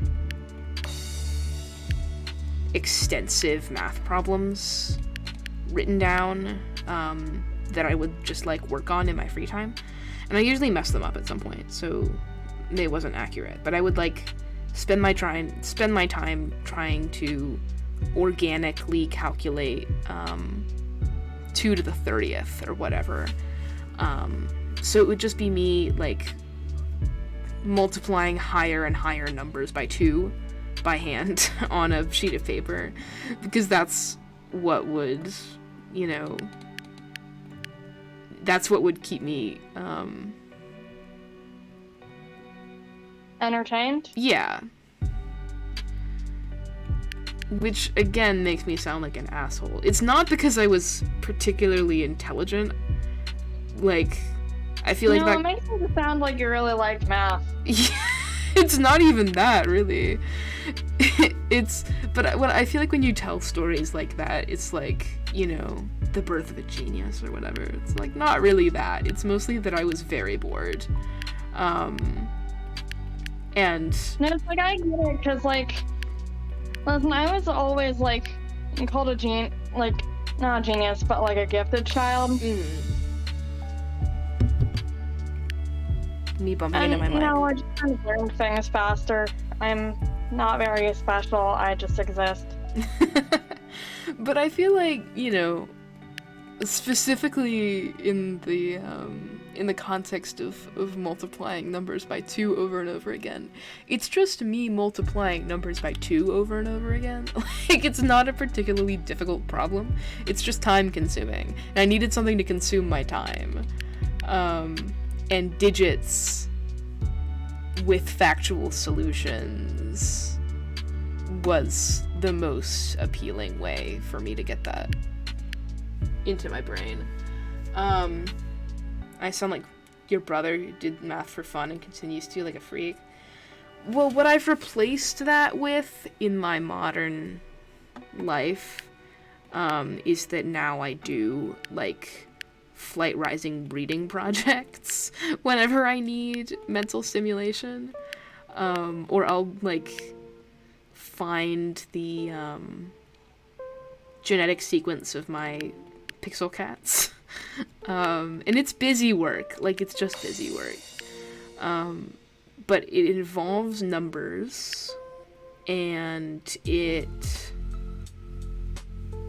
extensive math problems written down that I would just like work on in my free time, and I usually mess them up at some point, so it wasn't accurate, but I would like spend my time trying to organically calculate 2 to the 30th or whatever. So it would just be me like multiplying higher and higher numbers by 2 by hand on a sheet of paper, because that's what would, you know, that's what would keep me entertained? Yeah. Which, again, makes me sound like an asshole. It's not because I was particularly intelligent. Like, I feel like that... it makes me sound like you really liked math. It's not even that, really. But what I feel like when you tell stories like that, it's like, you know, the birth of a genius or whatever. It's like, not really that. It's mostly that I was very bored. And... No, it's like, I get it, because, like, listen, I was always, like, called a not a genius, but, like, a gifted child. Me bumping into my mic. No, I just kind of learned things faster. I'm not very special, I just exist. But I feel like, you know, specifically in the context of multiplying numbers by 2 over and over again, it's just me multiplying numbers by 2 over and over again. Like, it's not a particularly difficult problem. It's just time consuming. And I needed something to consume my time. And digits with factual solutions was the most appealing way for me to get that into my brain. I sound like your brother who did math for fun and continues to, like a freak. Well, what I've replaced that with in my modern life is that now I do, like, flight rising breeding projects whenever I need mental stimulation. Or I'll, like, find the genetic sequence of my pixel cats. And it's busy work. Like, it's just busy work. But it involves numbers, and it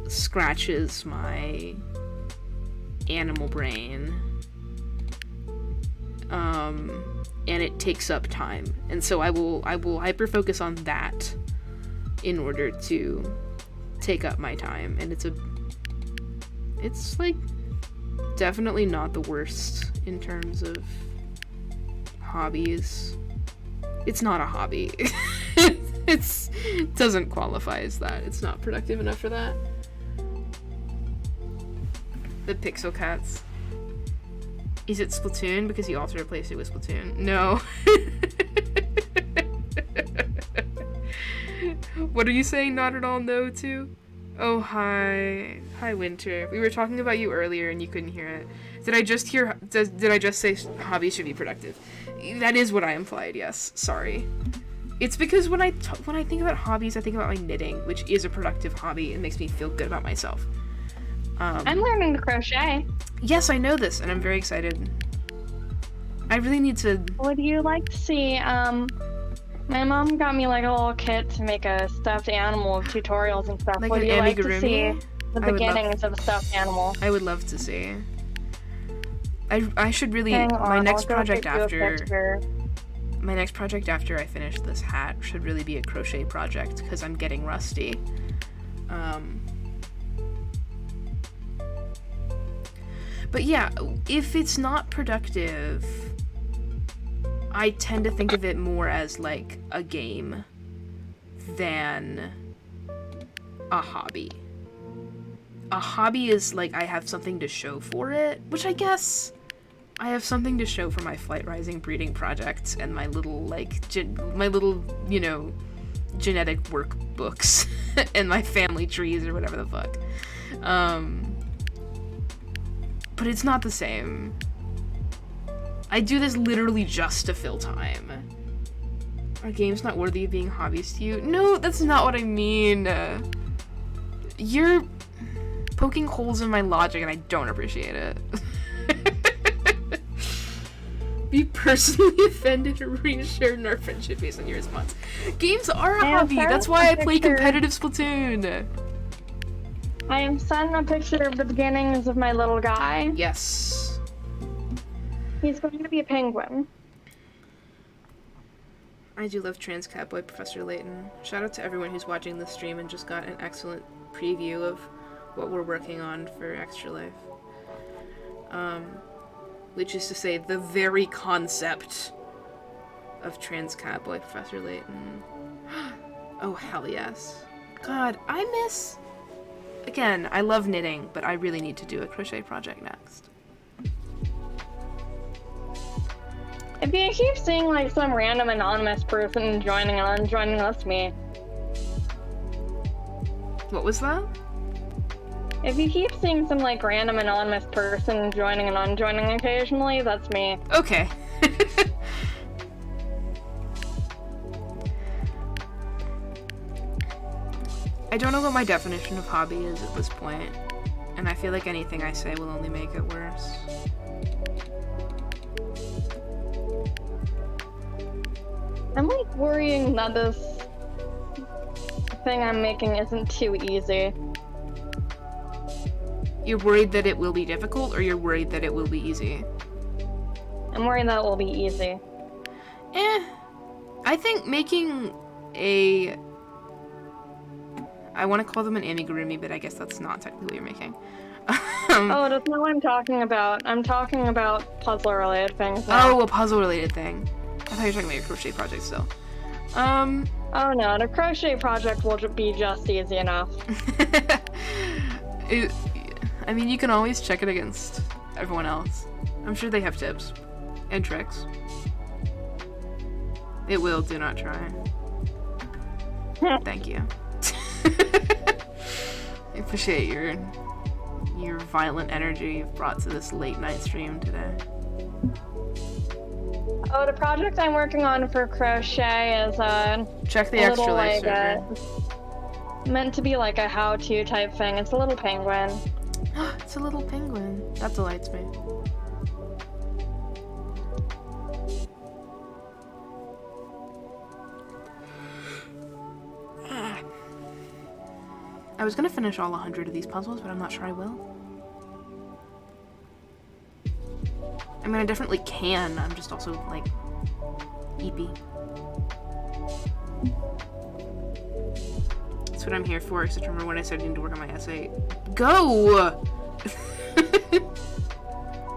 scratches my animal brain. And it takes up time. And so I will hyper focus on that in order to take up my time. And it's like definitely not the worst in terms of hobbies. It's not a hobby. It doesn't qualify as that. It's not productive enough for that. The Pixel Cats. Is it Splatoon? Because you also replaced it with Splatoon. No. What are you saying not at all no to? Oh, hi. Hi, Winter. We were talking about you earlier and you couldn't hear it. Did I just say hobbies should be productive? That is what I implied, yes. Sorry. It's because when I think about hobbies, I think about my knitting, which is a productive hobby and makes me feel good about myself. I'm learning to crochet. Yes, I know this, and I'm very excited. I really need to... Would you like to see, my mom got me, like, a little kit to make a stuffed animal with tutorials and stuff. Like Would an you like to amigurumi? see the beginnings of a stuffed animal? I would love to see. I should really... Hang on, my next I'll go project get you a picture. My next project after I finish this hat should really be a crochet project, because I'm getting rusty. But yeah, if it's not productive, I tend to think of it more as like a game than a hobby. A hobby is like I have something to show for it, which I guess I have something to show for my flight rising breeding projects and my little, like, you know, genetic workbooks and my family trees or whatever the fuck. But it's not the same. I do this literally just to fill time. Are games not worthy of being hobbies to you? No, that's not what I mean. You're poking holes in my logic and I don't appreciate it. Be personally offended or reassured our friendship based on your response. Games are a hobby. That's why I play competitive Splatoon. I am sending a picture of the beginnings of my little guy. Yes. He's going to be a penguin. I do love Trans Catboy Professor Layton. Shout out to everyone who's watching this stream and just got an excellent preview of what we're working on for Extra Life. Which is to say, the very concept of Trans Catboy Professor Layton. Oh, hell yes. God, I miss... Again, I love knitting, but I really need to do a crochet project next. If you keep seeing like some random anonymous person joining and unjoining, that's me. What was that? If you keep seeing some like random anonymous person joining and unjoining occasionally, that's me. Okay. I don't know what my definition of hobby is at this point, and I feel like anything I say will only make it worse. I'm like worrying that this thing I'm making isn't too easy. You're worried that it will be difficult, or you're worried that it will be easy? I'm worried that it will be easy. I think making a... I want to call them an amigurumi, but I guess that's not technically what you're making. Oh, that's not what I'm talking about. I'm talking about puzzle-related things now. Oh, a puzzle-related thing. I thought you were talking about your crochet project still. Oh no, the crochet project will be just easy enough. I mean, you can always check it against everyone else. I'm sure they have tips and tricks. It will, do not try. Thank you. I appreciate your violent energy you've brought to this late night stream today. Oh, the project I'm working on for crochet is check the a extra little, life like, server. Meant to be like a how-to type thing. It's a little penguin. It's a little penguin. That delights me. I was gonna finish all 100 of these puzzles, but I'm not sure I will. I mean, I definitely can. I'm just also, like, eepy. That's what I'm here for, except remember when I said I needed to work on my essay. Go!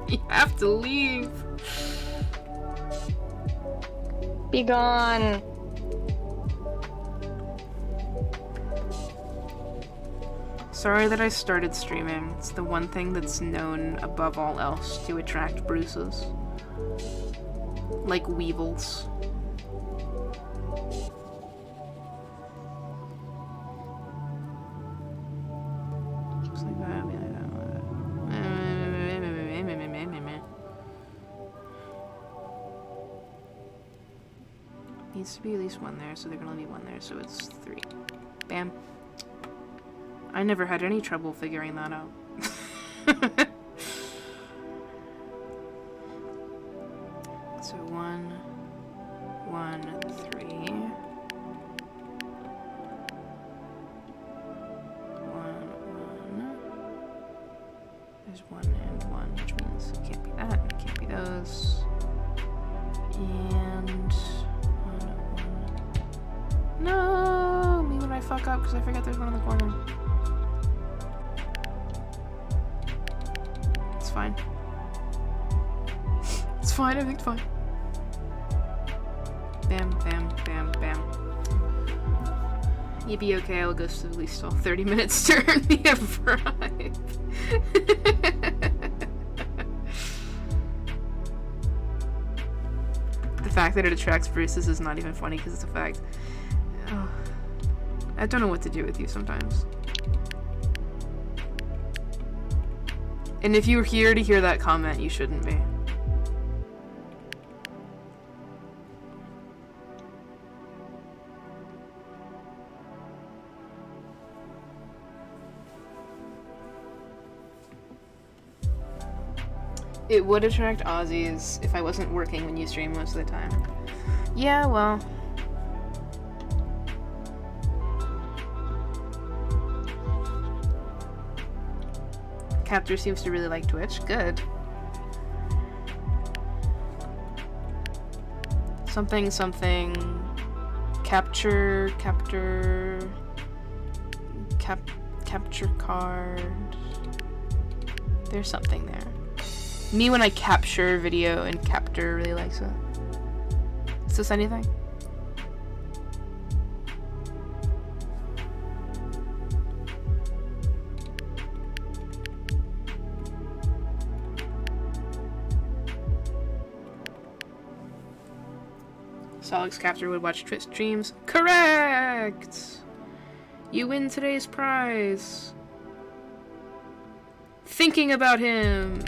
You have to leave. Be gone. Sorry that I started streaming. It's the one thing that's known above all else to attract bruises. Like weevils. Just like that, like that. Needs to be at least one there, so there can only be one there, so it's 3. Bam. I never had any trouble figuring that out. So 1, 1, 3. 1, 1. There's 1 and 1, which means it can't be that, it can't be those. And 1, 1. No! Me when I fuck up because I forget there's one in the corner. It's fine. It's fine, I think it's fine. Bam, bam, bam, bam. You'd be okay, I'll go to at least all 30 minutes to earn the arrive. The fact that it attracts bruises is not even funny because it's a fact. Oh. I don't know what to do with you sometimes. And if you're here to hear that comment, you shouldn't be. It would attract Aussies if I wasn't working when you stream most of the time. Yeah, well. Captor seems to really like Twitch. Good. Something, something. Capture card. There's something there. Me when I capture video and Captor really likes it. Is this anything? Solix Captor would watch Twitch streams. Correct! You win today's prize. Thinking about him.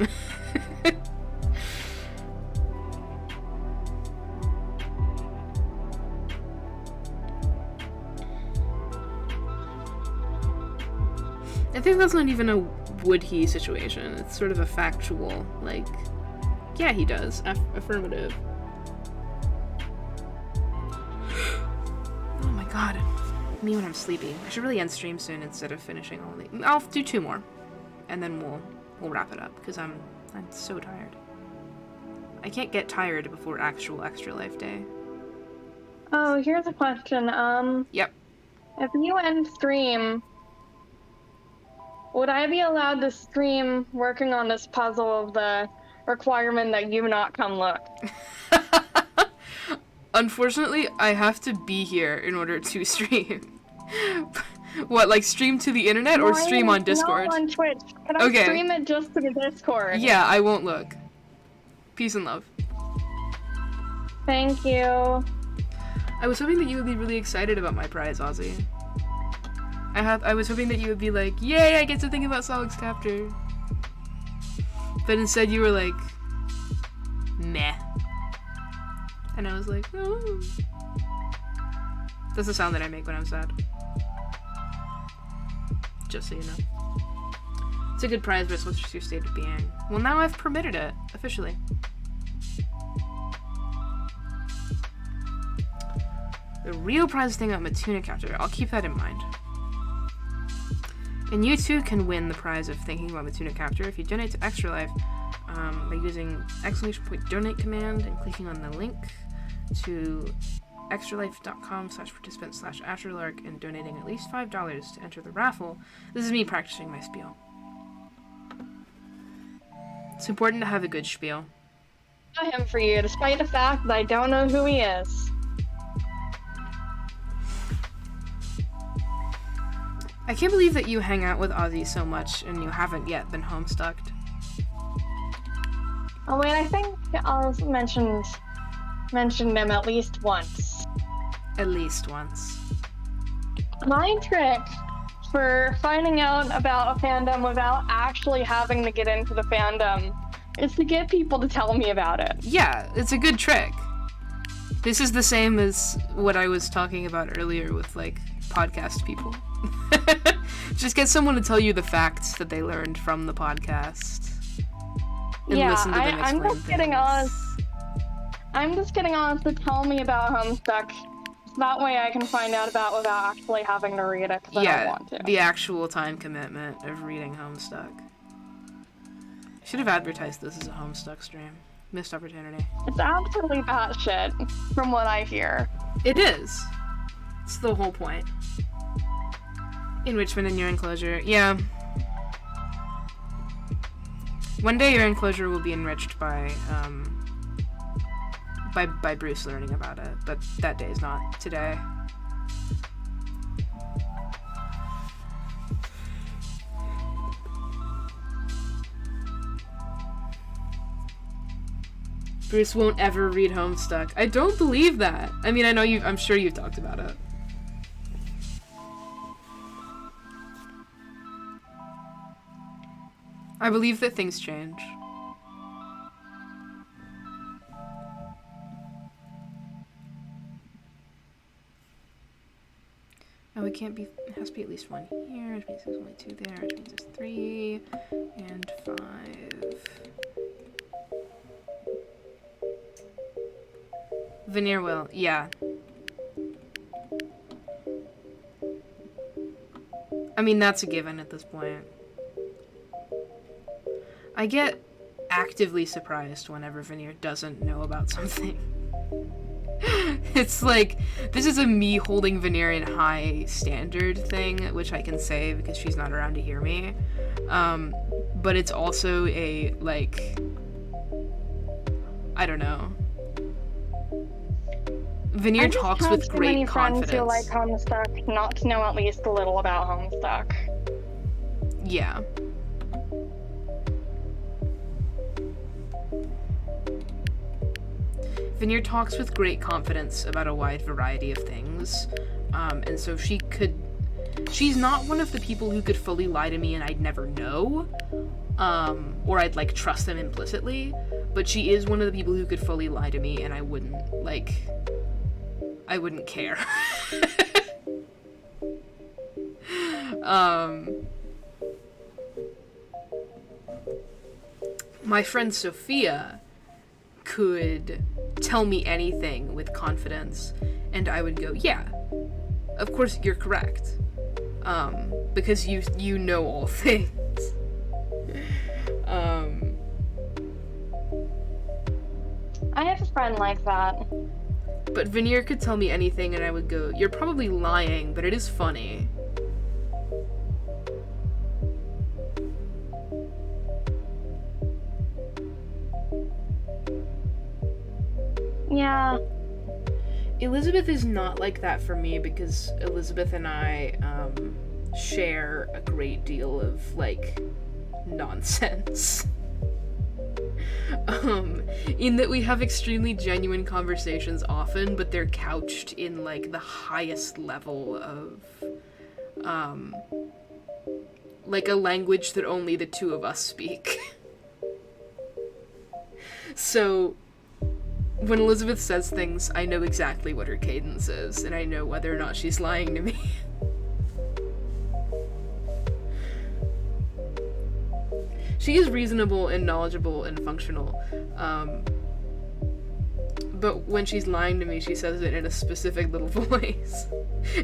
I think that's not even a would he situation. It's sort of a factual, like, yeah, he does. Affirmative. Oh my god. Me when I'm sleepy. I should really end stream soon instead of finishing all the. I'll do 2 more. And then we'll wrap it up, because I'm so tired. I can't get tired before actual Extra Life Day. Oh, here's a question. Yep. If you end stream, would I be allowed to stream working on this puzzle of the requirement that you not come look? Unfortunately, I have to be here in order to stream. What, like stream to the internet or stream on Discord? No, on Twitch. Can I stream it just to the Discord? Yeah, I won't look. Peace and love. Thank you. I was hoping that you would be really excited about my prize, Ozzy. I was hoping that you would be like, yay, I get to think about Solix Captor. But instead you were like, meh. And I was like, oh. That's the sound that I make when I'm sad. Just so you know. It's a good prize, but what's just your state of being? Well, now I've permitted it, officially. The real prize thing about Matuna Captor. I'll keep that in mind. And you too can win the prize of thinking about Matuna Captor if you donate to Extra Life by using !donate command and clicking on the link to extralife.com/participant/afterlark and donating at least $5 to enter the raffle. This is me practicing my spiel. It's important to have a good spiel. I know him for you, despite the fact that I don't know who he is. I can't believe that you hang out with Ozzy so much and you haven't yet been homestucked. Oh wait, I think I mentioned him at least once. At least once. My trick for finding out about a fandom without actually having to get into the fandom is to get people to tell me about it. Yeah, it's a good trick. This is the same as what I was talking about earlier with, like, podcast people. Just get someone to tell you the facts that they learned from the podcast. And listen to them explain I'm just getting Oz to tell me about Homestuck. That way I can find out about without actually having to read it, because I don't want to. The actual time commitment of reading Homestuck. Should have advertised this as a Homestuck stream. Missed opportunity. It's absolutely batshit, from what I hear. It is. It's the whole point. Enrichment in your enclosure. Yeah. One day your enclosure will be enriched by Bruce learning about it, but that day is not today. Bruce won't ever read Homestuck. I don't believe that. I mean, I'm sure you've talked about it. I believe that things change. Oh, it can't be, it has to be at least 1 here, which means there's only 2 there, which means there's 3 and 5. Veneer will, yeah. I mean, that's a given at this point. I get actively surprised whenever Veneer doesn't know about something. It's like, this is a me holding Veneer in high standard thing, which I can say because she's not around to hear me. But it's also a, like, I don't know. Veneer talks with great confidence. I just have too many friends who like Homestuck not to know at least a little about Homestuck. Yeah. Veneer talks with great confidence about a wide variety of things, and so she's not one of the people who could fully lie to me and I'd never know, or I'd, like, trust them implicitly, but she is one of the people who could fully lie to me and I wouldn't care. My friend Sophia could tell me anything with confidence, and I would go, yeah, of course you're correct, because you know all things. I have a friend like that. But Veneer could tell me anything, and I would go, you're probably lying, but it is funny. Yeah. Elizabeth is not like that for me because Elizabeth and I share a great deal of, like, nonsense. In that we have extremely genuine conversations often, but they're couched in, like, the highest level of, like, a language that only the two of us speak. So, when Elizabeth says things, I know exactly what her cadence is, and I know whether or not she's lying to me. She is reasonable and knowledgeable and functional, but when she's lying to me, she says it in a specific little voice,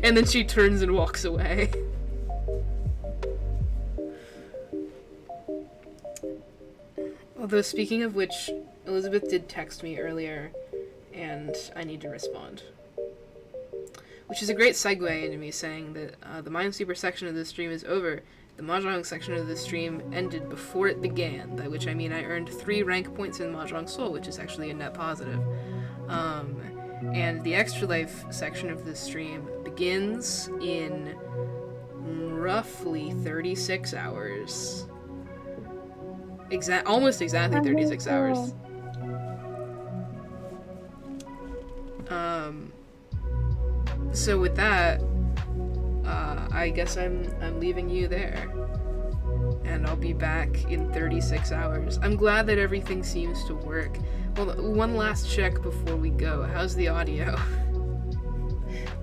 and then she turns and walks away. Although, speaking of which, Elizabeth did text me earlier, and I need to respond. Which is a great segue into me saying that the minesweeper section of this stream is over. The mahjong section of this stream ended before it began, by which I mean I earned 3 rank points in Mahjong Soul, which is actually a net positive. And the Extra Life section of this stream begins in roughly 36 hours. Almost exactly 36 hours. So with that, I guess I'm leaving you there, and I'll be back in 36 hours. I'm glad that everything seems to work. Well, one last check before we go. How's the audio?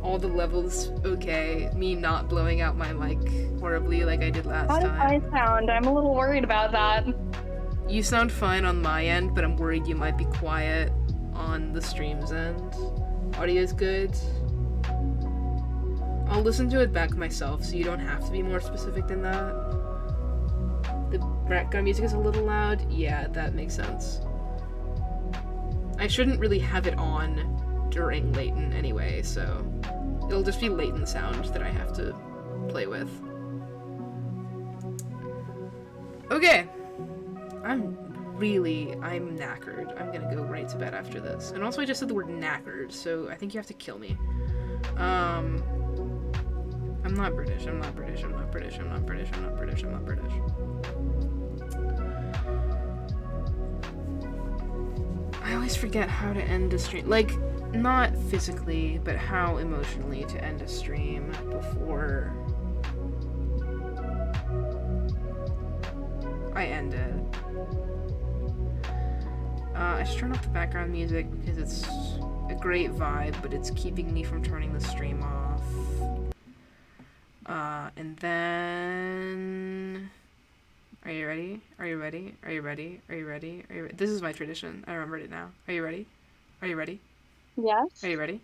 All the levels okay? Me not blowing out my mic horribly like I did last time? How does I sound? I'm a little worried about that. You sound fine on my end, but I'm worried you might be quiet on the stream's end. Audio's good. I'll listen to it back myself, so you don't have to be more specific than that. The background music is a little loud. Yeah, that makes sense. I shouldn't really have it on during Layton anyway, so it'll just be Layton sound that I have to play with. Okay. I'm knackered. I'm gonna go right to bed after this. And also I just said the word knackered, so I think you have to kill me. I'm not British, I'm not British, I'm not British, I'm not British, I'm not British, I'm not British. I always forget how to end a stream. Like, not physically, but how emotionally to end a stream before... I ended. I should turn off the background music because it's a great vibe, but it's keeping me from turning the stream off. And then... Are you ready? Are you ready? Are you ready? Are you ready? Are you ready? This is my tradition. I remembered it now. Are you ready? Are you ready? Yes. Are you ready?